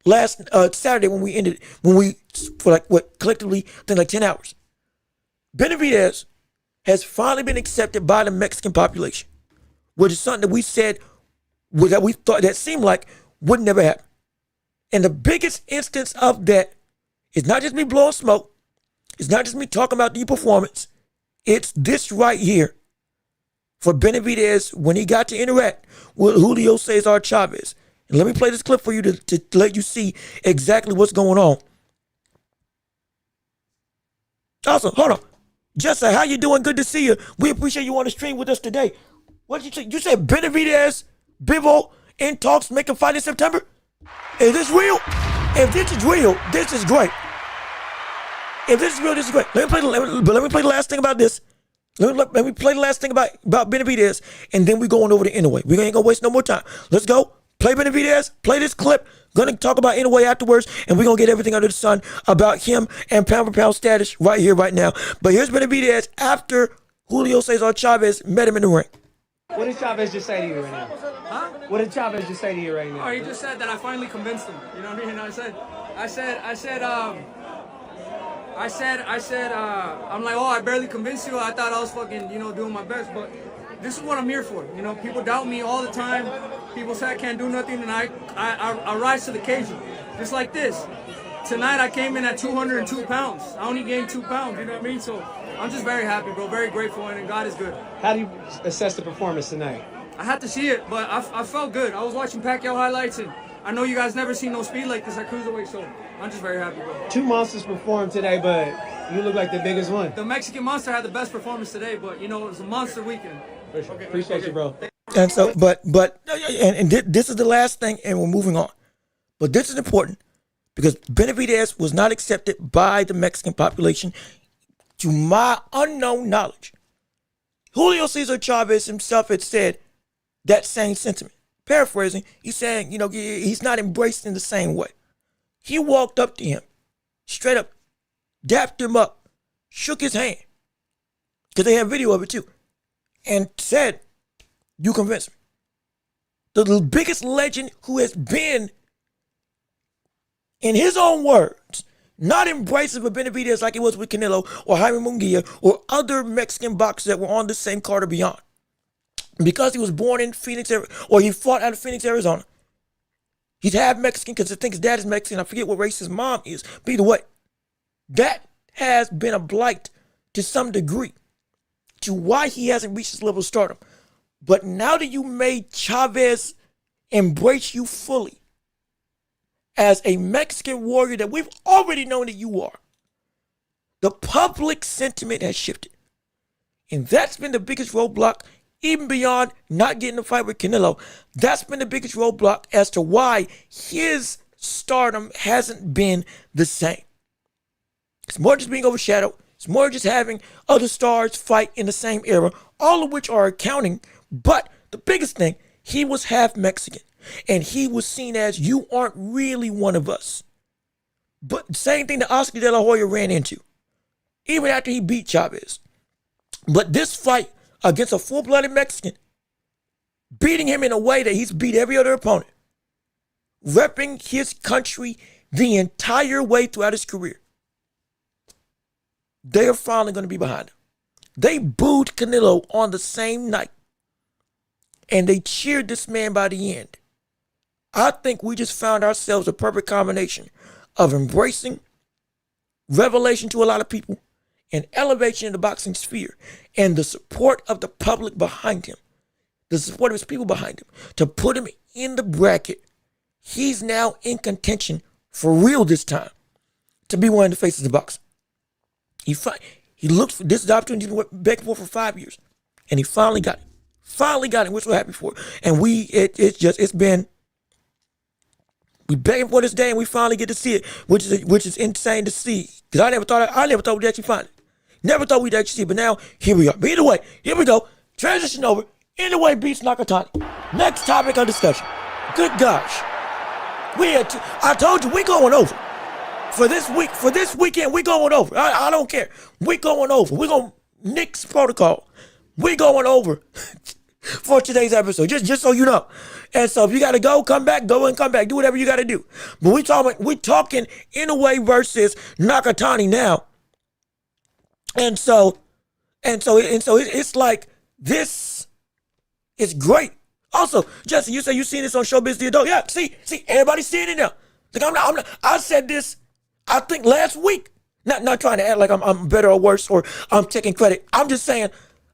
last Saturday when we for like what collectively I think like 10 hours. Benavidez has finally been accepted by the Mexican population, which is something that we said that we thought that seemed like would never happen. And the biggest instance of that is not just me blowing smoke. It's not just me talking about the performance. It's this right here for Benavidez when he got to interact with Julio Cesar Chavez. And let me play this clip for you to let you see exactly what's going on. Also, hold on. Jessa, how you doing? Good to see you. We appreciate you on the stream with us today. What did you say? You said Benavidez, Bivol, in talks make a fight in September? Is this real? If this is real, this is great. If this is real, this is great. Let me play the last thing about this. Let me play the last thing about Benavidez, and then we're going over to Inoue. We ain't gonna waste no more time. Let's go. Play Benavidez. Play this clip. Gonna talk about Inoue afterwards, and we're gonna get everything under the sun about him and pound for pound status right here, right now. But here's Benavidez after Julio Cesar Chavez met him in the ring. What did Chavez just say to you right now? Huh? What did Chavez just say to you right now? Oh, he just said that I finally convinced him. You know what I mean? I'm like, oh, I barely convinced you. I thought I was fucking, doing my best. But this is what I'm here for. People doubt me all the time. People say I can't do nothing, and I rise to the occasion. Just like this. Tonight I came in at 202 pounds. I only gained 2 pounds, you know what I mean? So I'm just very happy, bro. Very grateful, and God is good. How do you assess the performance tonight? I had to see it, but I felt good. I was watching Pacquiao highlights, and I know you guys never seen no speed like this at Cruiserweight, so I'm just very happy, bro. 2 monsters performed today, but you look like the biggest one. The Mexican Monster had the best performance today, but, it was a monster weekend. For sure. Okay, appreciate you, bro. And so, this is the last thing, and we're moving on. But this is important because Benavidez was not accepted by the Mexican population, to my unknown knowledge. Julio Cesar Chavez himself had said that same sentiment. Paraphrasing, he's saying, he's not embraced in the same way. He walked up to him, straight up, dapped him up, shook his hand, because they have video of it too, and said, you convinced me. The biggest legend who has been, in his own words, not embracing of Benavidez like he was with Canelo or Jaime Munguia or other Mexican boxers that were on the same card or beyond. Because he was born in Phoenix, or he fought out of Phoenix, Arizona. He's half Mexican because I think his dad is Mexican. I forget what race his mom is. But either way, that has been a blight to some degree to why he hasn't reached this level of stardom. But now that you made Chavez embrace you fully as a Mexican warrior that we've already known that you are, the public sentiment has shifted. And that's been the biggest roadblock, even beyond not getting a fight with Canelo. That's been the biggest roadblock as to why his stardom hasn't been the same. It's more just being overshadowed. It's more just having other stars fight in the same era, all of which are accounting. But the biggest thing, he was half Mexican. And he was seen as, you aren't really one of us. But same thing that Oscar De La Hoya ran into. Even after he beat Chavez. But this fight against a full-blooded Mexican, beating him in a way that he's beat every other opponent, repping his country the entire way throughout his career, they are finally going to be behind him. They booed Canelo on the same night, and they cheered this man by the end. I think we just found ourselves a perfect combination of embracing revelation to a lot of people and elevation in the boxing sphere and the support of the public behind him, the support of his people behind him, to put him in the bracket. He's now in contention for real this time to be one of the faces of boxing. He looked for this opportunity he's been begging for 5 years, and he finally got it. Finally got it. We're so happy for it. And we begging for this day, and we finally get to see it, which is insane to see. Because I never thought we'd actually find it. Never thought we'd actually see it. But now here we are. But either way, here we go. Transition over. Inoue beats Nakatani. Next topic of discussion. Good gosh. I told you we going over. For this weekend, we going over. I don't care. We going over. We going Nick's protocol. We going over for today's episode. Just so you know. And so if you gotta go, come back, go and come back. Do whatever you gotta do. But we talking Inoue versus Nakatani now. And so it's like this is great. Also, Jesse, you say you seen this on Showbiz the Adult. Yeah, see, everybody's seeing it now. Like I said this, I think last week. Not trying to act like I'm better or worse or I'm taking credit. I'm just saying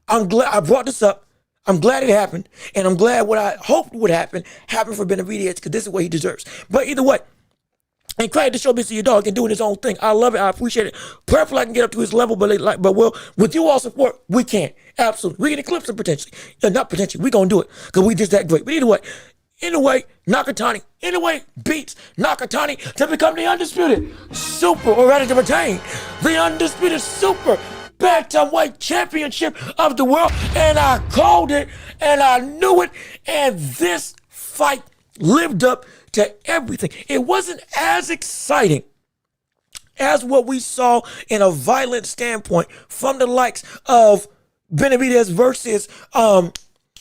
I'm glad I brought this up. I'm glad it happened, and I'm glad what I hoped would happen happened for Benavidez, because this is what he deserves. But either way, and credit to Showbiz your dog and doing his own thing. I love it. I appreciate it. Prayerfully I can get up to his level, but with you all support, we can. Absolutely. We can eclipse him potentially. Not potentially. We're going to do it because we just that great. But either way, Nakatani. Inoue beats Nakatani to become the undisputed super, or rather to retain the undisputed super bantamweight championship of the world. And I called it, and I knew it, and this fight lived up to everything. It wasn't as exciting as what we saw in a violent standpoint from the likes of Benavidez versus from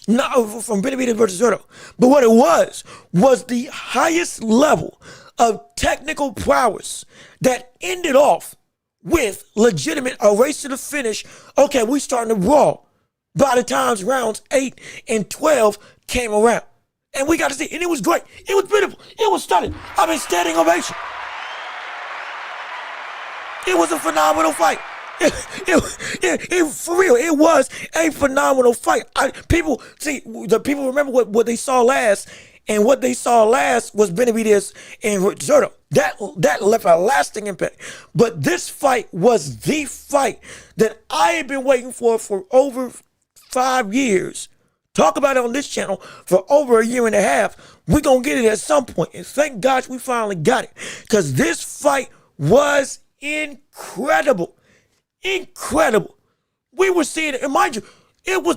Benavidez versus Zurdo. But what it was the highest level of technical prowess that ended off with legitimate a race to the finish. Okay, we starting to brawl by the times rounds 8 and 12 came around. And we got to see, and it was great. It was beautiful. It was stunning. I mean, standing ovation. It was a phenomenal fight. For real, it was a phenomenal fight. People remember what they saw last, and what they saw last was Benavidez and Zurdo. That left a lasting impact. But this fight was the fight that I had been waiting for over 5 years. Talk about it on this channel for over a year and a half. We're going to get it at some point. And thank God we finally got it. Because this fight was incredible. Incredible. We were seeing it. And mind you,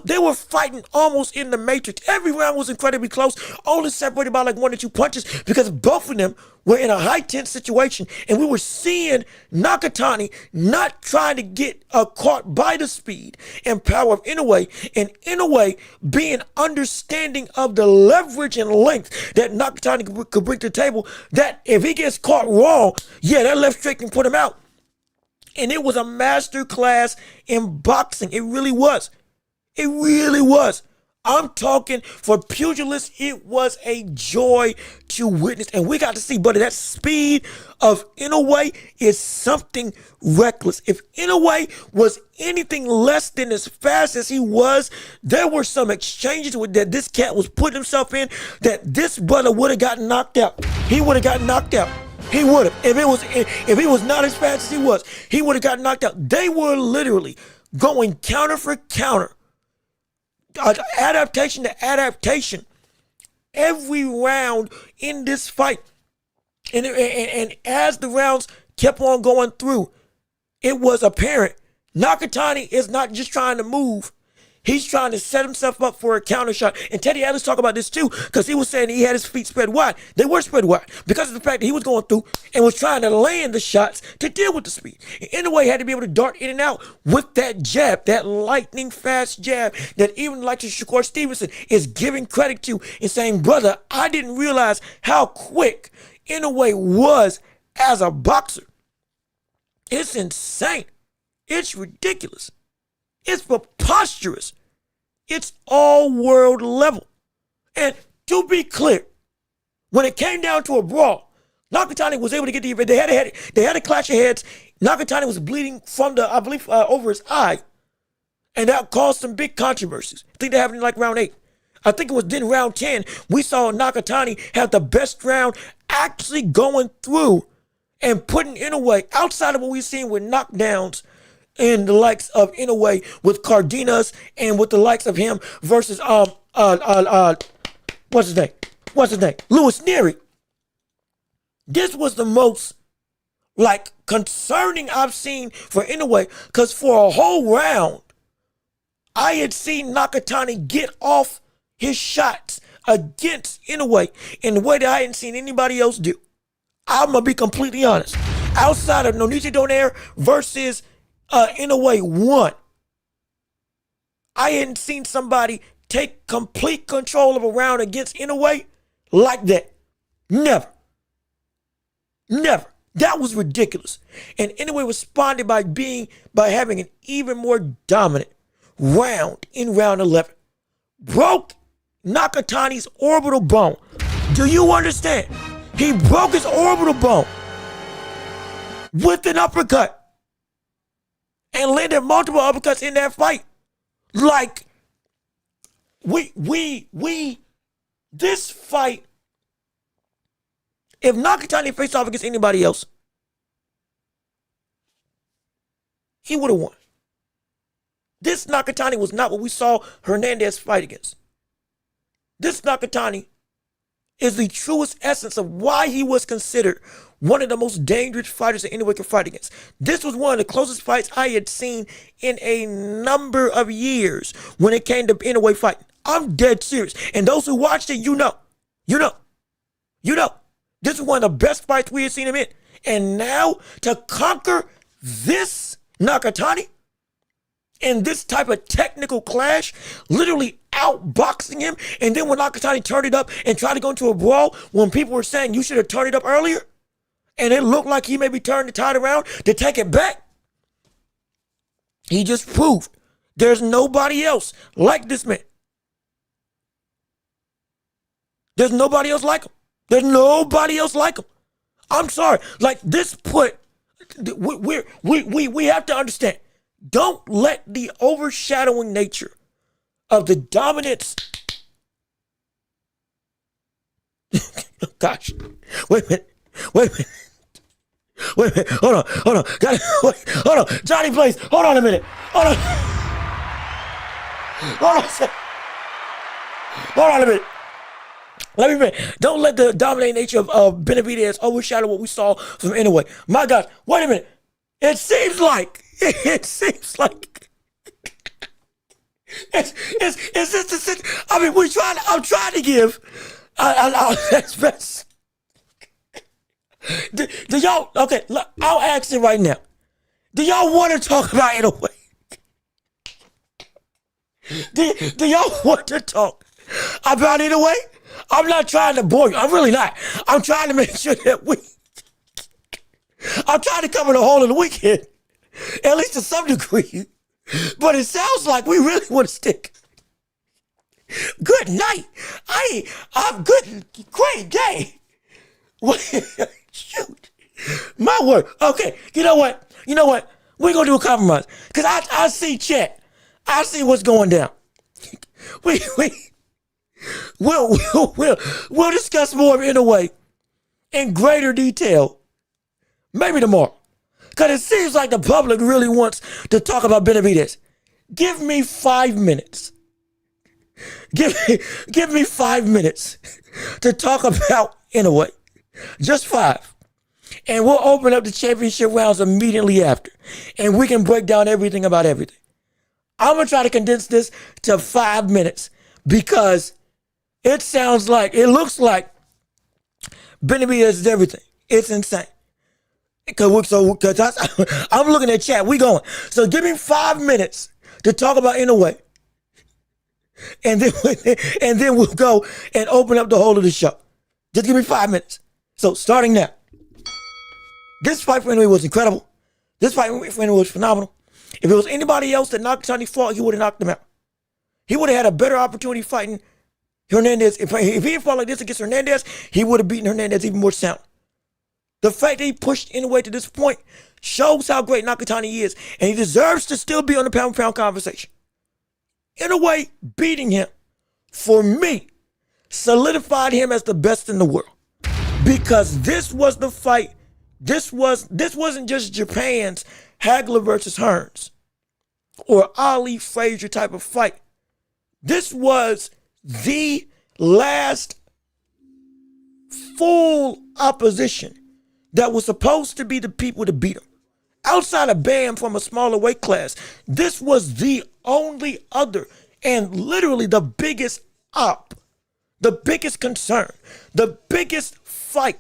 they were fighting almost in the Matrix. Every round was incredibly close, only separated by like 1 or 2 punches, because both of them were in a high tense situation. And we were seeing Nakatani not trying to get caught by the speed and power of Inoue, and Inoue being understanding of the leverage and length that Nakatani could bring to the table, that if he gets caught wrong, that left straight can put him out. And it was a master class in boxing. It really was. It really was. I'm talking for pugilists, it was a joy to witness. And we got to see, buddy, that speed of Inoue is something reckless. If Inoue was anything less than as fast as he was, there were some exchanges that this cat was putting himself in that this brother would have gotten knocked out. He would have gotten knocked out. He would have. If he was not as fast as he was, he would have gotten knocked out. They were literally going counter for counter. Adaptation to adaptation every round in this fight, and as the rounds kept on going through, it was apparent Nakatani is not just trying to move, He's trying to set himself up for a counter shot. And Teddy Atlas talked about this too, because he was saying he had his feet spread wide. They were spread wide because of the fact that he was going through and was trying to land the shots to deal with the speed. Inoue had to be able to dart in and out with that jab, that lightning fast jab that even like Shakur Stevenson is giving credit to and saying, brother, I didn't realize how quick Inoue was as a boxer. It's insane. It's ridiculous. It's preposterous. It's all world level. And to be clear, when it came down to a brawl, Nakatani was able to get the event. They had a clash of heads. Nakatani was bleeding from I believe, over his eye. And that caused some big controversies. I think that happened in like round 8. I think it was then round 10. We saw Nakatani have the best round actually going through and putting Inoue outside of what we've seen with knockdowns and the likes of Inoue with Cardenas and with the likes of him versus what's his name? Louis Neary. This was the most like concerning I've seen for Inoue, because for a whole round, I had seen Nakatani get off his shots against Inoue in the way that I hadn't seen anybody else do. I'm gonna be completely honest. Outside of Nonito Donaire versus Inoue 1, I hadn't seen somebody take complete control of a round against Inoue like that. Never. That was ridiculous. And Inoue responded by having an even more dominant round in round 11. Broke Nakatani's orbital bone. Do you understand? He broke his orbital bone with an uppercut and landed multiple uppercuts in that fight. Like, this fight, if Nakatani faced off against anybody else, he would have won. This Nakatani was not what we saw Hernandez fight against. This Nakatani is the truest essence of why he was considered one of the most dangerous fighters that anyone could fight against. This was one of the closest fights I had seen in a number of years when it came to Inoue fighting. I'm dead serious. And those who watched it, you know. This is one of the best fights we had seen him in. And now to conquer this Nakatani in this type of technical clash, literally outboxing him, and then when Nakatani turned it up and tried to go into a brawl, when people were saying you should have turned it up earlier, and it looked like he maybe turned the tide around to take it back, he just proved there's nobody else like this man. There's nobody else like him. There's nobody else like him. I'm sorry. Like this we have to understand. Don't let the overshadowing nature of the dominance. Gosh, wait a minute. Hold on. Hold on. Johnny Blaze, hold on a minute. Hold on a minute. Let me finish. Don't let the dominating nature of Benavidez overshadow what we saw from Inoue. My God, wait a minute. It seems like it's just I mean, I'm trying to give that's best. Do y'all, okay, look, I'll ask it right now. Do y'all want to talk about Inoue? Do y'all want to talk about Inoue? I'm not trying to bore you. I'm really not. I'm trying to make sure that I'm trying to cover the whole of the weekend, at least to some degree. But it sounds like we really want to stick. Good night. I'm good. Great day. Shoot. My word. Okay. You know what? We're going to do a compromise. Because I see chat. I see what's going down. We'll discuss more of Inoue in greater detail. Maybe tomorrow. Because it seems like the public really wants to talk about Benavidez. Give me 5 minutes. Give me 5 minutes to talk about Inoue. Just 5. And we'll open up the championship rounds immediately after. And we can break down everything about everything. I'm going to try to condense this to 5 minutes because it looks like Benavidez is everything. It's insane. Cause I'm looking at chat. We going. So give me 5 minutes to talk about Inoue. And then we'll go and open up the whole of the show. Just give me 5 minutes. So starting now. This fight for Inoue was incredible. This fight for Inoue was phenomenal. If it was anybody else that Nakatani fought, he would have knocked him out. He would have had a better opportunity fighting Hernandez. If he had fought like this against Hernandez, he would have beaten Hernandez even more sound. The fact that he pushed Inoue to this point shows how great Nakatani is, and he deserves to still be on the pound-for-pound conversation. Inoue beating him, for me, solidified him as the best in the world. Because this was the fight. This wasn't just Japan's Hagler versus Hearns or Ali Frazier type of fight. This was the last full opposition that was supposed to be the people to beat him. Outside of Bam from a smaller weight class, this was the only other and literally the biggest the biggest concern, the biggest fight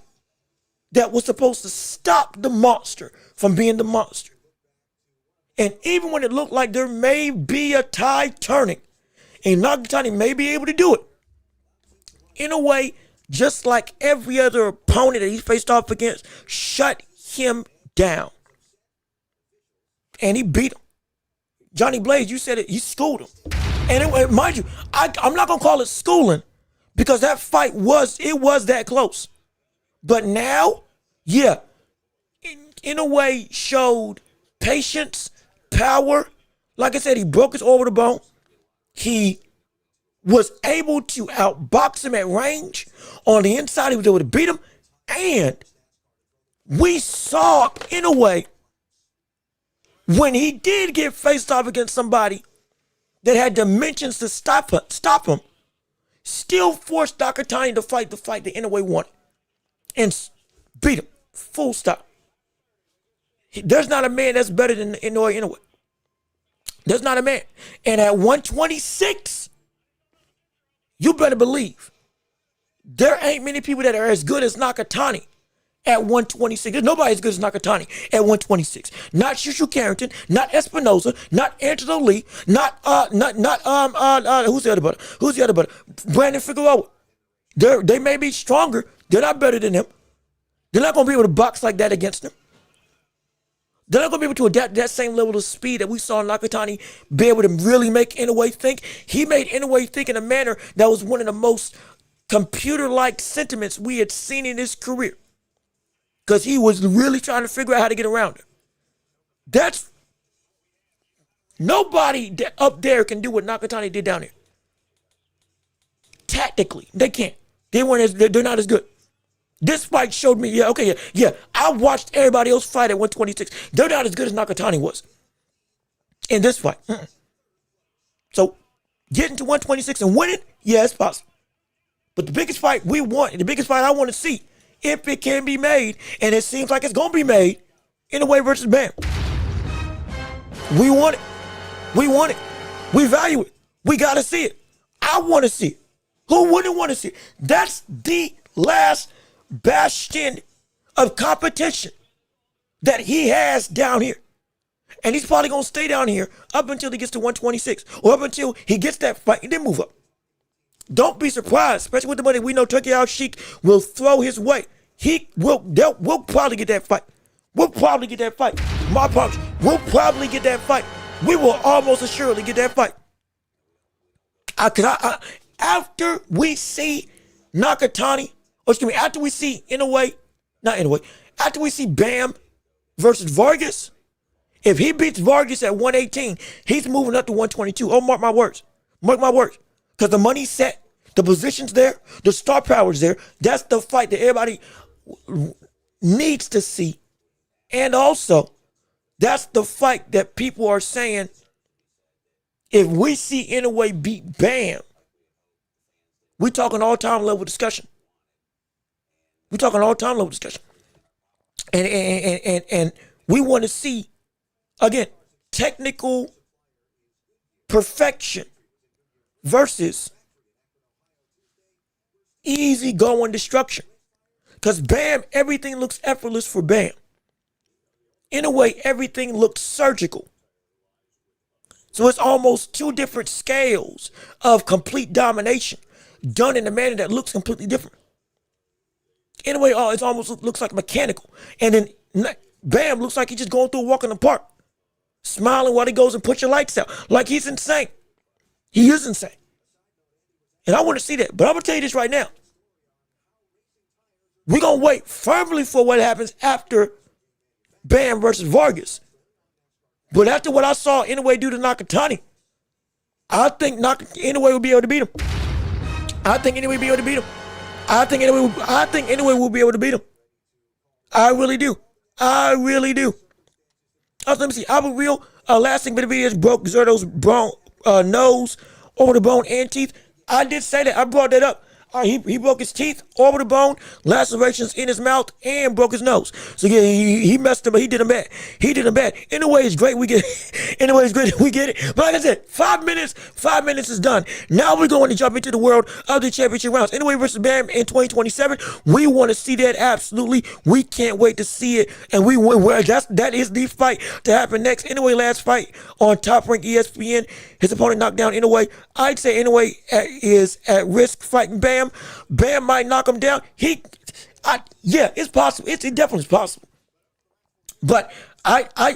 that was supposed to stop the monster from being the monster. And even when it looked like there may be a tide turning and Nakatani may be able to do it, Inoue, just like every other opponent that he faced off against, shut him down. And he beat him. Johnny Blaze, you said it, he schooled him. And mind you, I'm not going to call it schooling because that fight was that close. But now, yeah, Inoue showed patience, power. Like I said, he broke his orbital bone. He was able to outbox him at range. On the inside, he was able to beat him. And we saw Inoue, when he did get faced off against somebody that had dimensions to stop him, still forced Nakatani to fight the fight that Inoue wanted and beat him. Full stop. There's not a man that's better than Inoue. There's not a man. And at 126, you better believe there ain't many people that are as good as Nakatani at 126. There's nobody as good as Nakatani at 126. Not Shushu Carrington, not Espinoza, not Angelo Lee, not who's the other brother? Who's the other brother? Brandon Figueroa. They may be stronger. They're not better than him. They're not going to be able to box like that against him. They're not going to be able to adapt that same level of speed that we saw Nakatani be able to really make Inoue think. He made Inoue think in a manner that was one of the most computer-like sentiments we had seen in his career. Because he was really trying to figure out how to get around it. That's nobody up there can do what Nakatani did down here. Tactically, they can't. They're not as good. This fight showed me, yeah. I watched everybody else fight at 126. They're not as good as Nakatani was in this fight. So getting to 126 and winning, yeah, it's possible. But the biggest fight we want, the biggest fight I want to see, if it can be made, and it seems like it's going to be made, Inoue versus Bam. We want it. We want it. We value it. We got to see it. I want to see it. Who wouldn't want to see it? That's the last bastion of competition that he has down here. And he's probably going to stay down here up until he gets to 126 or up until he gets that fight and then move up. Don't be surprised, especially with the money we know Turkey Al Sheik will throw his way. We'll probably get that fight. We'll probably get that fight. My apologies. We'll probably get that fight. We will almost assuredly get that fight. After we see Nakatani, after we see after we see Bam versus Vargas, if he beats Vargas at 118, he's moving up to 122. Oh, mark my words. Mark my words. Because the money's set, the position's there, the star power's there. That's the fight that everybody needs to see. And also, that's the fight that people are saying, if we see Inoue beat Bam, we're talking all-time level discussion. We're talking all-time level discussion. And we want to see, again, technical perfection versus easy going destruction. Because Bam, everything looks effortless for Bam. In a way, everything looks surgical. So it's almost two different scales of complete domination done in a manner that looks completely different. In a way, it almost looks like mechanical. And then Bam looks like he's just going through a walk in the park, smiling while he goes and puts your lights out. Like he's insane. He is insane. And I want to see that. But I'm going to tell you this right now. We're going to wait firmly for what happens after Bam versus Vargas. But after what I saw Inoue do to Nakatani, I think Inoue will be able to beat him. I think Inoue will be able to beat him. I think Inoue will be able to beat him. I really do. I really do. Let me see. I'll be real. Last thing Benavidez broke Zurdo's nose, over the bone, and teeth. I did say that. I brought that up. He broke his teeth, over the bone, lacerations in his mouth, and broke his nose. So yeah, he messed him up. He did him bad. He did him bad. In a way, it's great. We get it. In a way, it's great. We get it. But like I said, 5 minutes. 5 minutes is done. Now we're going to jump into the world of the championship rounds. Inoue versus Bam in 2027. We want to see that absolutely. We can't wait to see it. And that is the fight to happen next. Inoue last fight on Top Rank ESPN. His opponent knocked down Inoue. I'd say Inoue is at risk fighting Bam. Bam might knock him down. Yeah, it's possible. It definitely is possible. But Inoue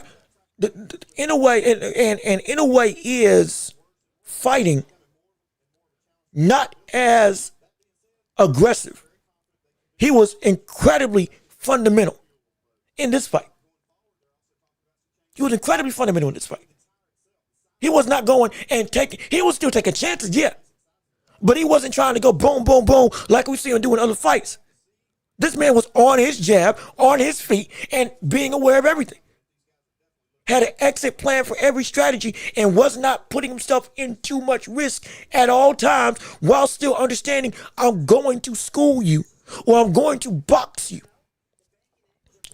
and Inoue is fighting not as aggressive. He was incredibly fundamental in this fight. He was incredibly fundamental in this fight. He was not going and he was still taking chances, yeah. But he wasn't trying to go boom, boom, boom like we see him doing other fights. This man was on his jab, on his feet, and being aware of everything. Had an exit plan for every strategy and was not putting himself in too much risk at all times while still understanding I'm going to school you or I'm going to box you.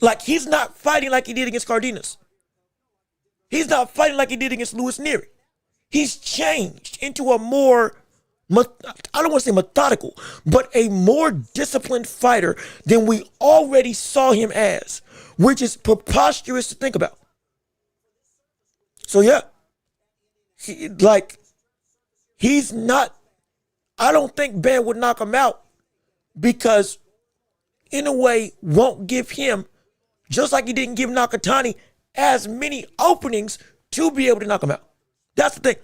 Like he's not fighting like he did against Cardenas. He's not fighting like he did against Luis Nery. He's changed into a more, I don't want to say methodical, but a more disciplined fighter than we already saw him as, which is preposterous to think about. So yeah, he's not, I don't think Bam would knock him out because Inoue won't give him, just like he didn't give Nakatani, as many openings to be able to knock him out. That's the thing.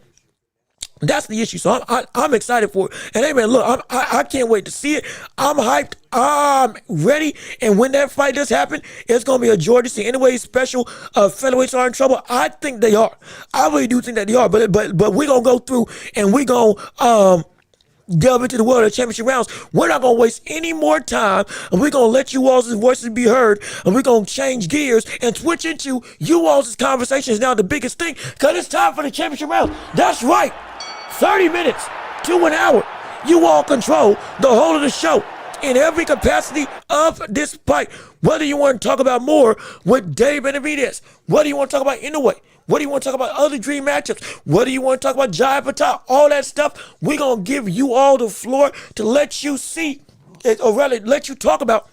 That's the issue. So I'm excited for it. And hey, man, look, I can't wait to see it. I'm hyped. I'm ready. And when that fight does happen, it's going to be a joy to see. Anyway, special featherweights are in trouble. I think they are. I really do think that they are. But we're going to go through and we're going to delve into the world of the championship rounds. We're not going to waste any more time, and we're going to let you all's voices be heard, and we're going to change gears and switch into you all's conversation is now the biggest thing, because it's time for the championship rounds. That's right. 30 minutes to an hour. You all control the whole of the show in every capacity of this fight. Whether you want to talk about more with David Benavidez, whether you want to talk about Inoue, what do you want to talk about other dream matchups? What do you want to talk about Jai Patel? All that stuff. We're going to give you all the floor to let you see, or rather let you talk about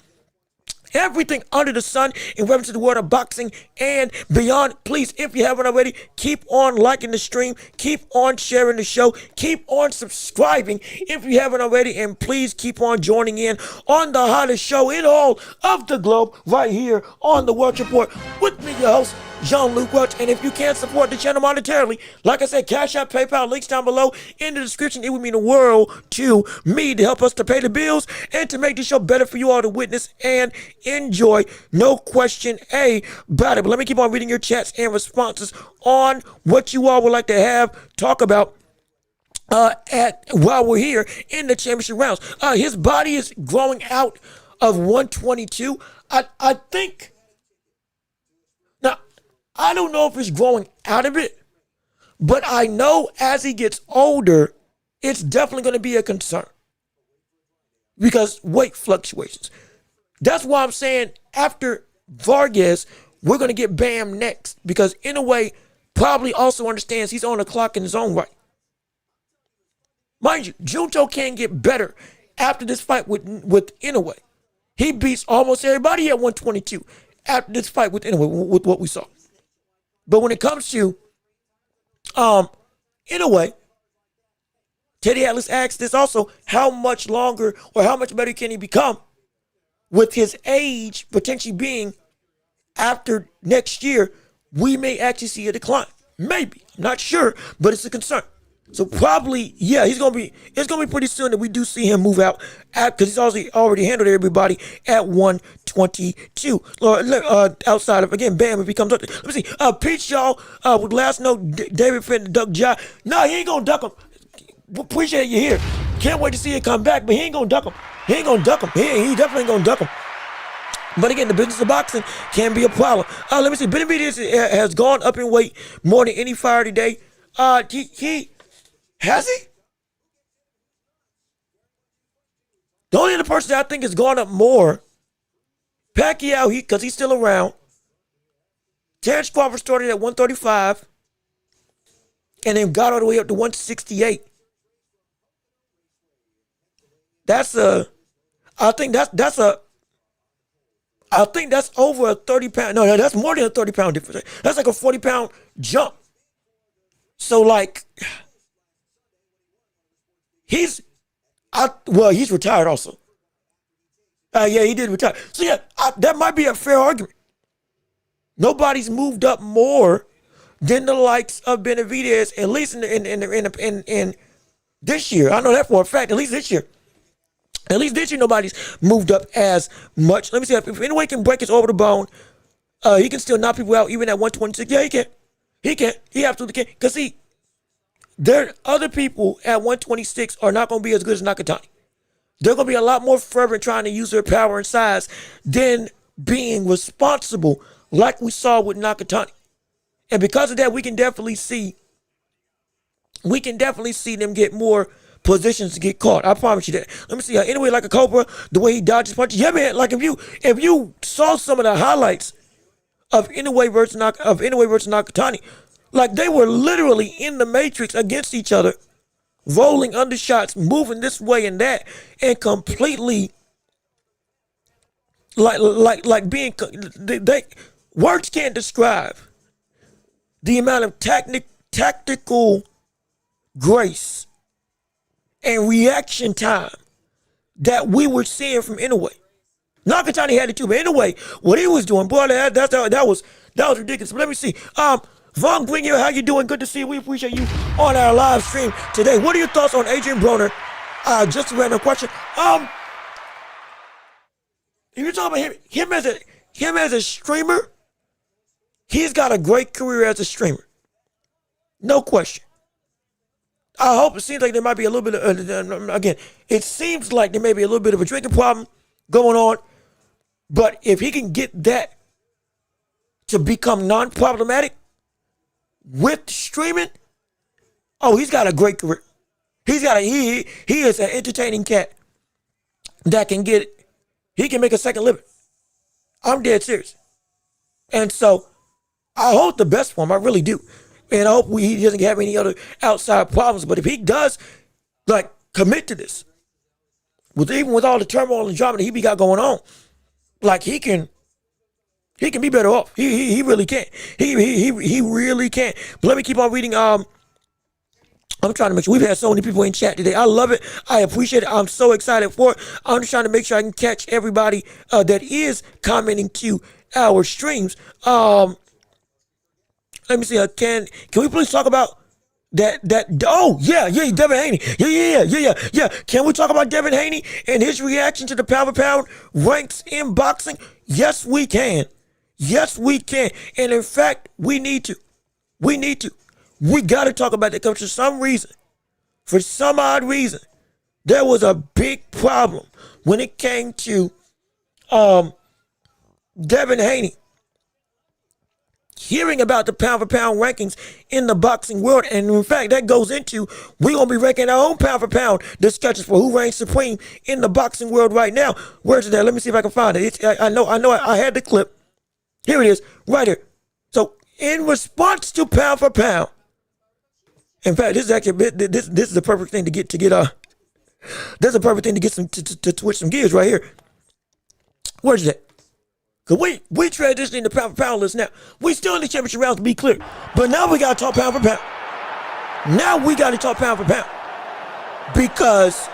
everything under the sun in reference to the world of boxing and beyond. Please, if you haven't already, keep on liking the stream. Keep on sharing the show. Keep on subscribing if you haven't already. And please keep on joining in on the hottest show in all of the globe right here on the Welch Report with me, your host, Jean-Luc Welch. And if you can't support the channel monetarily, like I said, Cash App, PayPal, links down below in the description. It would mean the world to me to help us to pay the bills and to make the show better for you all to witness and enjoy. No question about it. But let me keep on reading your chats and responses on what you all would like to have talk about while we're here in the championship rounds. His body is growing out of 122. I think. Now, I don't know if it's growing out of it, but I know as he gets older, it's definitely going to be a concern because weight fluctuations. That's why I'm saying after Vargas, we're going to get Bam next because in a way, probably also understands he's on the clock in his own right. Mind you, Junto can get better after this fight with Inoue. He beats almost everybody at 122 after this fight with Inoue, with what we saw. But when it comes to Inoue, Teddy Atlas asked this also, how much longer or how much better can he become with his age potentially being after next year, we may actually see a decline. Maybe. I'm not sure, but it's a concern. So probably, yeah, it's gonna be pretty soon that we do see him move out because he's already handled everybody at 122. Outside of, again, bam, if he comes up. Let me see. Peach, y'all, with last note, David finna duck Ja. No, he ain't gonna duck him. Appreciate you here. Can't wait to see it come back, but he ain't gonna duck him. He ain't gonna duck him. He definitely ain't gonna duck him. But again, the business of boxing can be a problem. Let me see. Benavidez has gone up in weight more than any fighter today. He has he? The only other person that I think has gone up more, Pacquiao, because he's still around. Terrence Crawford started at 135 and then got all the way up to 168. I think that's over a 30-pound. No, that's more than a 30-pound difference. That's like a 40-pound jump. So, like, he's retired also. Yeah, he did retire. So, yeah, that might be a fair argument. Nobody's moved up more than the likes of Benavidez, at least in this year. I know that for a fact, at least this year. At least this year, nobody's moved up as much. Let me see. If Inoue can break his orbital bone, he can still knock people out even at 126. Yeah, he can. He can. He absolutely can. Because, see, other people at 126 are not going to be as good as Nakatani. They're going to be a lot more fervent trying to use their power and size than being responsible like we saw with Nakatani. And because of that, we can definitely see them get more positions to get caught. I promise you that. Let me see. Anyway, like a cobra, the way he dodges punches. Yeah, man. Like if you saw some of the highlights of Inoue versus Nakatani, like they were literally in the matrix against each other, rolling undershots, moving this way and that, and completely like being words can't describe the amount of tactical grace and reaction time that we were seeing from Inoue. Nakatani had it too, but Inoue, what he was doing, boy, that was ridiculous. But let me see. Von Grenier, how you doing? Good to see you. We appreciate you on our live stream today. What are your thoughts on Adrian Broner? Just a random question. If you're talking about him as a streamer, he's got a great career as a streamer. No question. I hope it seems like there might be a little bit of, again, it seems like there may be a little bit of a drinking problem going on. But if he can get that to become non-problematic with streaming, oh, he's got a great career. He is an entertaining cat that can make a second living. I'm dead serious. And so I hope the best for him. I really do. And I hope he doesn't have any other outside problems. But if he does, like, commit to this, even with all the turmoil and drama that he got going on, like, he can be better off. He really can. He really can. But let me keep on reading. I'm trying to make sure. We've had so many people in chat today. I love it. I appreciate it. I'm so excited for it. I'm just trying to make sure I can catch everybody that is commenting to our streams. Let me see. Can we please talk about that? Oh yeah, Devin Haney. Yeah. Can we talk about Devin Haney and his reaction to the pound for pound ranks in boxing? Yes, we can. And in fact, we need to. We got to talk about that because for some odd reason, there was a big problem when it came to Devin Haney hearing about the pound for pound rankings in the boxing world. And in fact, that goes into, we're going to be ranking our own pound for pound discussions for who reigns supreme in the boxing world right now. Where's it at? Let me see if I can find it. I know I had the clip. Here it is, right here. So in response to pound for pound. In fact, this is actually this is the perfect thing to get this is a perfect thing to get some to switch some gears right here. Where's that? Cause we transitioning to pound for pound list now. We still in the championship rounds, to be clear, but now we gotta talk pound for pound. Now we gotta talk pound for pound because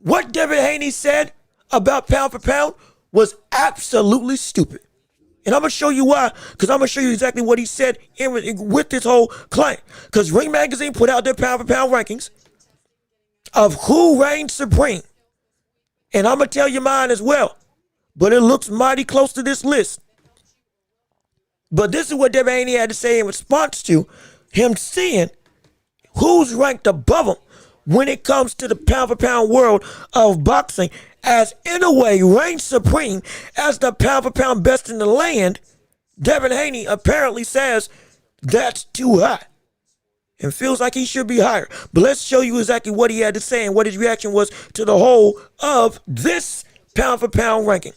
what Devin Haney said about pound for pound was absolutely stupid. And I'm going to show you why, because I'm going to show you exactly what he said with this whole claim. Because Ring Magazine put out their pound for pound rankings of who reigns supreme. And I'm going to tell you mine as well. But it looks mighty close to this list. But this is what Devin Haney had to say in response to him seeing who's ranked above him when it comes to the pound for pound world of boxing, as Inoue reigns supreme as the pound for pound best in the land. Devin Haney apparently says that's too high and feels like he should be higher. But let's show you exactly what he had to say and what his reaction was to the whole of this pound for pound ranking.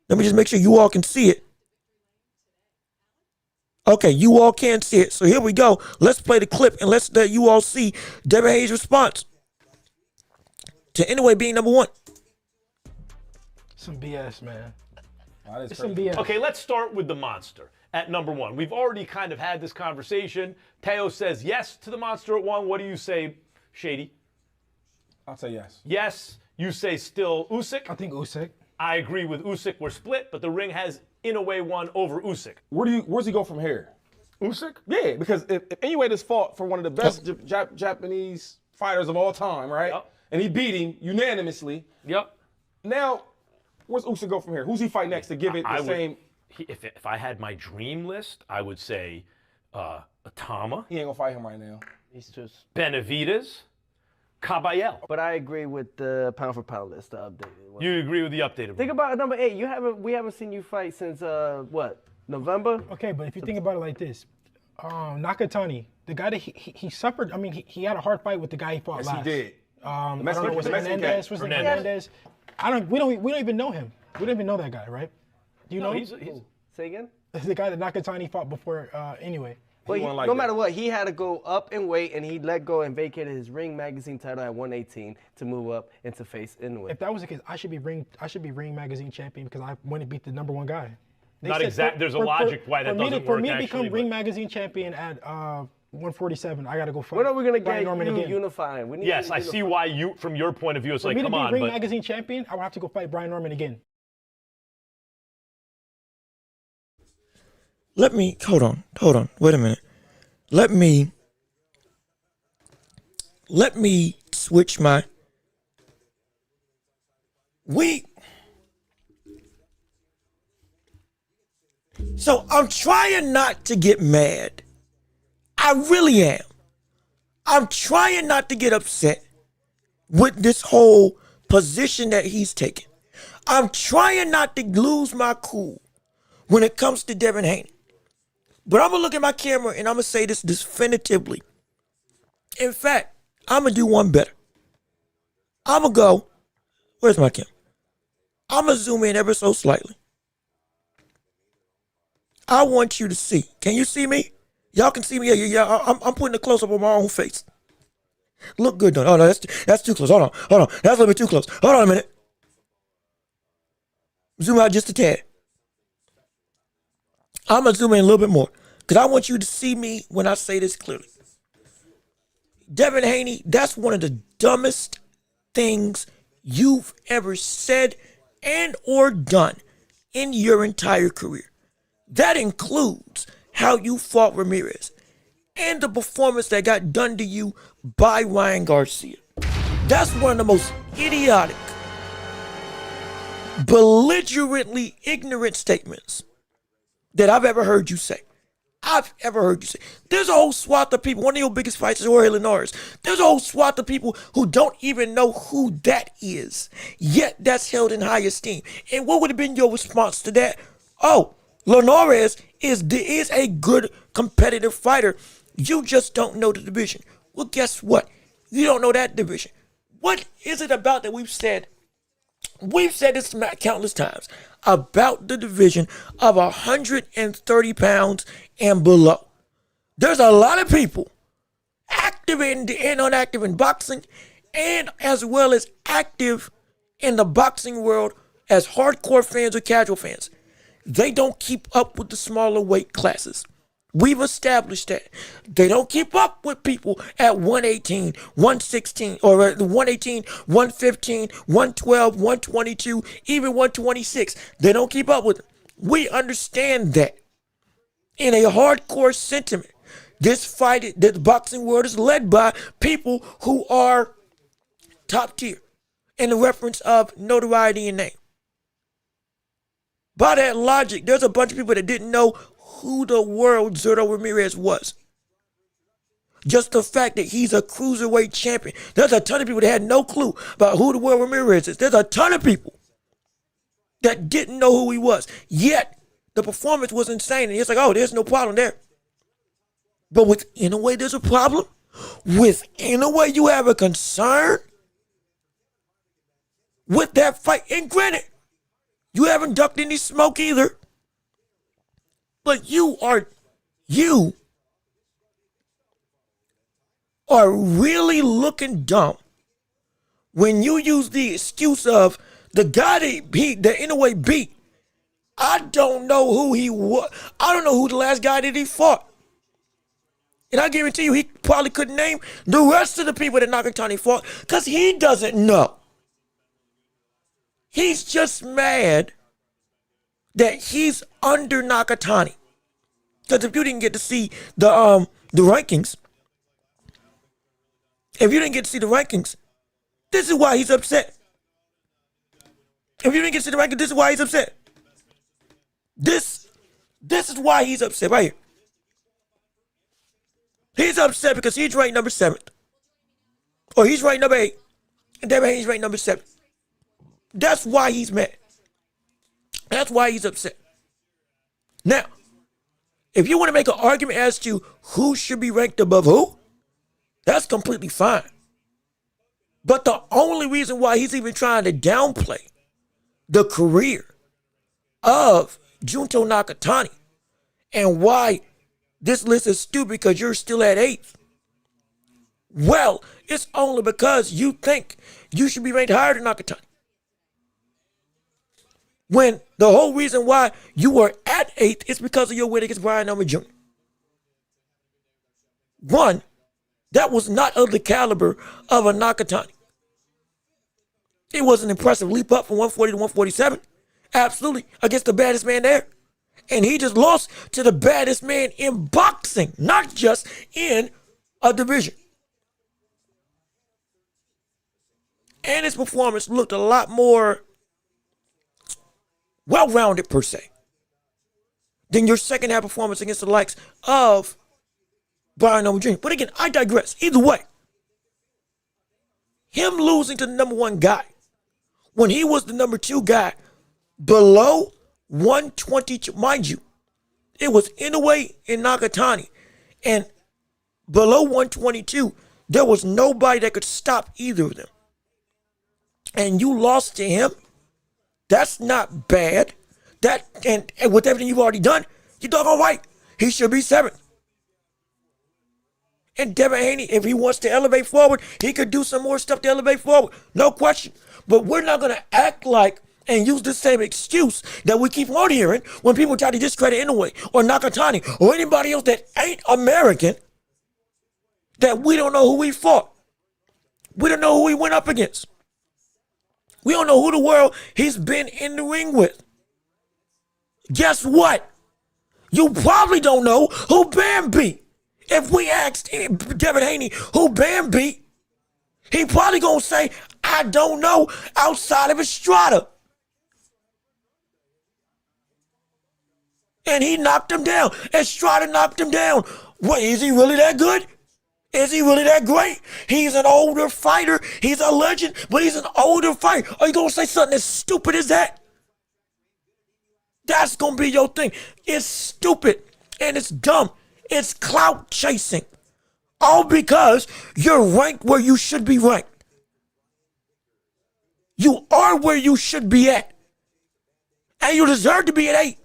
Let me just make sure you all can see it. Okay, you all can see it. So here we go. Let's play the clip and let's let you all see Devin Haney's response to Inoue being number one. Some BS, man. It's some BS. Okay, let's start with the monster at number one. We've already kind of had this conversation. Teo says yes to the monster at one. What do you say, Shady? I'll say yes. Yes. You say still Usyk? I think Usyk. I agree with Usyk. We're split, but the ring has Inoue one over Usyk. Where's he go from here? Usyk? Yeah, because if Inoue just fought for one of the best Japanese fighters of all time, right? Yep. And he beat him unanimously. Yep. Now, where's Usyk go from here? Who's he fight next to give it the same? If I had my dream list, I would say Atama. He ain't gonna fight him right now. He's just. Benavidez. Caballel. But I agree with the pound for pound list, the updated one. You agree with the updated Think one? about number 8. We haven't seen you fight since what? November? Okay, but if you think about it like this, Nakatani, the guy that he suffered. I mean, he had a hard fight with the guy he fought Yes, last. he did. I don't know, was it Hernandez? Was it Hernandez. Hernandez? We don't even know him. We don't even know that guy, right? Do you know him? Say again? The guy that Nakatani fought before anyway. But like no that. matter what, he had to go up in weight, and he let go and vacated his Ring Magazine title at 118 to move up and to face Inoue. If that was the case, I should be Ring Magazine champion because I went and beat the number one guy. They Not said exact. There's a logic why that doesn't work. For me to actually, become Ring Magazine champion at 147, I got to go fight. When are we gonna Brian get Norman you again. unifying? We need yes, you I see why you, from your point of view, it's For like, me to come be on. Ring But Magazine champion, I would have to go fight Brian Norman again. Hold on, wait a minute. Let me switch my, so I'm trying not to get mad. I really am. I'm trying not to get upset with this whole position that he's taking. I'm trying not to lose my cool when it comes to Devin Haney. But I'm going to look at my camera and I'm going to say this definitively. In fact, I'm going to do one better. I'm going to go, where's my camera? I'm going to zoom in ever so slightly. I want you to see. Can you see me? Y'all can see me? Yeah. I'm putting a close-up on my own face. Look good, though. Oh, no, that's too close. Hold on. That's a little bit too close. Hold on a minute. Zoom out just a tad. I'm going to zoom in a little bit more because I want you to see me when I say this clearly. Devin Haney, that's one of the dumbest things you've ever said and or done in your entire career. That includes how you fought Ramirez and the performance that got done to you by Ryan Garcia. That's one of the most idiotic, belligerently ignorant statements that I've ever heard you say. There's a whole swath of people, one of your biggest fights is Jorge Linares. There's a whole swath of people who don't even know who that is, yet that's held in high esteem. And what would have been your response to that? Oh, Linares is a good competitive fighter. You just don't know the division. Well, guess what? You don't know that division. What is it about that we've said? We've said this countless times. about the division of 130 pounds and below. There's a lot of people active and unactive in boxing, and as well as active in the boxing world as hardcore fans or casual fans. They don't keep up with the smaller weight classes. We've established that. They don't keep up with people at 118, 116, or 118, 115, 112, 122, even 126. They don't keep up with them. We understand that. In a hardcore sentiment, this boxing world is led by people who are top tier in the reference of notoriety and name. By that logic, there's a bunch of people that didn't know who the world Zurdo Ramirez was. Just the fact that he's a cruiserweight champion. There's a ton of people that had no clue about who the world Ramirez is. There's a ton of people that didn't know who he was. Yet, the performance was insane. And it's like, oh, there's no problem there. But with Inoue, there's a problem. With Inoue, you have a concern with that fight. And granted, you haven't ducked any smoke either. But you are really looking dumb when you use the excuse of the guy that Inoue beat. I don't know who he was. I don't know who the last guy that he fought. And I guarantee you he probably couldn't name the rest of the people that Nakatani fought because he doesn't know. He's just mad that he's under Nakatani. Because if you didn't get to see the rankings, this is why he's upset. If you didn't get to see the rankings, this is why he's upset. This is why he's upset right here. He's upset because he's ranked number 7th. Or he's ranked number 8. And David Haney's ranked number 7. That's why he's mad. That's why he's upset. Now, if you want to make an argument as to who should be ranked above who, that's completely fine. But the only reason why he's even trying to downplay the career of Junto Nakatani and why this list is stupid because you're still at 8th, well, it's only because you think you should be ranked higher than Nakatani. When the whole reason why you were at 8th is because of your win against Brian Inoue Jr. One, that was not of the caliber of a Nakatani. It was an impressive leap up from 140 to 147. Absolutely. Against the baddest man there. And he just lost to the baddest man in boxing, not just in a division. And his performance looked a lot more well-rounded, per se, than your second half performance against the likes of Brian Inoue Jr. But again, I digress. Either way, him losing to the number 1 guy when he was the number 2 guy below 122, mind you, it was Inoue and Nakatani, and below 122, there was nobody that could stop either of them. And you lost to him. That's not bad. That and with everything you've already done, you're doggone right. He should be 7th. And Devin Haney, if he wants to elevate forward, he could do some more stuff to elevate forward. No question. But we're not going to act like and use the same excuse that we keep on hearing when people try to discredit Inoue or Nakatani or anybody else that ain't American, that we don't know who he fought. We don't know who he went up against. We don't know who the world he's been in the ring with. Guess what? You probably don't know who Bam beat. If we asked Devin Haney who Bam beat, he probably gonna say, I don't know, outside of Estrada. And he knocked him down. Estrada knocked him down. What, is he really that good? Is he really that great? He's an older fighter. He's a legend, but he's an older fighter. Are you going to say something as stupid as that? That's going to be your thing. It's stupid and it's dumb. It's clout chasing. All because you're ranked where you should be ranked. You are where you should be at. And you deserve to be at 8.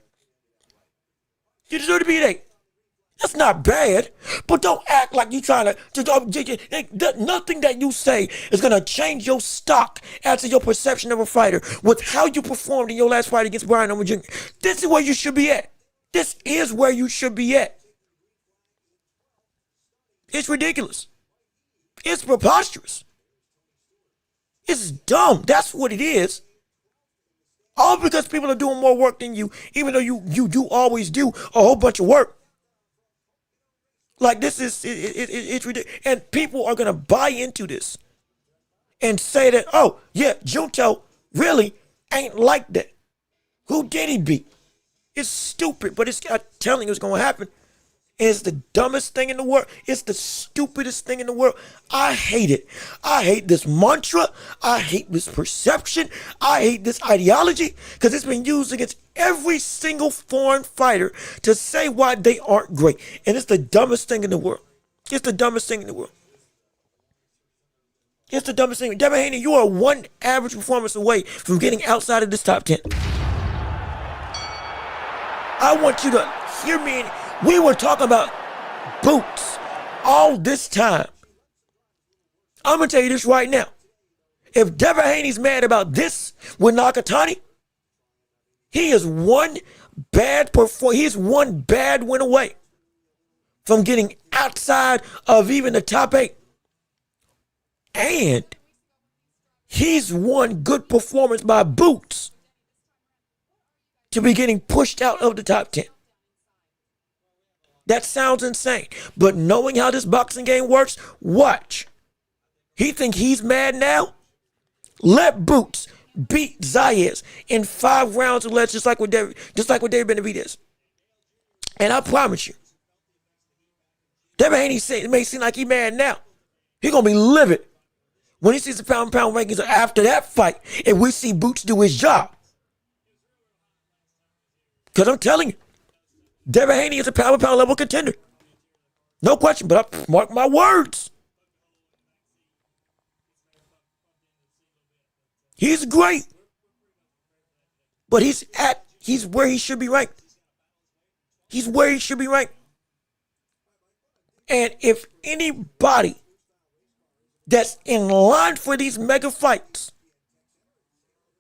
You deserve to be at 8. That's not bad, but don't act like you trying to. Nothing that you say is gonna change your stock as to your perception of a fighter with how you performed in your last fight against Brian Inoue Jr. This is where you should be at. This is where you should be at. It's ridiculous. It's preposterous. It's dumb. That's what it is. All because people are doing more work than you, even though you do always do a whole bunch of work. Like this is, it's ridiculous. And people are going to buy into this and say that, oh, yeah, Junto really ain't like that. Who did he beat? It's stupid, but it's telling you it's going to happen. It's the dumbest thing in the world. It's the stupidest thing in the world. I hate it. I hate this mantra. I hate this perception. I hate this ideology because it's been used against every single foreign fighter to say why they aren't great. And it's the dumbest thing in the world. It's the dumbest thing in the world. It's the dumbest thing. Devin Haney, you are one average performance away from getting outside of this top 10. I want you to hear me. We were talking about boots all this time. I'm going to tell you this right now. If Devin Haney's mad about this with Nakatani, he is one bad win away from getting outside of even the top 8. And he's one good performance by boots to be getting pushed out of the top 10. That sounds insane. But knowing how this boxing game works, watch. He think he's mad now? Let Boots beat Zayas in 5 rounds or less, just like with David Benavidez. And I promise you, Devin Haney may seem like he mad now. He gonna be livid when he sees the pound rankings after that fight and we see Boots do his job. Because I'm telling you, Devin Haney is a pound level contender. No question, but I mark my words. He's great. But he's where he should be ranked. He's where he should be ranked. And if anybody that's in line for these mega fights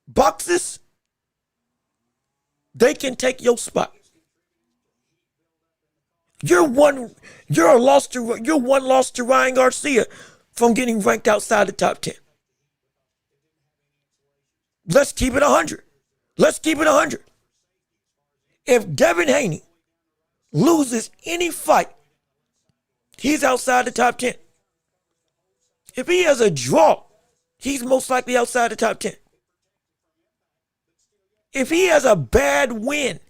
boxes, they can take your spot. You're one loss to Ryan Garcia from getting ranked outside the top 10. Let's keep it 100. Let's keep it 100. If Devin Haney loses any fight, he's outside the top 10. If he has a draw, he's most likely outside the top 10. If he has a bad win,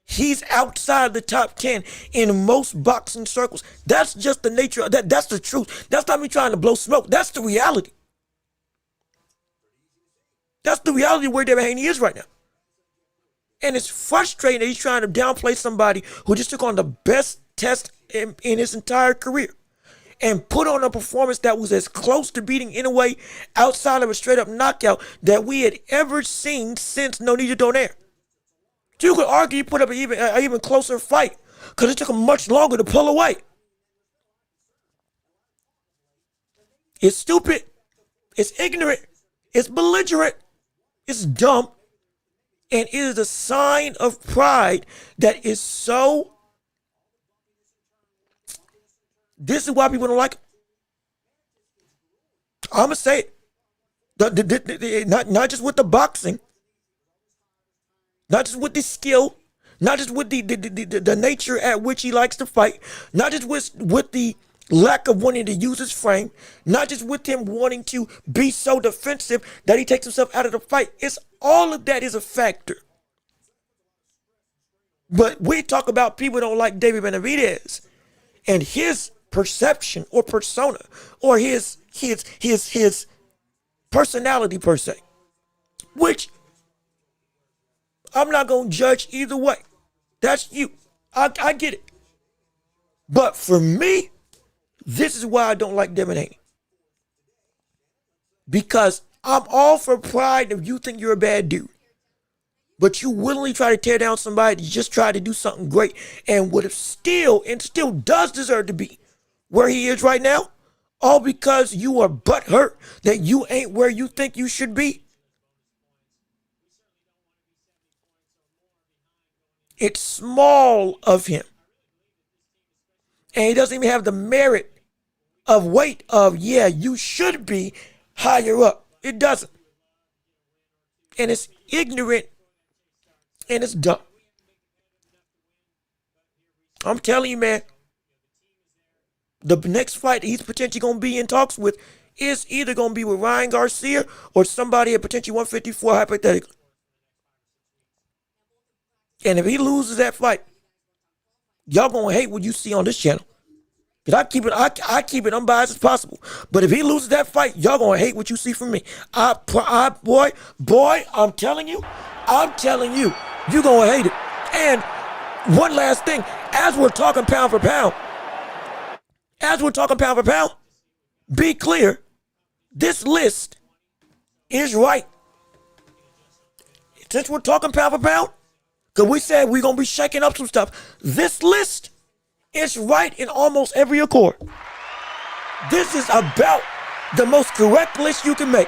he's outside the top 10 in most boxing circles. That's just the nature of that. That's the truth. That's not me trying to blow smoke. That's the reality. That's the reality of where Devin Haney is right now. And it's frustrating that he's trying to downplay somebody who just took on the best test in his entire career and put on a performance that was as close to beating Inoue outside of a straight-up knockout that we had ever seen since No Need to Donaire. You could argue he put up an even closer fight because it took him much longer to pull away. It's stupid. It's ignorant. It's belligerent. It's dumb. And it is a sign of pride that is so... This is why people don't like him. I'm going to say it. Not just with the boxing. Not just with the skill, not just with the nature at which he likes to fight, not just with the lack of wanting to use his frame, not just with him wanting to be so defensive that he takes himself out of the fight. It's all of that is a factor. But we talk about people don't like David Benavidez and his perception or persona or his personality per se, which I'm not going to judge either way. That's you. I get it. But for me, this is why I don't like Devin Haney. Because I'm all for pride if you think you're a bad dude. but you willingly try to tear down somebody that just tried to do something great and would have still does deserve to be where he is right now, all because you are butthurt that you ain't where you think you should be. It's small of him. And he doesn't even have the merit of weight of, yeah, you should be higher up. It doesn't. And it's ignorant and it's dumb. I'm telling you, man, the next fight he's potentially going to be in talks with is either going to be with Ryan Garcia or somebody at potentially 154 hypothetically. And if he loses that fight, y'all going to hate what you see on this channel. Because I keep it unbiased as possible. But if he loses that fight, y'all going to hate what you see from me. Boy, I'm telling you, you going to hate it. And one last thing, as we're talking pound for pound, be clear, this list is right. Since we're talking pound for pound, because we said we're going to be shaking up some stuff, this list is right in almost every accord. This is about the most correct list you can make.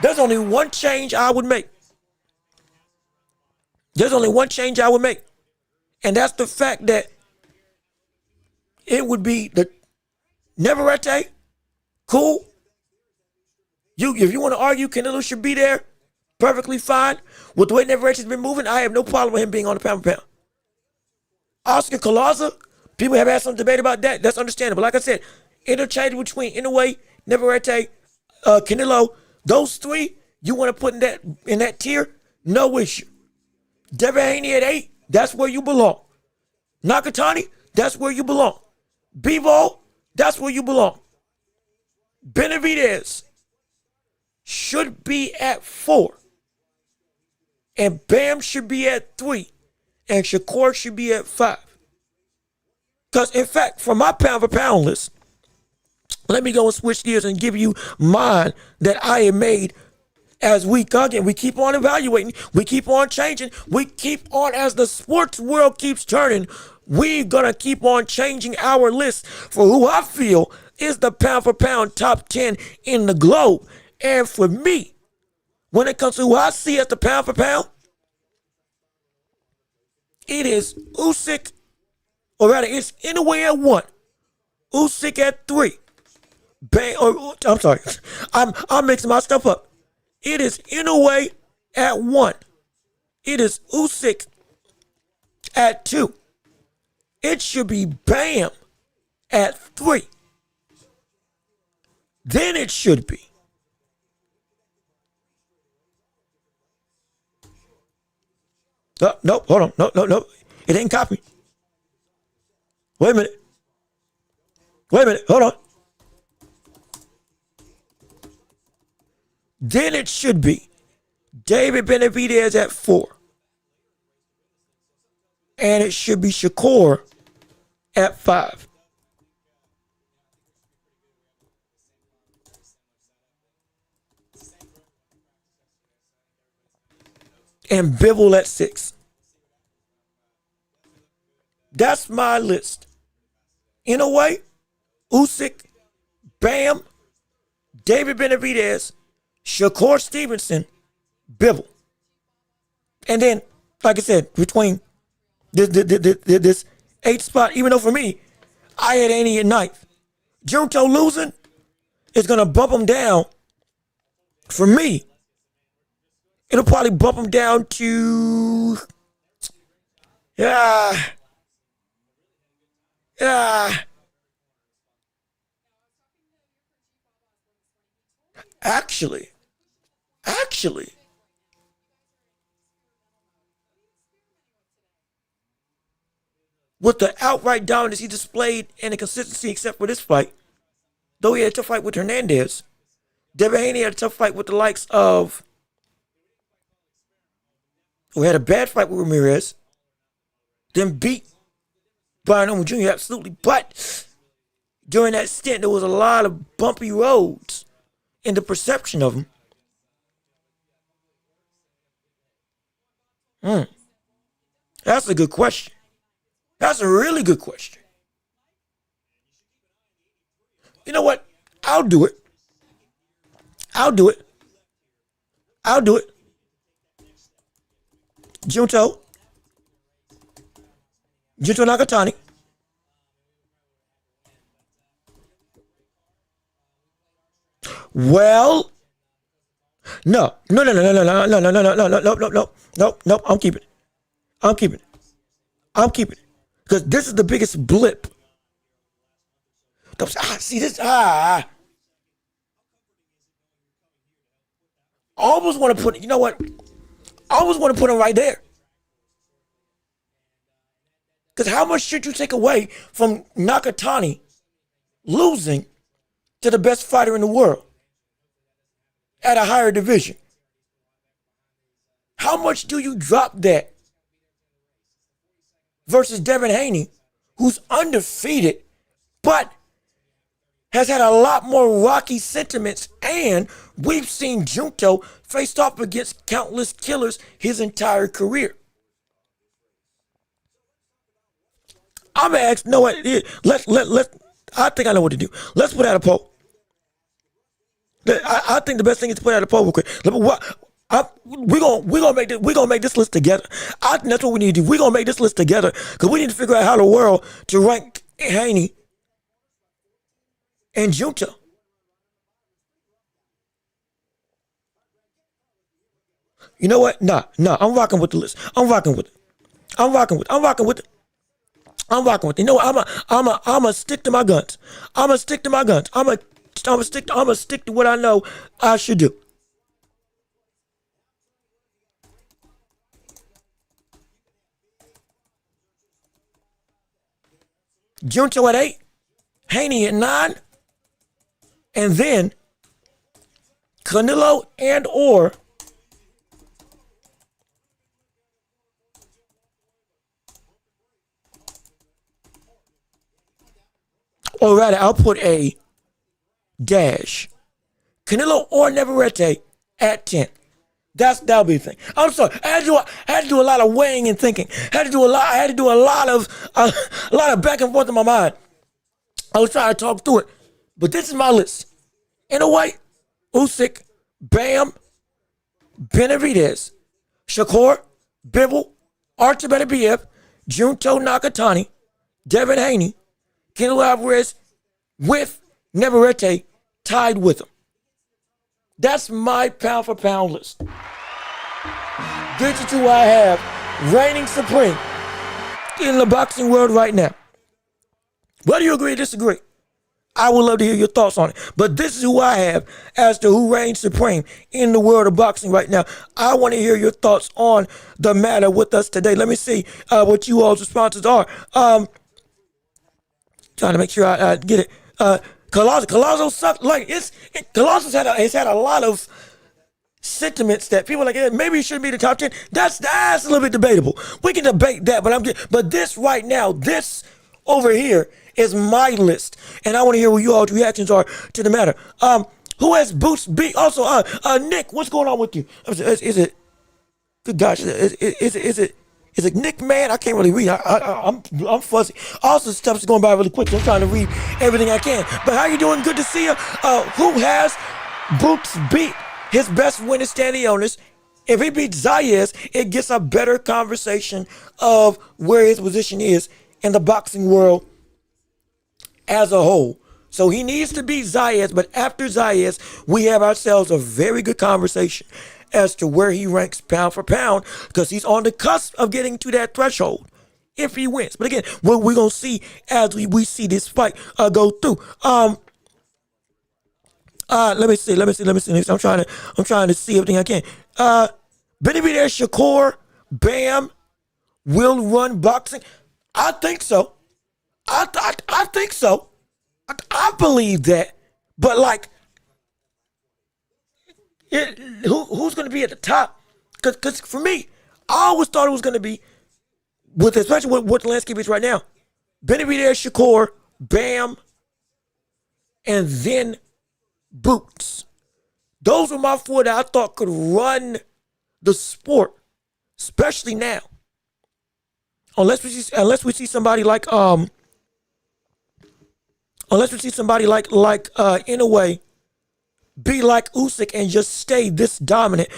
There's only one change I would make. And that's the fact that it would be the Navarrete, cool. If you want to argue Canelo should be there, perfectly fine. With the way Navarrete's been moving, I have no problem with him being on the pound for pound. Oscar Collazo, people have had some debate about that. That's understandable. Like I said, interchangeable between Inoue, Navarrete, Canelo, those three, you want to put in that tier, no issue. David Haney at 8, that's where you belong. Nakatani, that's where you belong. Bivol, that's where you belong. Benavidez should be at 4. And Bam should be at 3. And Shakur should be at 5. Because, in fact, for my pound for pound list, let me go and switch gears and give you mine that I have made as we keep on evaluating, we keep on changing, we keep on, as the sports world keeps turning, we're going to keep on changing our list for who I feel is the pound for pound top 10 in the globe. And for me, when it comes to who I see as the pound for pound, it is Usyk, or rather, it's Inoue at 1, Usyk at 3. I'm sorry, I'm mixing my stuff up. It is Inoue at 1. It is Usyk at 2. It should be Bam at 3. Then it should be no, hold on. No. It ain't copy. Wait a minute. Hold on. Then it should be David Benavidez at 4. And it should be Shakur at 5. And Bivol at 6. That's my list. Inoue, Usyk, Bam, David Benavidez, Shakur Stevenson, Bivol. And then, like I said, between this 8th spot, even though for me, I had Haney at 9th. Junto losing is going to bump him down. For me, it'll probably bump him down to, Actually, with the outright dominance he displayed and the consistency except for this fight, though he had a tough fight with Hernandez, David Haney had a tough fight with the likes of, who had a bad fight with Ramirez, then beat Brian Owens Jr. absolutely. But during that stint, there was a lot of bumpy roads in the perception of him. That's a good question. That's a really good question. You know what? I'll do it. I'll do it. I'll do it. Junto Nakatani. Well, no. I'm keeping it. Because this is the biggest blip. See this? I almost want to put it, you know what? I almost want to put him right there. Because how much should you take away from Nakatani losing to the best fighter in the world at a higher division? How much do you drop that versus Devin Haney, who's undefeated, but has had a lot more rocky sentiments, and we've seen Junto faced off against countless killers his entire career. I'm gonna ask, no, let's. I think I know what to do. Let's put out a poll. I think the best thing is to put out a poll real quick. We're gonna make this list together. I think that's what we need to do. We're gonna make this list together because we need to figure out how the world to rank Haney and Junto. You know what? Nah. I'm rocking with the list. I'm rocking with it. You know what? I'm a stick to my guns. I'm a stick to what I know I should do. Junto at 8, Haney at 9, and then Canelo and or rather, I'll put a dash. Canelo or Navarrete at 10. That'll be the thing. I'm sorry. I had to do a lot of weighing and thinking. I had to do a lot of back and forth in my mind. I was trying to talk through it, but this is my list. Inoue, Usyk, Bam, Benavidez, Shakur, Bivol, Archie Beterbiev, Junto Nakatani, Devin Haney, Canelo Alvarez with Navarrete tied with him. That's my pound for pound list. This is who I have reigning supreme in the boxing world right now. Whether you agree or disagree, I would love to hear your thoughts on it. But this is who I have as to who reigns supreme in the world of boxing right now. I want to hear your thoughts on the matter with us today. Let me see what you all's responses are. Trying to make sure I get it. Collazo sucked. Collazo's had a lot of sentiments that people are like, maybe he shouldn't be the top 10. That's a little bit debatable. We can debate that, but this right now, this over here is my list, and I want to hear what you all's reactions are to the matter. Who has Boots beat? Also, Nick, what's going on with you? Is it? Good gosh, is it Nick, man? I can't really read. I'm fuzzy. Also, stuff's going by really quick, so I'm trying to read everything I can. But how you doing? Good to see you. Who has Boots beat? His best win is Stanionis. If he beats Zayas, it gets a better conversation of where his position is in the boxing world as a whole. So he needs to beat Zayas, but after Zayas, we have ourselves a very good conversation as to where he ranks pound for pound, because he's on the cusp of getting to that threshold if he wins. But again, what we're going to see as we see this fight go through. Let me see. I'm trying to see everything I can. Benavidez, Shakur, Bam will run boxing. I think so. I think so. I believe that. But who's going to be at the top? Because for me, I always thought it was going to be, especially with what the landscape is right now, Benavidez, Shakur, Bam, and then Boots. Those were my four that I thought could run the sport especially now. Unless we see somebody like Inoue be like Usyk and just stay this dominant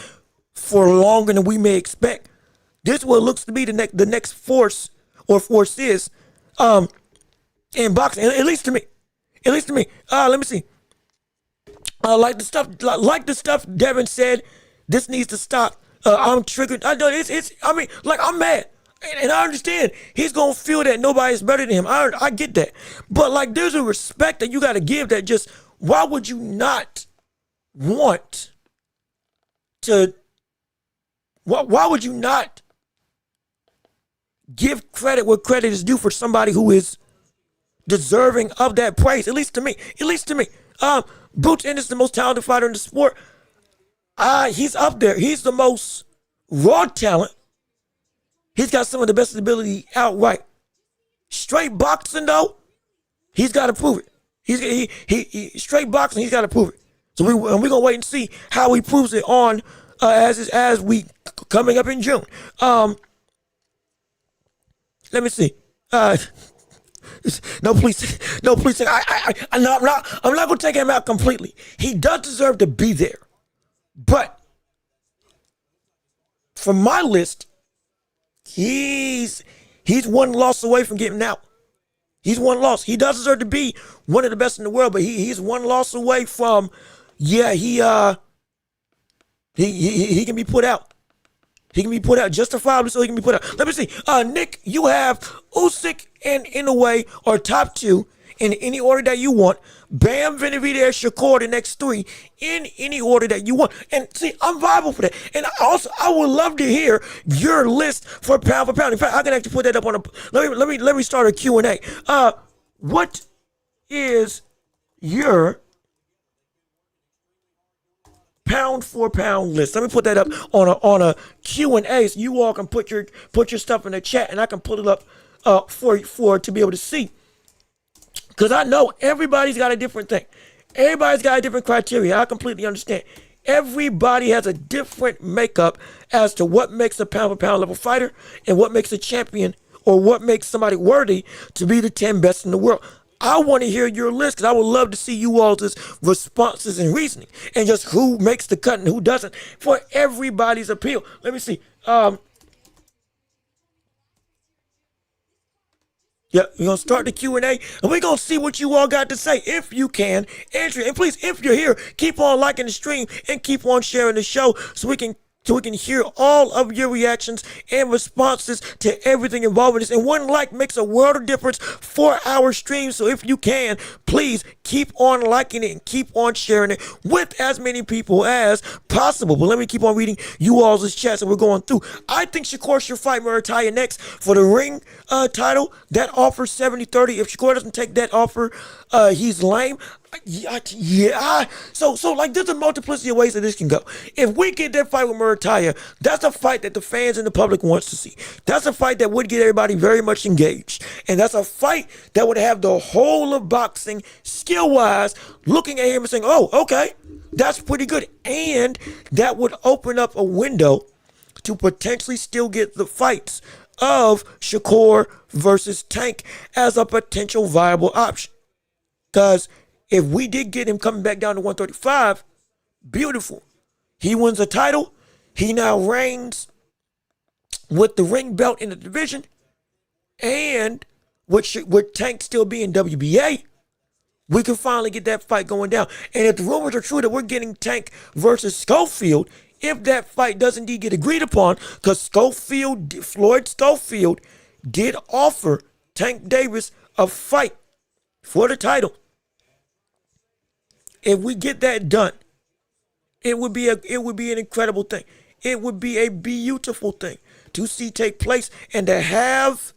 for longer than we may expect. This is what looks to be the next force or forces in boxing. At least to me. Let me see. Like the stuff Devin said, this needs to stop. I'm triggered. I'm mad. And I understand he's going to feel that nobody's better than him. I get that. But, like, there's a respect that you got to give that just, why would you not want to, why would you not give credit where credit is due for somebody who is deserving of that praise? At least to me. Boots Ennis, the most talented fighter in the sport. He's up there. He's the most raw talent. He's got some of the best ability outright. Straight boxing, though, he's got to prove it. He straight boxing, he's got to prove it. So we're gonna wait and see how he proves it on as we coming up in June. Let me see. No, please. I'm not gonna take him out completely. He does deserve to be there, but from my list, he's one loss away from getting out. He's one loss. He does deserve to be one of the best in the world, but he's one loss away from, he can be put out. He can be put out justifiably, so he can be put out. Let me see. Nick, you have Usyk and Inoue are top two in any order that you want. Bam, Benavidez, Shakur, the next three in any order that you want. And see, I'm viable for that. And also, I would love to hear your list for pound. In fact, I can actually put that up on a. Let me start a Q&A. What is your pound for pound list? Let me put that up on a Q&A so you all can put your stuff in the chat and I can put it up for to be able to see. Because I know everybody's got a different thing. Everybody's got a different criteria. I completely understand. Everybody has a different makeup as to what makes a pound for pound level fighter and what makes a champion or what makes somebody worthy to be the 10 best in the world. I want to hear your list because I would love to see you all's responses and reasoning and just who makes the cut and who doesn't for everybody's appeal. Let me see. Yeah, we're going to start the Q&A, and we're going to see what you all got to say. If you can, answer it. And please, if you're here, keep on liking the stream and keep on sharing the show so we can hear all of your reactions and responses to everything involved in this. And one like makes a world of difference for our stream. So if you can, please keep on liking it and keep on sharing it with as many people as possible. But let me keep on reading you all's chats that we're going through. I think Shakur should fight Murataya next for the ring title. That offer 70-30. If Shakur doesn't take that offer, he's lame. Yeah. So like there's a multiplicity of ways that this can go. If we get that fight with Murataya, that's a fight that the fans and the public wants to see. That's a fight that would get everybody very much engaged. And that's a fight that would have the whole of boxing skill-wise looking at him and saying, oh, okay, that's pretty good. And that would open up a window to potentially still get the fights of Shakur versus Tank as a potential viable option. Because if we did get him coming back down to 135, beautiful. He wins a title. He now reigns with the ring belt in the division. And with Tank still being WBA, we can finally get that fight going down. And if the rumors are true that we're getting Tank versus Schofield, if that fight does indeed get agreed upon, because Floyd Schofield did offer Tank Davis a fight for the title. If we get that done, it would be an incredible thing. It would be a beautiful thing to see take place and to have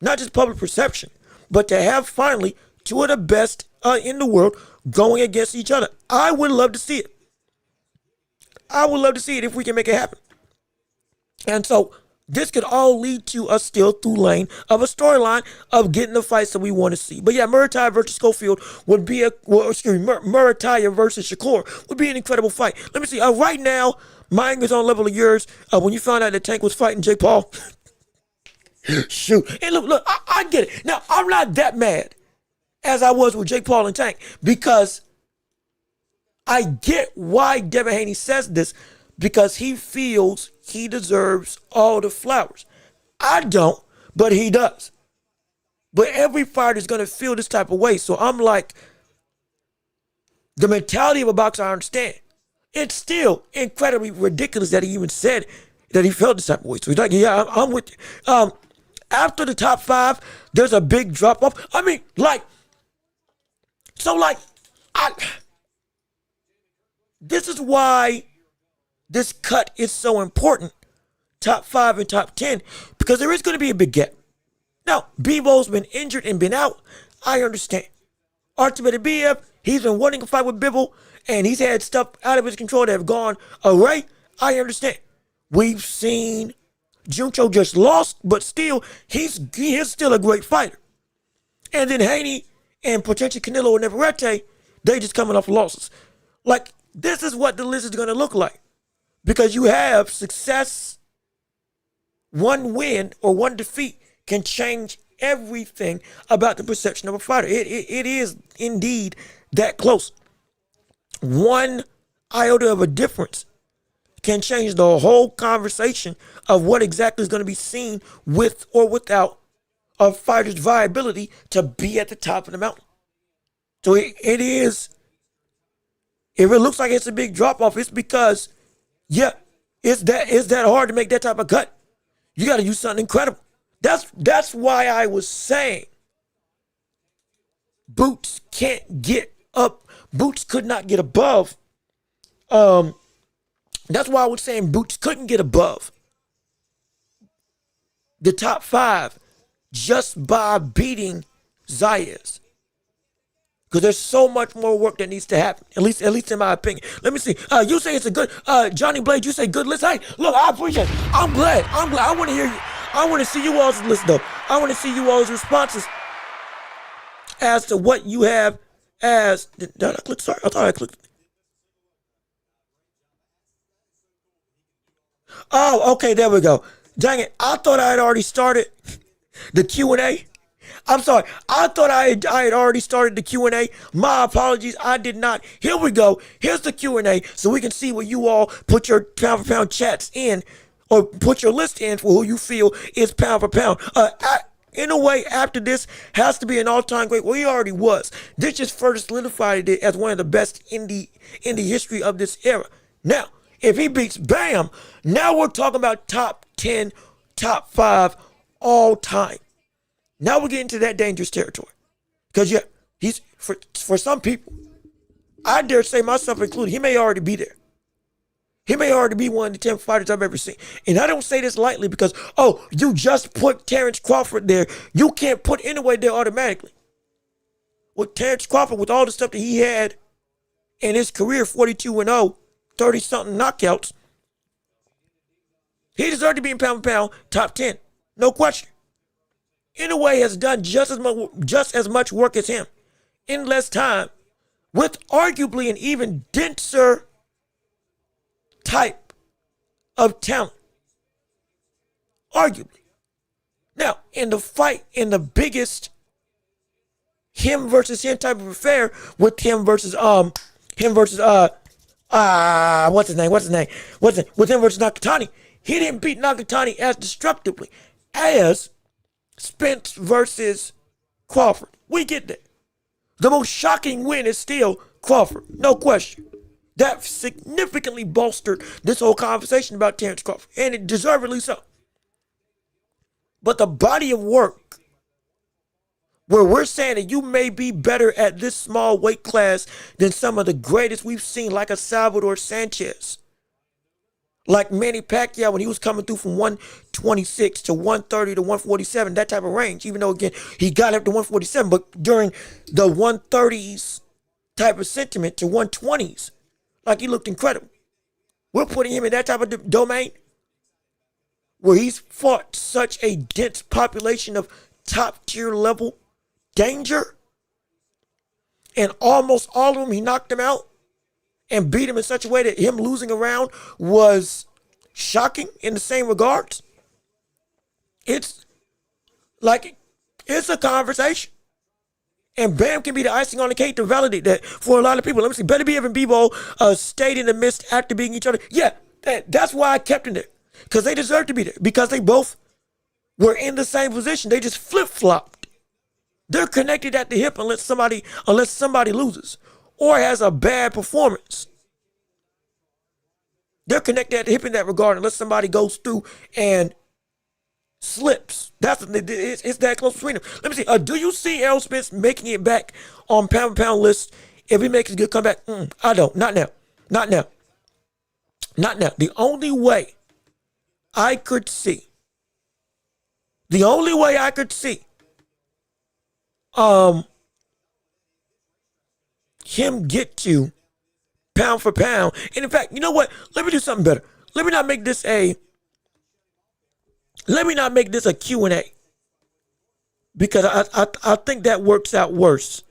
not just public perception, but to have finally two of the best in the world going against each other. I would love to see it. I would love to see it if we can make it happen. And so this could all lead to a still through lane of a storyline of getting the fights that we want to see. But yeah, Murataya versus Schofield would be Murataya versus Shakur would be an incredible fight. Let me see. Right now, my anger's on level of yours. When you found out that Tank was fighting Jake Paul. Shoot. And look, I get it. Now, I'm not that mad as I was with Jake Paul and Tank because I get why Devin Haney says this because he feels he deserves all the flowers. I don't, but he does. But every fighter is going to feel this type of way. So I'm like, the mentality of a boxer, I understand. It's still incredibly ridiculous that he even said that he felt this type of way. So he's like, yeah, I'm with you. After the top 5, there's a big drop off. I mean, this is why this cut is so important, top 5 and top 10, because there is going to be a big gap. Now, Bebo's been injured and been out. I understand. Artem Benavidez, he's been wanting to fight with Bivol, and he's had stuff out of his control that have gone away. I understand. We've seen Junto just lost, but still, he is still a great fighter. And then Haney and potentially Canelo and Navarrete, they just coming off losses. Like, this is what the list is going to look like. Because you have success, one win or one defeat can change everything about the perception of a fighter. It is indeed that close. One iota of a difference can change the whole conversation of what exactly is going to be seen with or without a fighter's viability to be at the top of the mountain. So it is, if it looks like it's a big drop off, it's because, yeah, it's that hard to make that type of cut. You got to use something incredible. That's why I was saying Boots can't get up. Boots could not get above. That's why I was saying Boots couldn't get above the top 5 just by beating Zayas. Because there's so much more work that needs to happen, at least in my opinion. Let me see. You say it's a good, Johnny Blade, you say good list. Hey, look, I appreciate it. I'm glad. I want to hear you. I want to see you all's list, though. I want to see you all's responses as to what you have as, did I click? Sorry, I thought I clicked. Oh, okay, there we go. Dang it, I thought I had already started the Q&A. I'm sorry, I thought I had already started the Q&A. My apologies, I did not. Here we go. Here's the Q&A so we can see what you all put your pound for pound chats in or put your list in for who you feel is pound for pound. In a way, after this has to be an all-time great. Well, he already was. This just further solidified it as one of the best in the history of this era. Now, if he beats Bam, now we're talking about top 10, top 5 all time. Now we're getting to that dangerous territory. Because, yeah, he's for some people, I dare say myself included, he may already be there. He may already be one of the 10 fighters I've ever seen. And I don't say this lightly because, oh, you just put Terrence Crawford there. You can't put Inoue there automatically. With Terrence Crawford, with all the stuff that he had in his career, 42-0, 30-something knockouts, he deserved to be in pound for pound, top 10. No question. Inoue has done just as much work as him in less time with arguably an even denser type of talent. Arguably. Now, in the fight, in the biggest him versus him type of affair with him versus with him versus Nakatani, he didn't beat Nakatani as destructively as Spence versus Crawford. We get that. The most shocking win is still Crawford, no question. That significantly bolstered this whole conversation about Terrence Crawford, and it deservedly so. But the body of work where we're saying that you may be better at this small weight class than some of the greatest we've seen, like a Salvador Sanchez, like Manny Pacquiao when he was coming through from 126 to 130 to 147, that type of range, even though, again, he got up to 147, but during the 130s type of sentiment to 120s, like he looked incredible. We're putting him in that type of domain. where he's fought such a dense population of top tier level danger, and almost all of them he knocked them out and beat him in such a way that him losing a round was shocking in the same regards. It's like, it's a conversation. And Bam can be the icing on the cake to validate that for a lot of people. Let me see. Benavidez and Bebo stayed in the midst after beating each other. Yeah, that's why I kept him there. Because they deserve to be there. Because they both were in the same position. They just flip-flopped. They're connected at the hip unless somebody loses or has a bad performance. They're connected at the hip in that regard unless somebody goes through and slips. It's that close between them. Let me see. Do you see Errol Spence making it back on pound-for-pound list if he makes a good comeback? I don't. Not now. Not now. Not now. The only way I could see him get to pound for pound. And in fact, you know what? Let me do something better. Let me not make this a Q&A. Because I think that works out worse.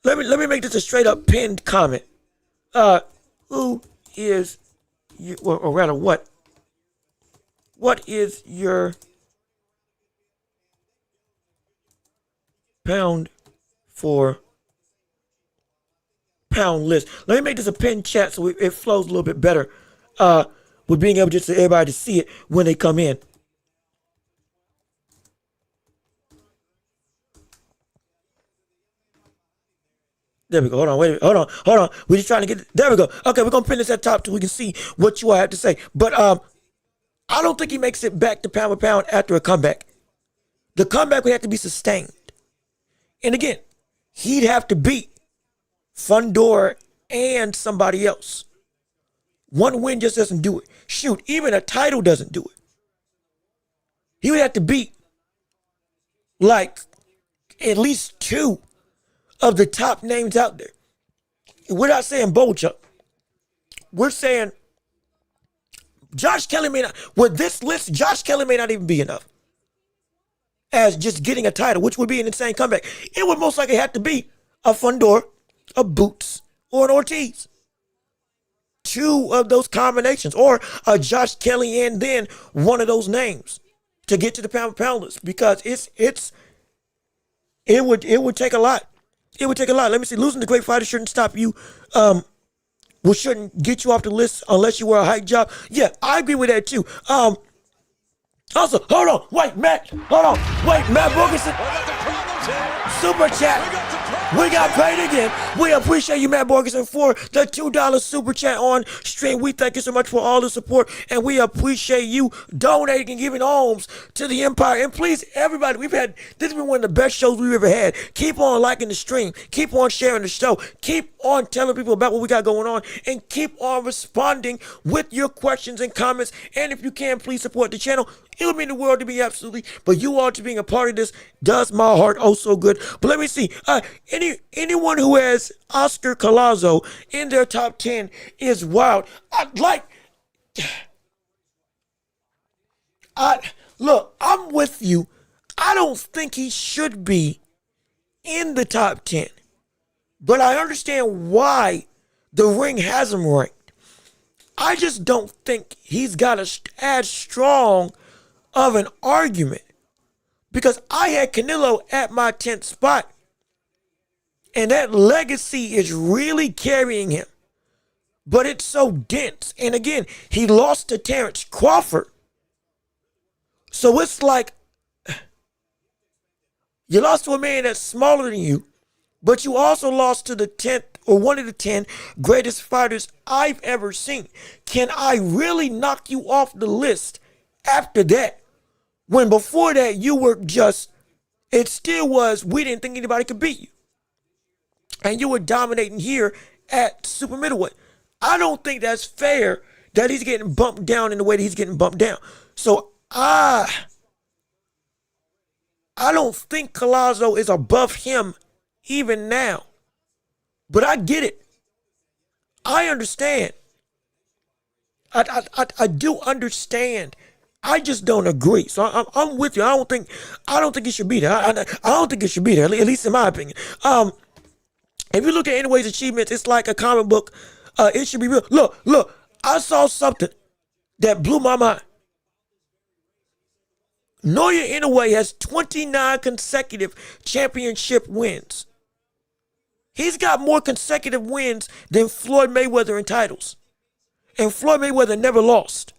Let me make this a straight up pinned comment. Who is you, or rather what is your pound for pound list? Let me make this a pinned chat so it flows a little bit better with being able just for everybody to see it when they come in. There we go. Hold on. Wait. Hold on. We're just trying to get it. There we go. Okay, we're gonna pin this at top so we can see what you all have to say. But I don't think he makes it back to pound for pound after a comeback. The comeback would have to be sustained. And again, he'd have to beat Fundora and somebody else. One win just doesn't do it. Shoot, even a title doesn't do it. He would have to beat like at least two of the top names out there. We're not saying Bocha. We're saying Josh Kelly may not, with this list, Josh Kelly may not even be enough as just getting a title, which would be an insane comeback. It would most likely have to be a Fundora, a Boots, or an Ortiz. Two of those combinations, or a Josh Kelly and then one of those names to get to the pound for pound list, because it would take a lot. It would take a lot. Let me see. Losing the great fighter shouldn't stop you. Shouldn't get you off the list unless you wear a hype job. Yeah, I agree with that too. Also, hold on. Wait, Matt. Hold on. Wait, Matt Borgerson. Super chat. We got paid again. We appreciate you, Matt Borgerson, for the $2 super chat on stream. We thank you so much for all the support, and we appreciate you donating and giving alms to the Empire. And please, everybody, this has been one of the best shows we've ever had. Keep on liking the stream. Keep on sharing the show. Keep on telling people about what we got going on, and keep on responding with your questions and comments. And if you can, please support the channel. It would mean the world to me, absolutely. But you all to being a part of this does my heart oh so good. But let me see. Anyone who has Oscar Collazo in their top 10 is wild. Look, I'm with you. I don't think he should be in the top 10. But I understand why the ring has him ranked. I just don't think he's got as strong of an argument, because I had Canelo at my 10th spot, and that legacy is really carrying him, but it's so dense. And again, he lost to Terrence Crawford, so it's like you lost to a man that's smaller than you, but you also lost to the 10th or one of the 10 greatest fighters I've ever seen. Can I really knock you off the list after that? When before that, you were just, it still was, we didn't think anybody could beat you. And you were dominating here at super middleweight. I don't think that's fair that he's getting bumped down in the way that he's getting bumped down. So I don't think Collazo is above him even now. But I get it. I understand. I do understand. I just don't agree. So I'm with you. I don't think it should be there. I don't think it should be there. At least in my opinion. If you look at Inoue's achievements, it's like a comic book. It should be real. Look. I saw something that blew my mind. Naoya Inoue has 29 consecutive championship wins. He's got more consecutive wins than Floyd Mayweather in titles. And Floyd Mayweather never lost.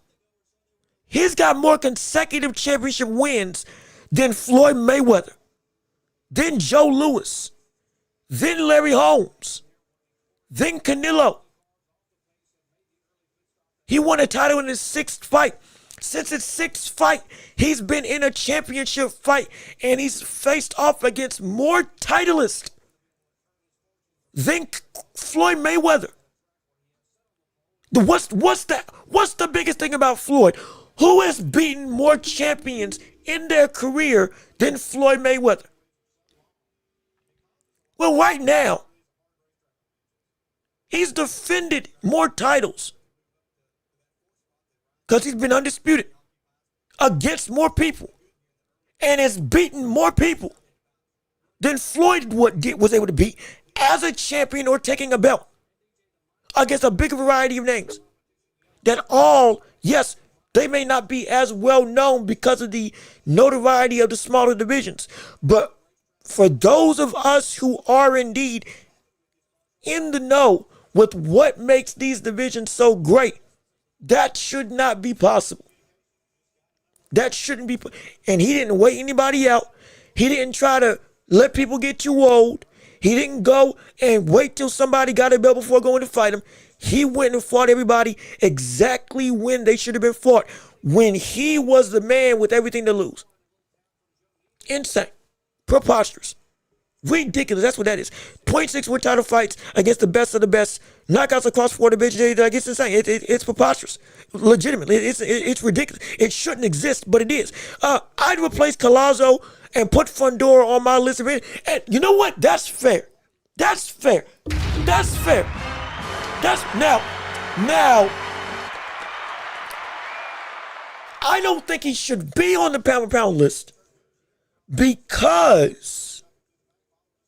He's got more consecutive championship wins than Floyd Mayweather, than Joe Louis, than Larry Holmes, than Canelo. He won a title in his 6th fight. Since his 6th fight, he's been in a championship fight, and he's faced off against more titleists than Floyd Mayweather. What's the biggest thing about Floyd? Who has beaten more champions in their career than Floyd Mayweather? Well, right now, he's defended more titles because he's been undisputed against more people and has beaten more people than Floyd was able to beat as a champion or taking a belt against a big variety of names that all, yes, they may not be as well known because of the notoriety of the smaller divisions. But for those of us who are indeed in the know with what makes these divisions so great, that should not be possible. That shouldn't be. And he didn't wait anybody out. He didn't try to let people get too old. He didn't go and wait till somebody got a belt before going to fight him. He went and fought everybody exactly when they should have been fought, when he was the man with everything to lose. Insane. Preposterous. Ridiculous. That's what that is. 0.6 win title fights against the best of the best. Knockouts across 4 divisions. It's insane. It's preposterous. Legitimately. It's ridiculous. It shouldn't exist, but it is. I'd replace Collazo and put Fundora on my list of it. And you know what? That's fair. That's fair. That's fair. That's now, I don't think he should be on the pound for pound list because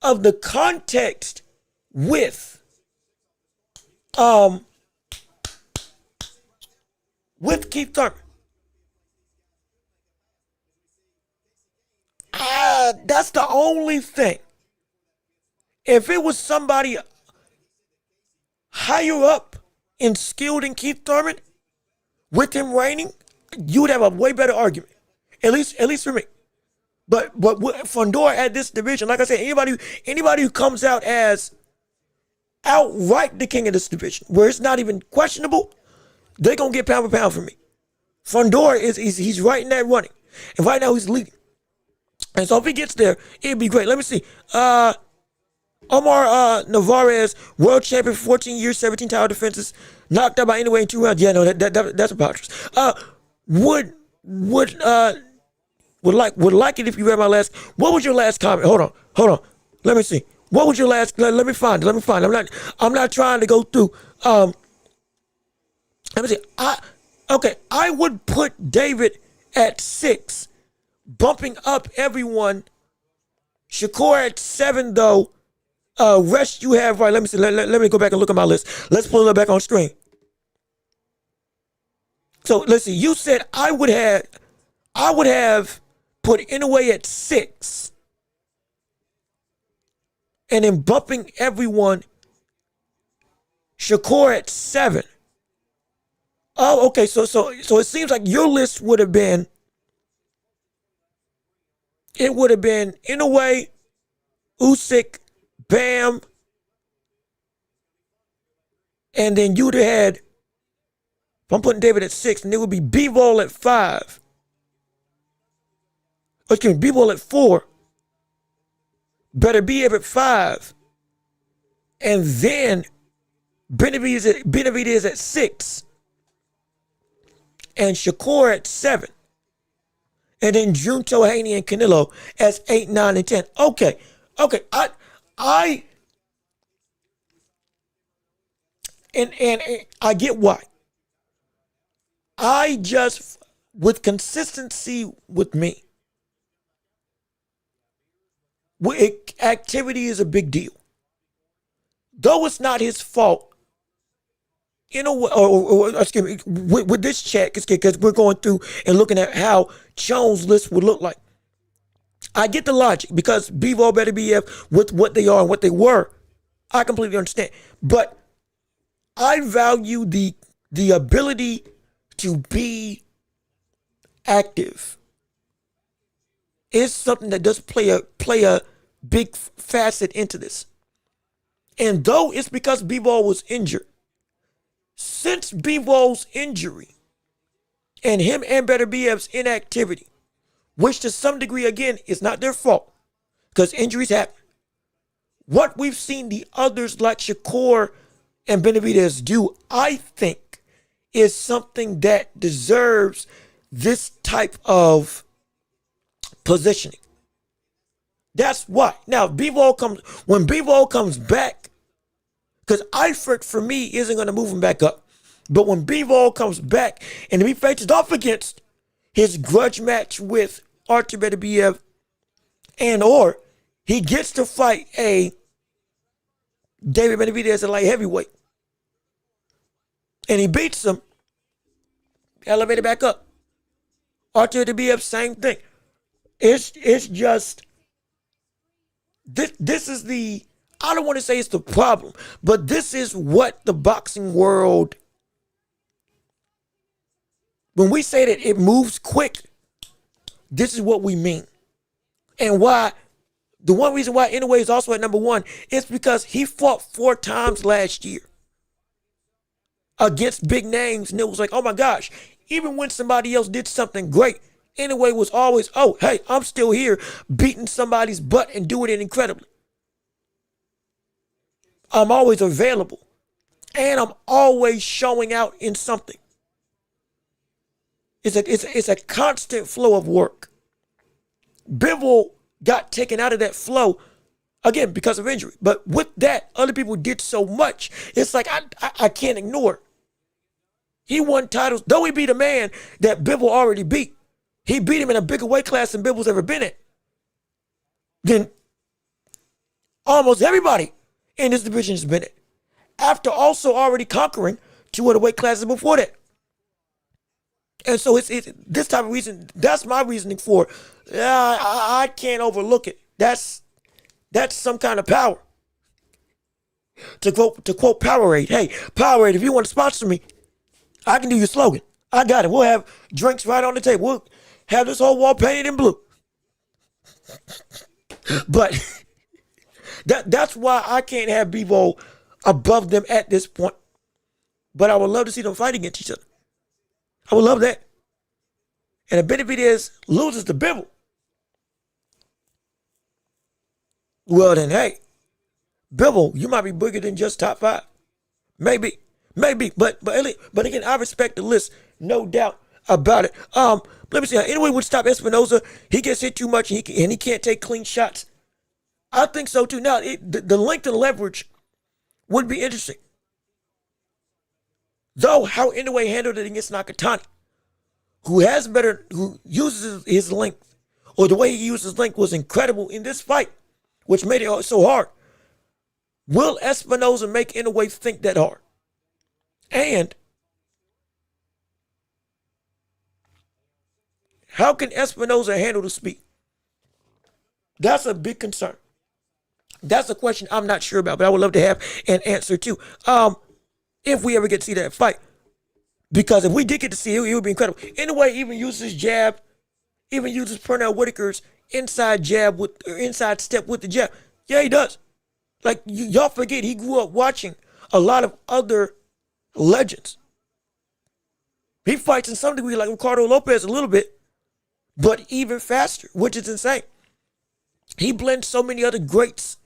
of the context with Keith Thurman. That's the only thing. If it was somebody higher up and skilled than Keith Thurman, with him reigning, you would have a way better argument. At least for me. But Fundora at this division, like I said, anybody who comes out as outright the king of this division, where it's not even questionable, they're gonna get pound for pound from me. Fundora he's right in that running. And right now he's leading. And so if he gets there, it'd be great. Let me see. Omar Navarez, world champion for 14 years, 17 title defenses, knocked out by Inoue in 2 rounds. Yeah, no, that's preposterous. Would like it if you read my last. What was your last comment? Hold on. Let me see. What was your last? Let me find it. I'm not trying to go through. Let me see. I would put David at 6, bumping up everyone. Shakur at 7 though. Rest you have right. Let me see. Let me go back and look at my list. Let's pull it back on screen. So let's see. You said I would have put Inoue at 6, and then bumping everyone. Shakur at 7. Oh, okay. So it seems like your list would have been. It would have been Inoue, Usyk, Bam, and then you'd have had, if I'm putting David at 6, and it would be Bivol at 5. Excuse me, Bivol at 4. Beterbiev at 5. And then Benavidez at 6. And Shakur at 7. And then Junto, Haney, and Canelo as 8, 9, and 10. Okay. And I get why. I just, with consistency with me, activity is a big deal. Though it's not his fault, in a way, or excuse me, with this check, because we're going through and looking at how Jones' list would look like. I get the logic because Bivol better be with what they are and what they were. I completely understand. But I value the ability to be active. It's something that does play a big facet into this. And though it's because Bivol was injured, since Bivol's injury and him and Beterbiev's inactivity, which to some degree, again, is not their fault because injuries happen. What we've seen the others like Shakur and Benavidez do, I think, is something that deserves this type of positioning. That's why. Now, when Bivol comes back, because Eifert, for me, isn't going to move him back up. But when Bivol comes back and he faces off against his grudge match with Artur Beterbiev, and or he gets to fight a David Benavidez at light heavyweight, and he beats him, elevated back up. Artur Beterbiev, same thing. It's just, this is the, I don't want to say it's the problem, but this is what the boxing world, when we say that it moves quick, this is what we mean. And why, the one reason why Inoue is also at number one is because he fought 4 times last year against big names, and it was like, oh my gosh, even when somebody else did something great, Inoue was always, oh, hey, I'm still here beating somebody's butt and doing it incredibly. I'm always available, and I'm always showing out in something. It's a constant flow of work. Bivol got taken out of that flow, again, because of injury. But with that, other people did so much. It's like, I can't ignore it. He won titles, though he beat a man that Bivol already beat. He beat him in a bigger weight class than Bivol's ever been in. Then almost everybody in this division has been in. After also already conquering 2 other weight classes before that. And so it's this type of reason, that's my reasoning for, I can't overlook it. That's some kind of power. To quote Powerade, hey, Powerade, if you want to sponsor me, I can do your slogan. I got it. We'll have drinks right on the table. We'll have this whole wall painted in blue. But that's why I can't have Bivol above them at this point. But I would love to see them fight against each other. I would love that. And if Benavidez loses to Bivol, well then, hey, Bivol, you might be bigger than just top 5. Maybe. But again, I respect the list, no doubt about it. Let me see. Inoue would stop Espinoza. He gets hit too much, and he can't take clean shots. I think so too. Now, the length and leverage would be interesting. Though how Inoue handled it against Nakatani, who uses his length, or the way he uses length was incredible in this fight, which made it so hard. Will Espinoza make Inoue think that hard? And how can Espinoza handle the speed? That's a big concern. That's a question I'm not sure about, but I would love to have an answer too. If we ever get to see that fight. Because if we did get to see it, it would be incredible. Inoue even uses jab, even uses Pernell Whitaker's inside step with the jab. Yeah, he does. Like, y'all forget, he grew up watching a lot of other legends. He fights in some degree like Ricardo Lopez a little bit, but even faster, which is insane. He blends so many other greats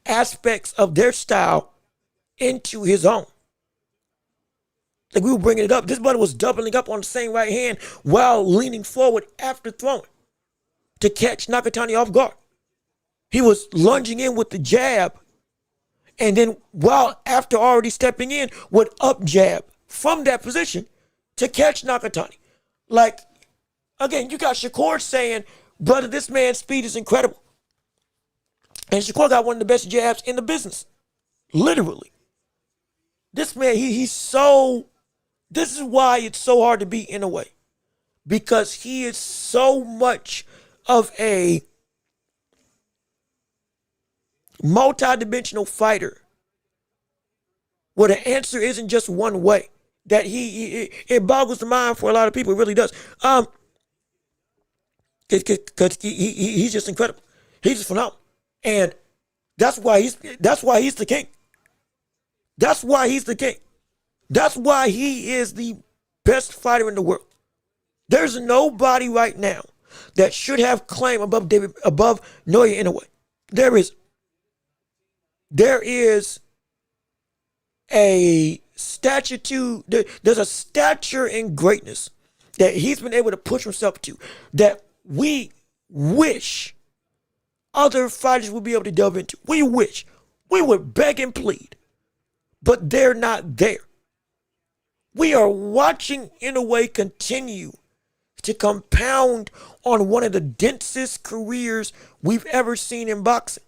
aspects of their style into his own. Like, we were bringing it up. This brother was doubling up on the same right hand while leaning forward after throwing to catch Nakatani off guard. He was lunging in with the jab And then after already stepping in, would up jab from that position to catch Nakatani. Like, again, you got Shakur saying, brother, this man's speed is incredible. And Shakur got one of the best jabs in the business. Literally. This man, this is why it's so hard to beat Inoue. Because he is so much of a multi-dimensional fighter where the answer isn't just one way. That it boggles the mind for a lot of people. It really does. Because he's just incredible. He's just phenomenal. And that's why he's the king. That's why he's the king. That's why he is the best fighter in the world. There's nobody right now that should have claim above Naoya Inoue. There is a there's a stature in greatness that he's been able to push himself to that we wish other fighters would be able to delve into. We wish. We would beg and plead, but they're not there. We are watching Inoue continue to compound on one of the densest careers we've ever seen in boxing,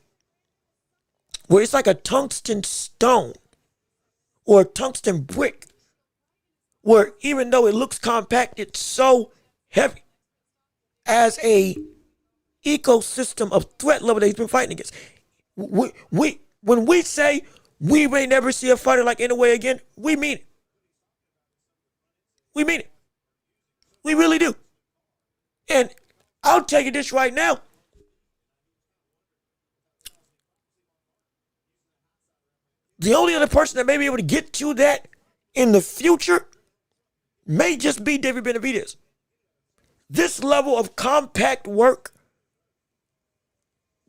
where it's like a tungsten stone or a tungsten brick, where even though it looks compact, it's so heavy as a ecosystem of threat level that he's been fighting against. When we say we may never see a fighter like Inoue again, we mean it. We mean it. We really do. And I'll tell you this right now. The only other person that may be able to get to that in the future may just be David Benavidez. This level of compact work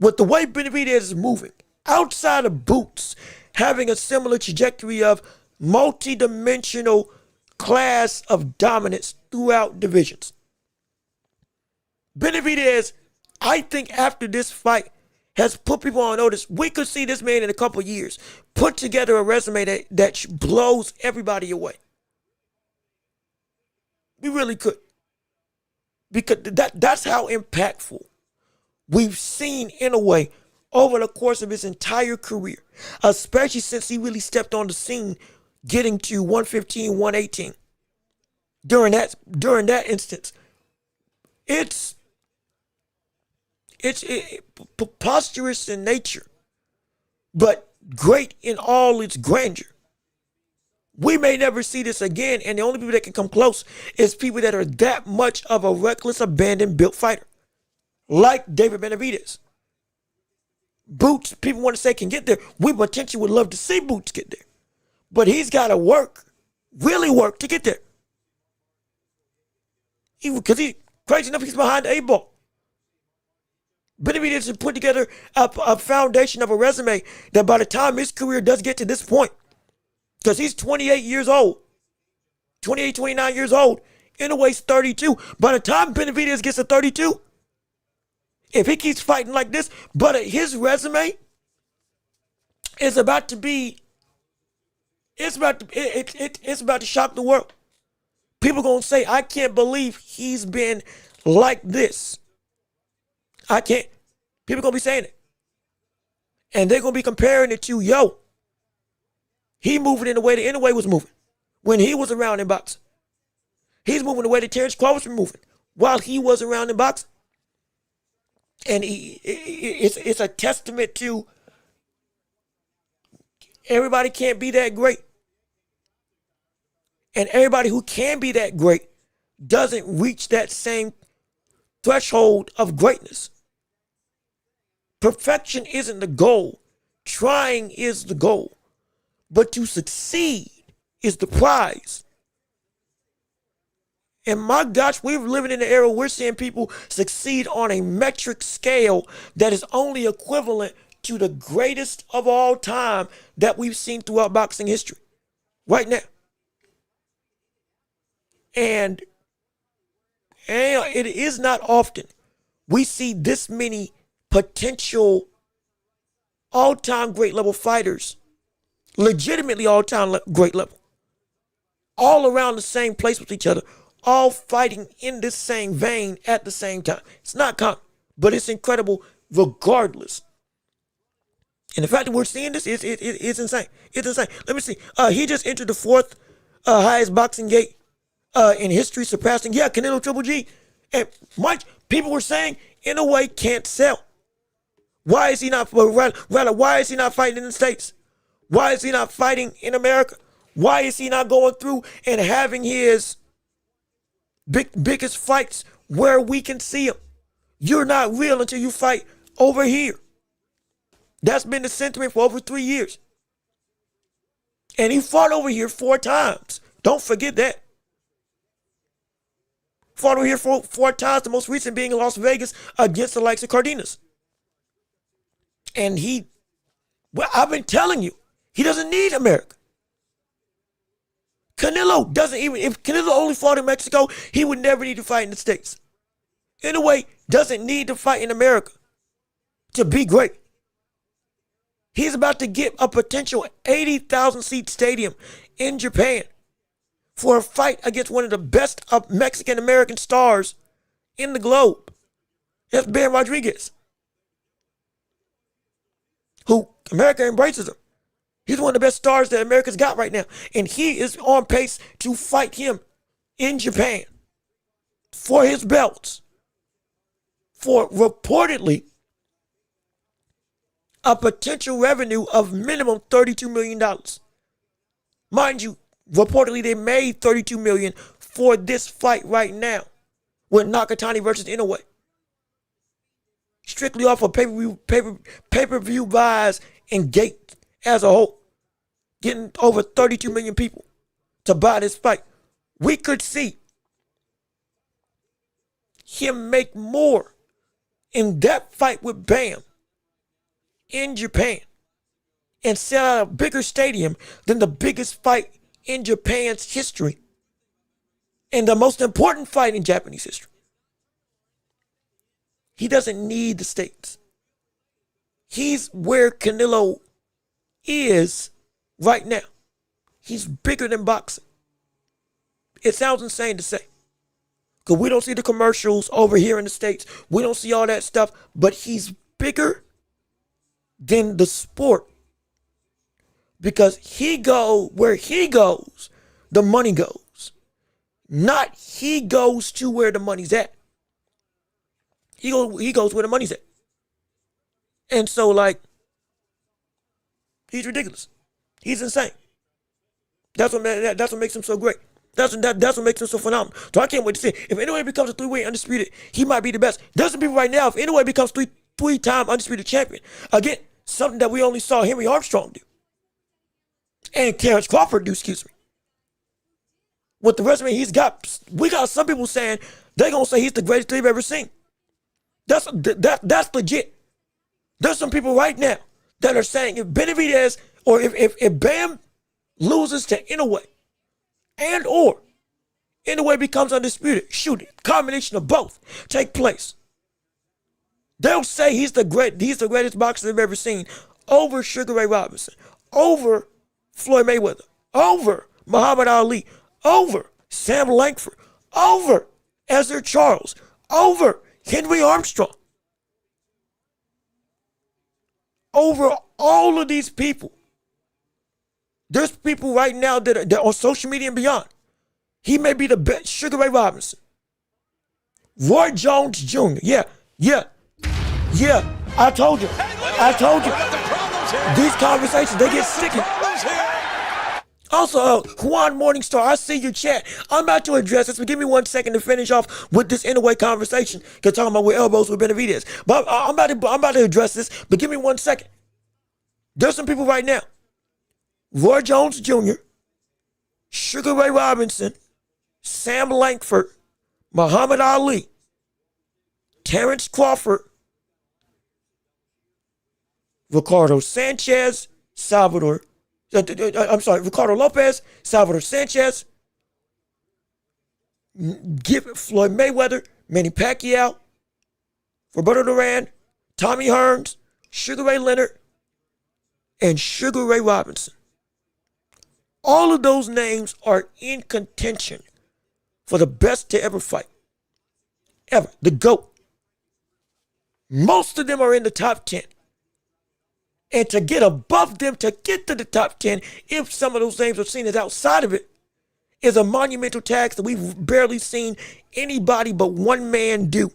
with the way Benavidez is moving, outside of Boots having a similar trajectory of multi-dimensional class of dominance throughout divisions. Benavidez, I think after this fight, has put people on notice. We could see this man in a couple years put together a resume that blows everybody away. We really could. Because that's how impactful we've seen Inoue over the course of his entire career, especially since he really stepped on the scene getting to 115, 118. During that instance, it's preposterous in nature, but great in all its grandeur. We may never see this again, and the only people that can come close is people that are that much of a reckless, abandoned, built fighter, like David Benavidez. Boots, people want to say can get there. We potentially would love to see Boots get there, but he's got to work, really work to get there. Because he's crazy enough, he's behind the 8-ball. Benavidez has put together a foundation of a resume that by the time his career does get to this point, because he's 28 years old, 28, 29 years old, Inoue's 32. By the time Benavidez gets to 32, if he keeps fighting like this, but his resume is about to be, it's about to shock the world. People gonna say, I can't believe he's been like this. I can't. People gonna be saying it. And they're gonna be comparing it to, he moving in the way that Inoue was moving when he was around in boxing. He's moving the way that Terrence Crawford was moving while he was around in boxing. And it's a testament to everybody can't be that great. And everybody who can be that great doesn't reach that same threshold of greatness. Perfection isn't the goal. Trying is the goal. But to succeed is the prize. And my gosh, we're living in an era where we're seeing people succeed on a metric scale that is only equivalent to the greatest of all time that we've seen throughout boxing history. Right now. And it is not often we see this many potential all-time great level fighters Legitimately all-time great level. All around the same place with each other. All fighting in this same vein at the same time. It's not common, but it's incredible regardless. And the fact that we're seeing this is insane. It's insane. Let me see. He just entered the fourth highest boxing gate in history, surpassing, Canelo Triple G. And Mike, people were saying, Inoue can't sell. Why is he not, rather, why is he not fighting in the States? Why is he not fighting in America? Why is he not going through and having his biggest fights where we can see him? You're not real until you fight over here. That's been the sentiment for over 3 years. And he fought over here 4 times. Don't forget that. Fought over here 4 times, the most recent being in Las Vegas against the likes of Cardenas. And I've been telling you, he doesn't need America. Canelo doesn't even, if Canelo only fought in Mexico, he would never need to fight in the States. Inoue doesn't need to fight in America to be great. He's about to get a potential 80,000 seat stadium in Japan for a fight against one of the best Mexican American stars in the globe. That's Ben Rodriguez, who America embraces him. He's one of the best stars that America's got right now. And he is on pace to fight him in Japan for his belts for reportedly a potential revenue of minimum $32 million. Mind you, reportedly they made $32 million for this fight right now with Nakatani versus Inoue. Strictly off of pay-per-view buys and gate as a whole. Getting over 32 million people to buy this fight. We could see him make more in that fight with Bam in Japan and sell out a bigger stadium than the biggest fight in Japan's history and the most important fight in Japanese history. He doesn't need the States. He's where Canelo is right now. He's bigger than boxing. It sounds insane to say, because we don't see the commercials over here in the States. We don't see all that stuff, but he's bigger than the sport, because where he goes, the money goes. Not he goes to where the money's at. He goes where the money's at. And so, he's ridiculous. He's insane. That's what makes him so great. That's what makes him so phenomenal. So I can't wait to see. If Inoue becomes a 3-weight undisputed, he might be the best. There's some people right now, if Inoue becomes three-time undisputed champion, again, something that we only saw Henry Armstrong do. And Terrence Crawford do, excuse me. With the resume he's got, we got some people saying they're going to say he's the greatest they've ever seen. That's legit. There's some people right now that are saying if Benavidez or if Bam loses to Inoue and or Inoue becomes undisputed, combination of both take place, they'll say he's the greatest boxer they've ever seen over Sugar Ray Robinson, over Floyd Mayweather, over Muhammad Ali, over Sam Langford, over Ezra Charles, over Henry Armstrong. Over all of these people. There's people right now that are on social media and beyond. He may be the best. Sugar Ray Robinson. Roy Jones Jr. Yeah. I told you. These conversations, they get sticky. Also, Juan Morningstar, I see your chat. I'm about to address this, but give me 1 second to finish off with this Inoue conversation. Because talking about with elbows with Benavidez. But I'm about to address this, but give me 1 second. There's some people right now. Roy Jones Jr., Sugar Ray Robinson, Sam Langford, Muhammad Ali, Terrence Crawford, Ricardo Sanchez, Ricardo Lopez, Salvador Sanchez, Floyd Mayweather, Manny Pacquiao, Roberto Duran, Tommy Hearns, Sugar Ray Leonard, and Sugar Ray Robinson. All of those names are in contention for the best to ever fight. Ever. The GOAT. Most of them are in the top 10. And to get above them, to get to the top 10, if some of those names are seen as outside of it, is a monumental task that we've barely seen anybody but one man do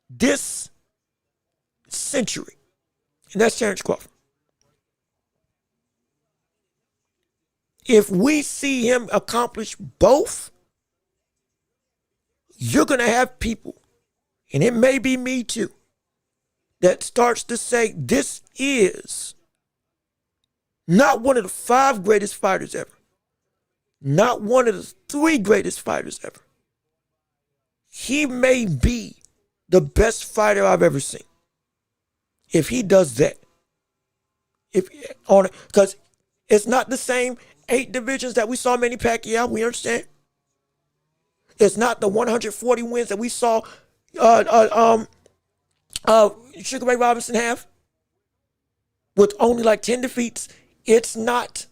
this century. And that's Terrence Crawford. If we see him accomplish both, you're going to have people, and it may be me too, that starts to say this is not one of the 5 greatest fighters ever, not one of the 3 greatest fighters ever. He may be the best fighter I've ever seen. If he does that, because it's not the same 8 divisions that we saw Manny Pacquiao, we understand. It's not the 140 wins that we saw Sugar Ray Robinson have with only like 10 defeats. It's not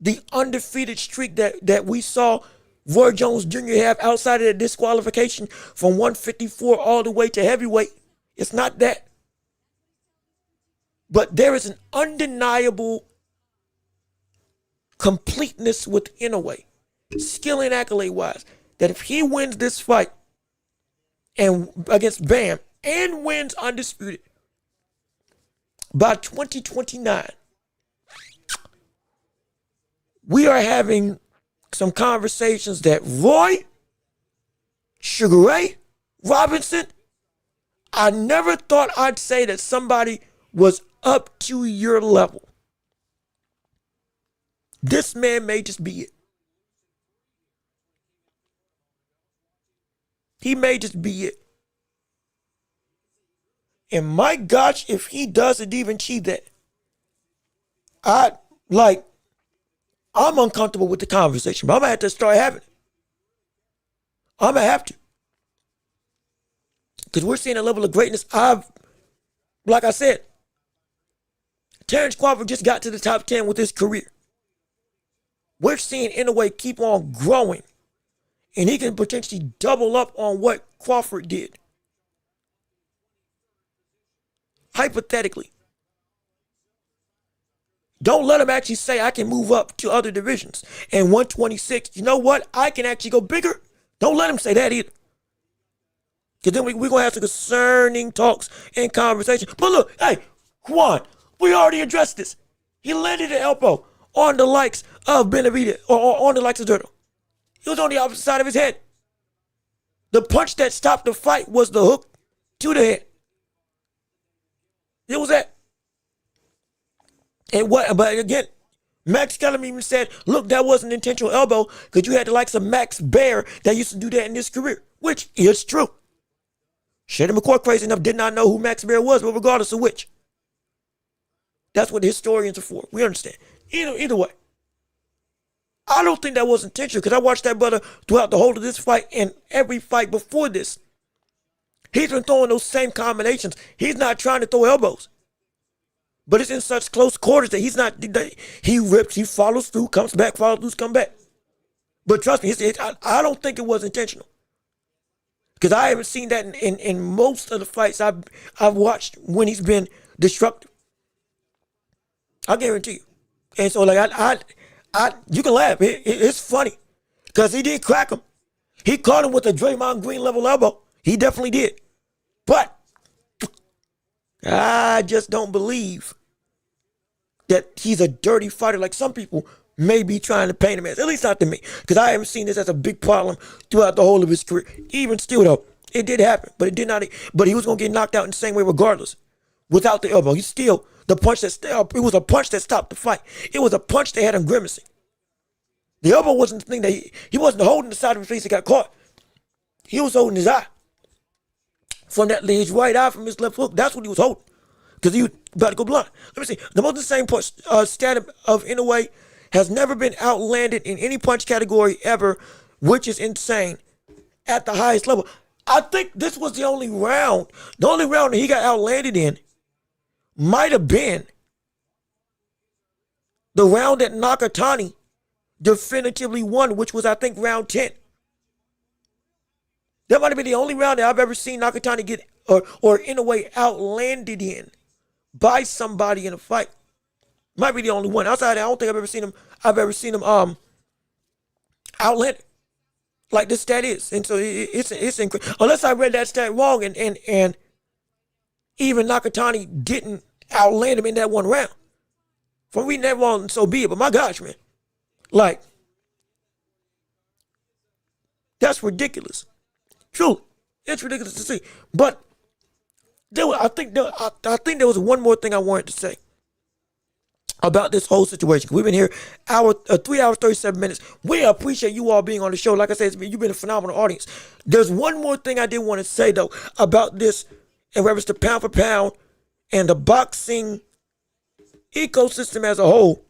the undefeated streak that we saw Roy Jones Jr. have outside of the disqualification from 154 all the way to heavyweight. It's not that. But there is an undeniable completeness with Inoue, skill and accolade-wise, that if he wins this fight and against Bam and wins undisputed by 2029, we are having some conversations that Roy, Sugar Ray Robinson, I never thought I'd say that somebody was up to your level. This man may just be it. He may just be it. And my gosh, if he doesn't even achieve that, I'm uncomfortable with the conversation, but I'm going to have to start having it. I'm going to have to. Because we're seeing a level of greatness. Like I said, Terrence Crawford just got to the top 10 with his career. We're seeing Inoue keep on growing. And he can potentially double up on what Crawford did. Hypothetically. Don't let him actually say, I can move up to other divisions. And 126, you know what? I can actually go bigger. Don't let him say that either. Because then we're going to have some concerning talks and conversations. But look, hey, Juan, we already addressed this. He landed an elbow on the likes of Benavidez, or on the likes of Zurdo. He was on the opposite side of his head. The punch that stopped the fight was the hook to the head. It was that. And but again, Max Kellerman even said, look, that wasn't an intentional elbow because you had the likes of Max Baer that used to do that in his career, which is true. Shannon McCoy, crazy enough, did not know who Max Baer was, but regardless of which. That's what the historians are for. We understand. Either way. I don't think that was intentional because I watched that brother throughout the whole of this fight and every fight before this. He's been throwing those same combinations. He's not trying to throw elbows. But it's in such close quarters that he rips, he follows through, comes back, follows through, comes back. But trust me, I don't think it was intentional. Because I haven't seen that in most of the fights I've watched when he's been disruptive. I guarantee you. And so you can laugh. It's funny. Because he did crack him. He caught him with a Draymond Green level elbow. He definitely did. But I just don't believe that he's a dirty fighter like some people may be trying to paint him as. At least not to me. Because I haven't seen this as a big problem throughout the whole of his career. Even still though, it did happen. But it did not. But he was going to get knocked out in the same way regardless. Without the elbow. He still, it was a punch that stopped the fight. It was a punch that had him grimacing. The elbow wasn't the thing that he wasn't holding the side of his face that got caught. He was holding his eye. From his right eye from his left hook. That's what he was holding. Because he was about to go blind. Let me see. The most insane stat of Inoue has never been outlanded in any punch category ever, which is insane at the highest level. I think this was the only round. The only round that he got outlanded in might have been The round that Nakatani definitively won, which was, I think, round 10. That might have been the only round that I've ever seen Nakatani get, or in a way, outlanded in by somebody in a fight. Might be the only one. Outside of that, I don't think I've ever seen him outlanded like this stat is. And so it's incredible. Unless I read that stat wrong and even Nakatani didn't outland him in that one round. From reading that wrong, so be it. But my gosh, man. Like, that's ridiculous. Truly. It's ridiculous to see. But I think there was one more thing I wanted to say about this whole situation. We've been here 3 hours, 37 minutes. We appreciate you all being on the show. Like I said, you've been a phenomenal audience. There's one more thing I did want to say, though, about this in reference to pound for pound and the boxing ecosystem as a whole.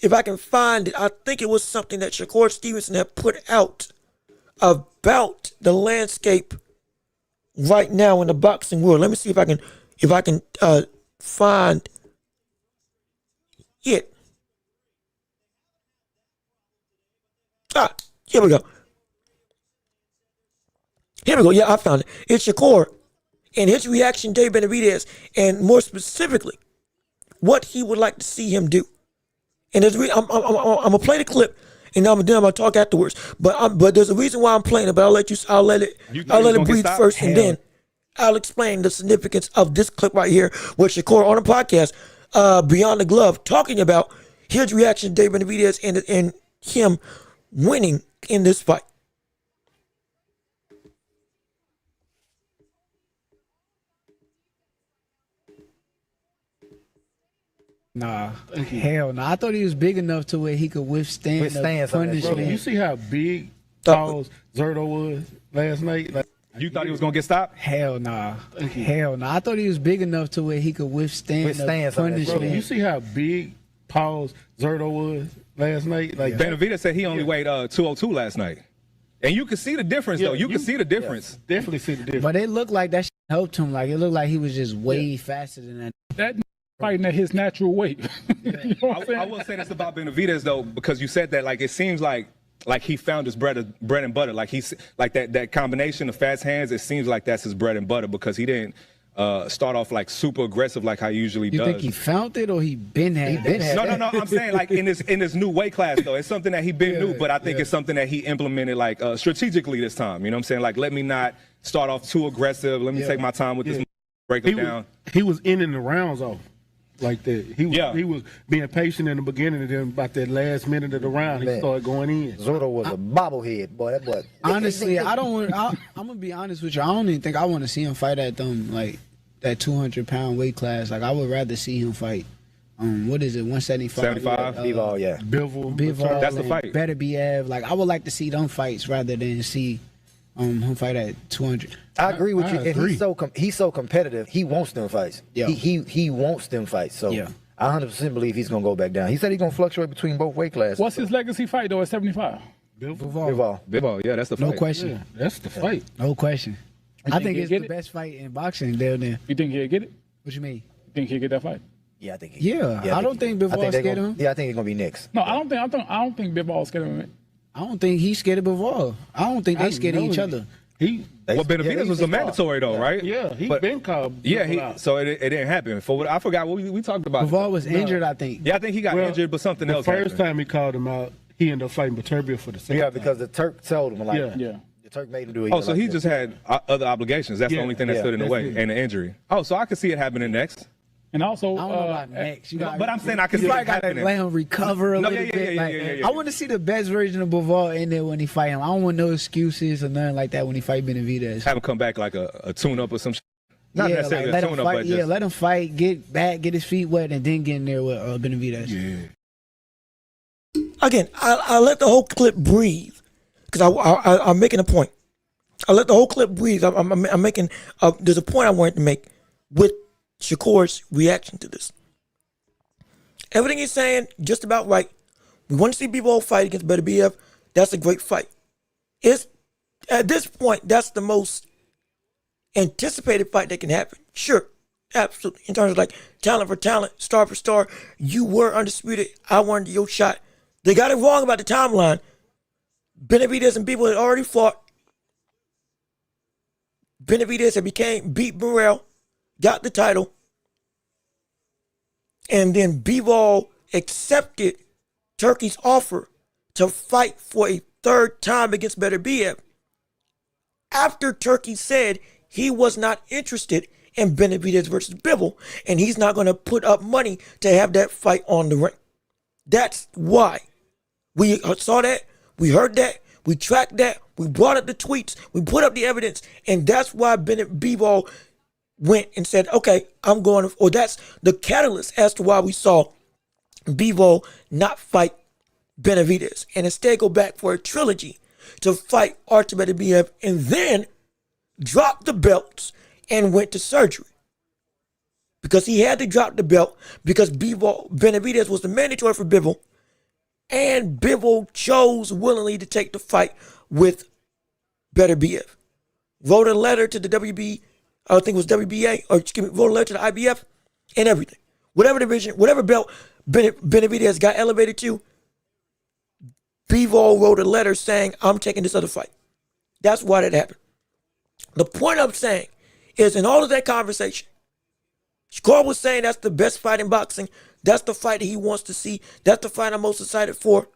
If I can find it, I think it was something that Shakur Stevenson had put out about the landscape right now in the boxing world. Let me see if I can find it. Here we go. Yeah, I found it. It's Shakur and his reaction, David Benavidez, and more specifically, what he would like to see him do. And I'm gonna play the clip, and then I'm gonna talk afterwards. But there's a reason why I'm playing it. But I'll let it breathe first, and then I'll explain the significance of this clip right here with Shakur on the podcast, Beyond the Glove, talking about his reaction to David Benavidez and him winning in this fight. Nah, hell no. I thought he was big enough to where he could withstand the punishment. Bro, you see how big Zurdo was last night? Like, you thought he was gonna get stopped? Hell nah. Hell no. I thought he was big enough to where he could withstand the punishment. Bro, you see how big Zurdo was last night? Like Benavidez said he only weighed 202 last night. And you can see the difference, though. You can see the difference. Definitely see the difference. But it looked like that shit helped him. Like, it looked like he was just way faster than that. That fighting at his natural weight. You know what I'm saying? I will say this about Benavidez, though, because you said that, like, it seems like he found his bread and butter. Like, he's like that combination of fast hands, it seems like that's his bread and butter, because he didn't start off like super aggressive like how he usually does. You think he found it or he been had it? No. I'm saying like in this new weight class though, it's something that he been knew, but I think it's something that he implemented like strategically this time. You know what I'm saying? Like, let me not start off too aggressive. Let me take my time with this. Break it down. He was in the rounds off like that. He was being patient in the beginning, and then about that last minute of the round, he started going in. Zurdo was a bobblehead, boy. That boy. Honestly, I'm gonna be honest with you. I don't even think I want to see him fight at like that 200-pound weight class. Like, I would rather see him fight. What is it? 175. 75. Bivol, yeah. Bivol. That's the fight. Better Bev. Like, I would like to see them fights rather than see him fight at 200. I agree with you. And he's so competitive. He wants them fights. Yeah. He wants them fights. So yeah. I 100% believe he's gonna go back down. He said he's gonna fluctuate between both weight classes. What's his legacy fight though at 75? Bivol. Yeah, that's the fight. No question. Yeah, that's the fight. No question. I think it's the best fight in boxing down there. You think he'll get it? What you mean? You think he'll get that fight? Yeah, I think. I don't think Bivol's scared of him. Yeah, I think he's gonna be next. No, I don't think Bivol's scared of him. I don't think he's scared of Bivol. I don't think they scared of each other. Benavidez was a mandatory though, right? Yeah, he's been called. Yeah, so it didn't happen. I forgot what we talked about. Bivol was injured, I think. Yeah, I think he got injured, but something else happened. The first time he called him out, he ended up fighting Beterbiev for the second time. Yeah, because the Turk told him, like, yeah. The Turk made him do it. Oh, so he just had other obligations. That's the only thing that stood in the way, and the injury. Oh, so I could see it happening next. And also, I don't know about next. But I'm saying I can see it happening. You let him recover a little bit. Yeah. I want to see the best version of Bivol in there when he fight him. I don't want no excuses or nothing like that when he fight Benavidez. Have him come back like a tune-up or some shit. Not necessarily a tune-up, but just... let him fight, get back, get his feet wet, and then get in there with Benavidez. Yeah. Again, I let the whole clip breathe because I'm making a point. I let the whole clip breathe. I'm making there's a point I wanted to make with Shakur's reaction to this. Everything he's saying, just about right. We want to see people fight against Beterbiev. That's a great fight. At this point, that's the most anticipated fight that can happen. Sure, Absolutely. In terms of like talent for talent, star for star, you were undisputed. I wanted your shot. They got it wrong about the timeline. Benavidez and Bivol had already fought. Benavidez had beat Burrell, got the title, and then Bivol accepted Turkey's offer to fight for a third time against Beterbiev after Turkey said he was not interested in Benavidez versus Bivol, and he's not going to put up money to have that fight on the ring. That's why. We saw that, we heard that, we tracked that, we brought up the tweets, we put up the evidence, and that's why Bivol went and said, okay, I'm going, or that's the catalyst as to why we saw Bivol not fight Benavidez and instead go back for a trilogy to fight Artur Beterbiev and then drop the belts and went to surgery. Because he had to drop the belt because Benavidez was the mandatory for Bivol, and Bivol chose willingly to take the fight with Beterbiev. Wrote a letter to the WB, I think it was WBA, or excuse me, wrote a letter to the IBF and everything. Whatever division, whatever belt Benavidez got elevated to, Bivol wrote a letter saying, I'm taking this other fight. That's why that happened. The point I'm saying is in all of that conversation, Shakur was saying that's the best fight in boxing. That's the fight that he wants to see. That's the fight I'm most excited for.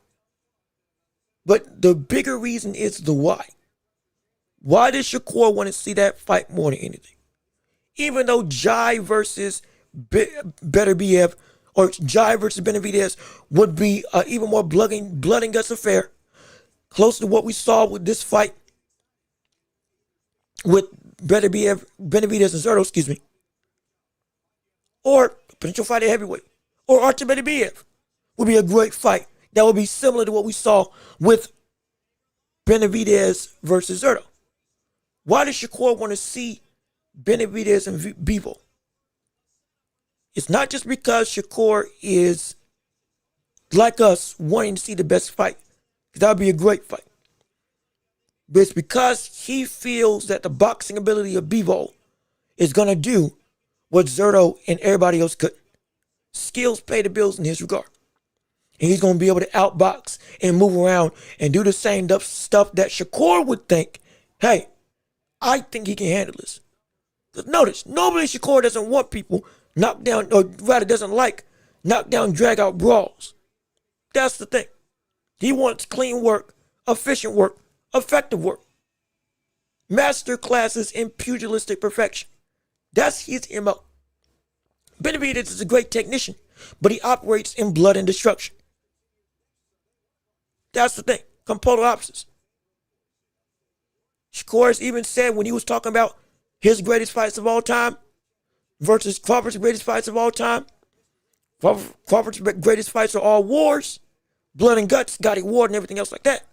But the bigger reason is the why. Why does Shakur want to see that fight more than anything? Even though Jai versus Beterbiev or Jai versus Benavidez would be an even more blood and guts affair, close to what we saw with this fight with Benavidez and Zurdo, excuse me, or potential fight at heavyweight, or Artur Beterbiev would be a great fight that would be similar to what we saw with Benavidez versus Zurdo. Why does Shakur want to see Benavidez and Bivol? It's not just because Shakur is like us wanting to see the best fight, because that would be a great fight. But it's because he feels that the boxing ability of Bivol is going to do what Zurdo and everybody else couldn't. Skills pay the bills in his regard. And he's going to be able to outbox and move around and do the same stuff that Shakur would think, hey, I think he can handle this. Because notice, normally Shakur doesn't want people knocked down, or rather doesn't like knockdown, drag out brawls. That's the thing. He wants clean work, efficient work, effective work. Master classes in pugilistic perfection. That's his MO. Benavidez is a great technician, but he operates in blood and destruction. That's the thing. Come polar opposites. Shakur has even said when he was talking about his greatest fights of all time versus Crawford's greatest fights of all time, Crawford's greatest fights are all wars, blood and guts, Gotti Ward and everything else like that.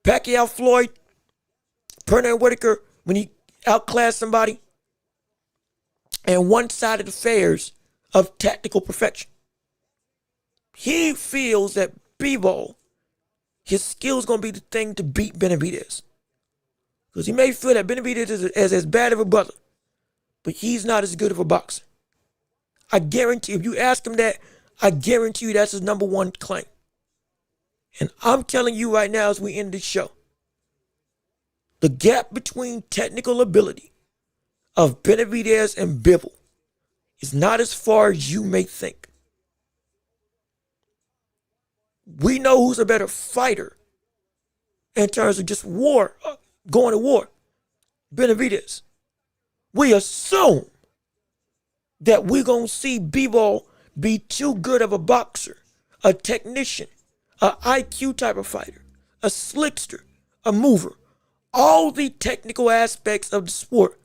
Pacquiao, Floyd, Pernell Whitaker, when he outclassed somebody, and one-sided affairs of tactical perfection. He feels that Bivol, his skill is going to be the thing to beat Benavidez. Because he may feel that Benavidez is as bad of a brother, but he's not as good of a boxer. I guarantee, if you ask him that, I guarantee you that's his number one claim. And I'm telling you right now as we end this show, the gap between technical ability of Benavidez and Bivol is not as far as you may think. We know who's a better fighter in terms of just war, going to war. Benavidez. We assume that we're going to see Bivol be too good of a boxer, a technician, a IQ type of fighter, a slickster, a mover. All the technical aspects of the sport,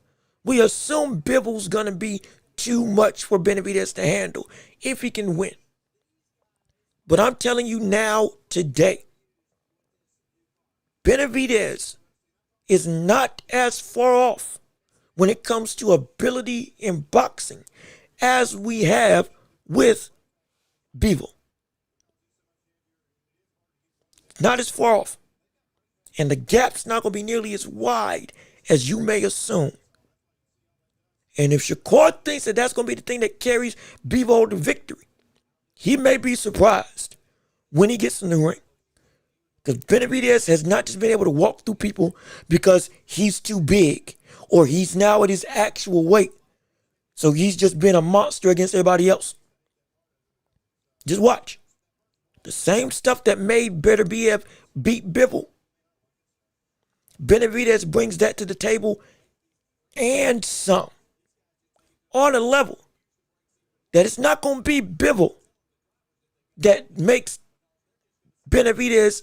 we assume Bivol's going to be too much for Benavidez to handle if he can win. But I'm telling you now, today, Benavidez is not as far off when it comes to ability in boxing as we have with Bivol. Not as far off. And the gap's not going to be nearly as wide as you may assume. And if Shakur thinks that that's going to be the thing that carries Bivol to victory, he may be surprised when he gets in the ring. Because Benavidez has not just been able to walk through people because he's too big or he's now at his actual weight. So he's just been a monster against everybody else. Just watch. The same stuff that made Beterbiev beat Bivol. Benavidez brings that to the table and some. On a level that it's not going to be Bivol that makes Benavidez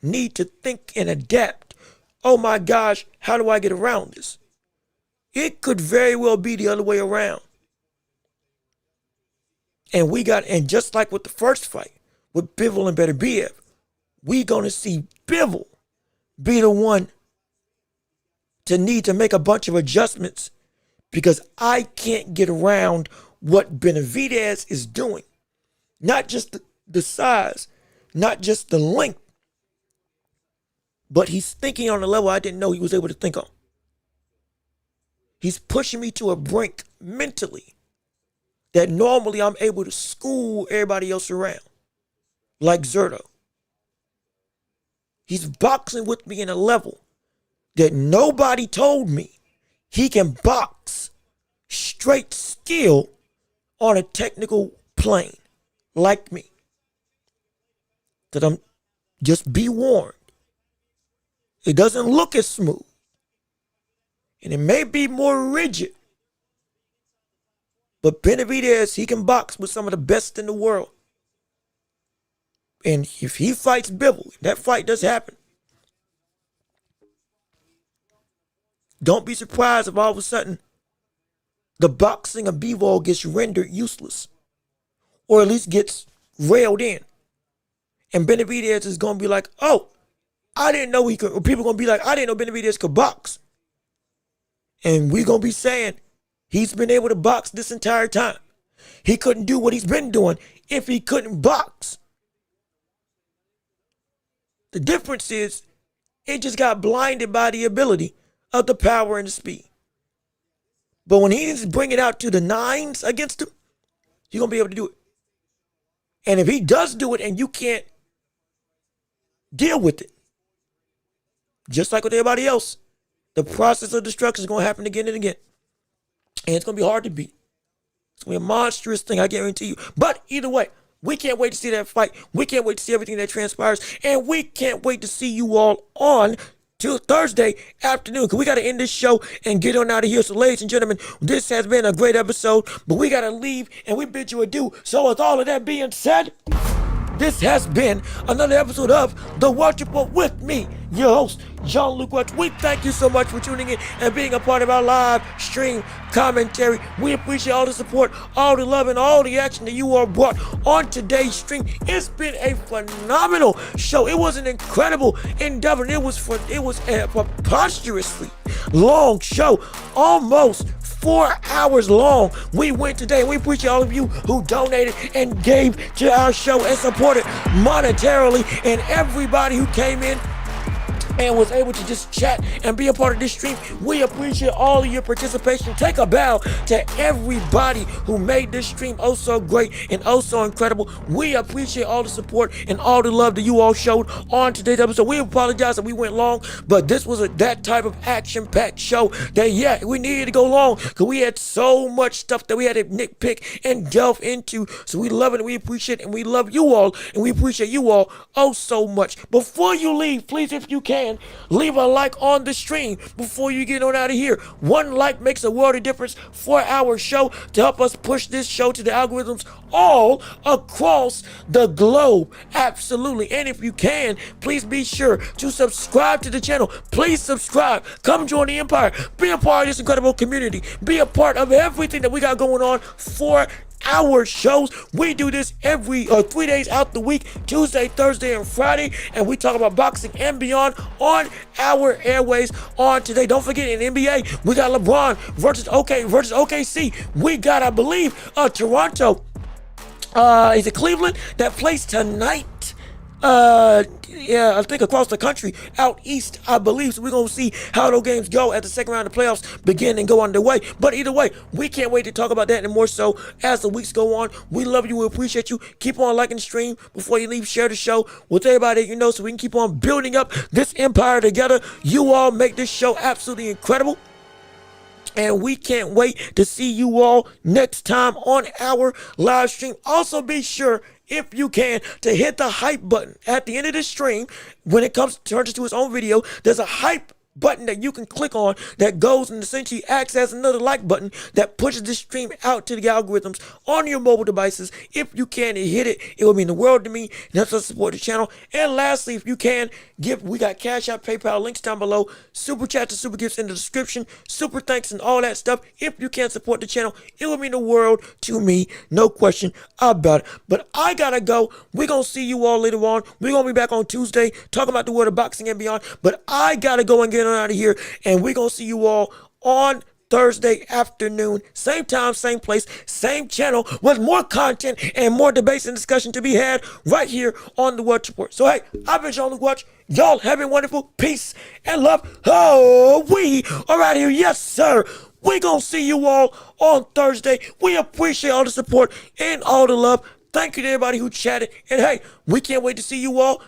need to think and adapt. Oh my gosh, how do I get around this? It could very well be the other way around. And just like with the first fight with Bivol and Beterbiev, we're going to see Bivol be the one to need to make a bunch of adjustments because I can't get around what Benavidez is doing. Not just the size, not just the length, but he's thinking on a level I didn't know he was able to think on. He's pushing me to a brink mentally that normally I'm able to school everybody else around, like Zurdo. He's boxing with me in a level that nobody told me he can box straight skill on a technical plane like me. That I'm just be warned. It doesn't look as smooth. And it may be more rigid. But Benavidez, he can box with some of the best in the world. And if he fights Bivol, if that fight does happen, don't be surprised if all of a sudden the boxing of Bivol gets rendered useless. Or at least gets railed in. And Benavidez is going to be like, oh, I didn't know he could. Or people are going to be like, I didn't know Benavidez could box. And we're going to be saying he's been able to box this entire time. He couldn't do what he's been doing if he couldn't box. The difference is it just got blinded by the ability of the power and the speed. But when he's bringing it out to the nines against him, he's going to be able to do it. And if he does do it and you can't deal with it, just like with everybody else, the process of destruction is going to happen again and again. And it's going to be hard to beat. It's going to be a monstrous thing, I guarantee you. But either way, we can't wait to see that fight. We can't wait to see everything that transpires. And we can't wait to see you all on till Thursday afternoon. Because we got to end this show and get on out of here. So ladies and gentlemen, this has been a great episode. But we got to leave and we bid you adieu. So with all of that being said, this has been another episode of The Welch Report with me, your host, Jean-Luc Welch. We thank you so much for tuning in and being a part of our live stream commentary. We appreciate all the support, all the love, and all the action that you all brought on today's stream. It's been a phenomenal show. It was an incredible endeavor. It was a preposterously long show, almost 4 hours long. We went today, and we appreciate all of you who donated and gave to our show and supported monetarily, and everybody who came in and was able to just chat and be a part of this stream. We appreciate all of your participation. Take a bow to everybody who made this stream oh so great and oh so incredible. We appreciate all the support and all the love that you all showed on today's episode. We apologize that we went long, but this was that type of action-packed show that, we needed to go long because we had so much stuff that we had to nitpick and delve into. So we love it and we appreciate it and we love you all and we appreciate you all oh so much. Before you leave, please, if you can, leave a like on the stream before you get on out of here. One like makes a world of difference for our show to help us push this show to the algorithms all across the globe. Absolutely. And if you can, please be sure to subscribe to the channel. Please subscribe. Come join the empire. Be a part of this incredible community. Be a part of everything that we got going on for our shows. We do this every 3 days out the week, Tuesday, Thursday, and Friday, and we talk about boxing and beyond on our airways on today. Don't forget, in NBA, we got LeBron versus OKC. We got, I believe, Toronto. Is it Cleveland that plays tonight? I think across the country, out east, I believe. So we're going to see how those games go as the second round of the playoffs begin and go underway. But either way, we can't wait to talk about that and more so as the weeks go on. We love you. We appreciate you. Keep on liking the stream. Before you leave, share the show with everybody that you know so we can keep on building up this empire together. You all make this show absolutely incredible. And we can't wait to see you all next time on our live stream. Also, be sure, if you can, to hit the hype button at the end of the stream. When it turns into its own video, there's a hype button that you can click on that goes and essentially acts as another like button that pushes the stream out to the algorithms on your mobile devices. If you can hit it, it would mean the world to me. And helps us support the channel. And lastly, if you can, we got Cash App, PayPal links down below, super chats and super gifts in the description, super thanks and all that stuff. If you can support the channel, it would mean the world to me, no question about it. But I gotta go. We're gonna see you all later on. We're gonna be back on Tuesday talking about the world of boxing and beyond. But I gotta go and get on out of here, and we're gonna see you all on Thursday afternoon, same time, same place, same channel, with more content and more debates and discussion to be had right here on the Welch Report. So hey, I've been Jean-Luc Welch. Y'all have a wonderful peace and love. Oh, we are out here. Yes, sir. We're gonna see you all on Thursday. We appreciate all the support and all the love. Thank you to everybody who chatted. And hey, we can't wait to see you all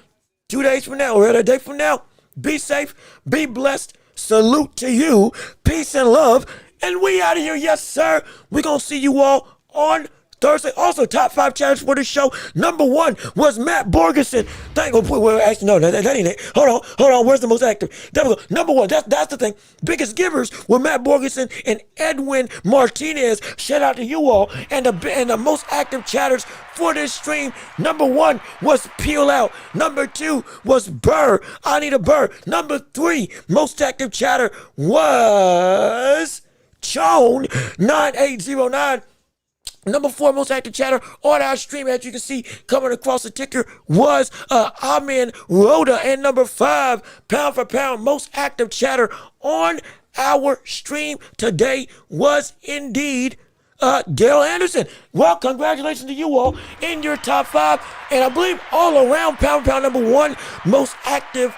2 days from now or a day from now. Be safe, be blessed. Salute to you. Peace and love. And we out of here. Yes, sir. We're going to see you all on Thursday. Also, top 5 chatters for the show. Number 1 was Matt Borgeson. Actually, no, that ain't it. Hold on. Where's the most active? There we go. Number 1. That's the thing. Biggest givers were Matt Borgeson and Edwin Martinez. Shout out to you all. And the most active chatters for this stream. Number 1 was Peel Out. Number 2 was Burr. I need a Burr. Number 3 most active chatter was Chone 9809. Number 4 most active chatter on our stream, as you can see coming across the ticker, was Amin Rhoda. And number 5 pound for pound most active chatter on our stream today was indeed Gail Anderson. Well, congratulations to you all in your top 5. And I believe all around pound for pound number 1 most active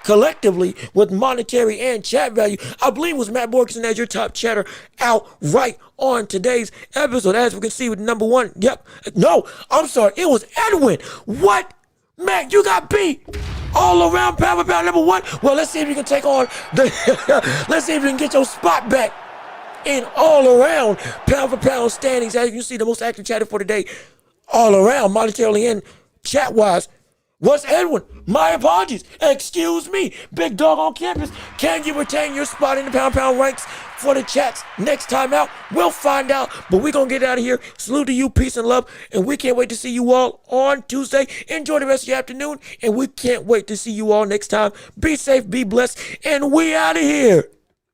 collectively with monetary and chat value, I believe was Matt Borgeson as your top chatter out right on today's episode. As we can see with number 1. Yep. No, I'm sorry. It was Edwin. What? Matt, you got beat. All around pound for pound number 1. Well, let's see if you can take on the let's see if you can get your spot back in all around pound for pound standings. As you can see, the most active chatter for today, all around, monetarily and chat wise, was Edwin. My apologies. Excuse me. Big dog on campus. Can you retain your spot in the pound ranks for the chats next time out? We'll find out. But we're going to get out of here. Salute to you. Peace and love. And we can't wait to see you all on Tuesday. Enjoy the rest of your afternoon. And we can't wait to see you all next time. Be safe. Be blessed. And we out of here.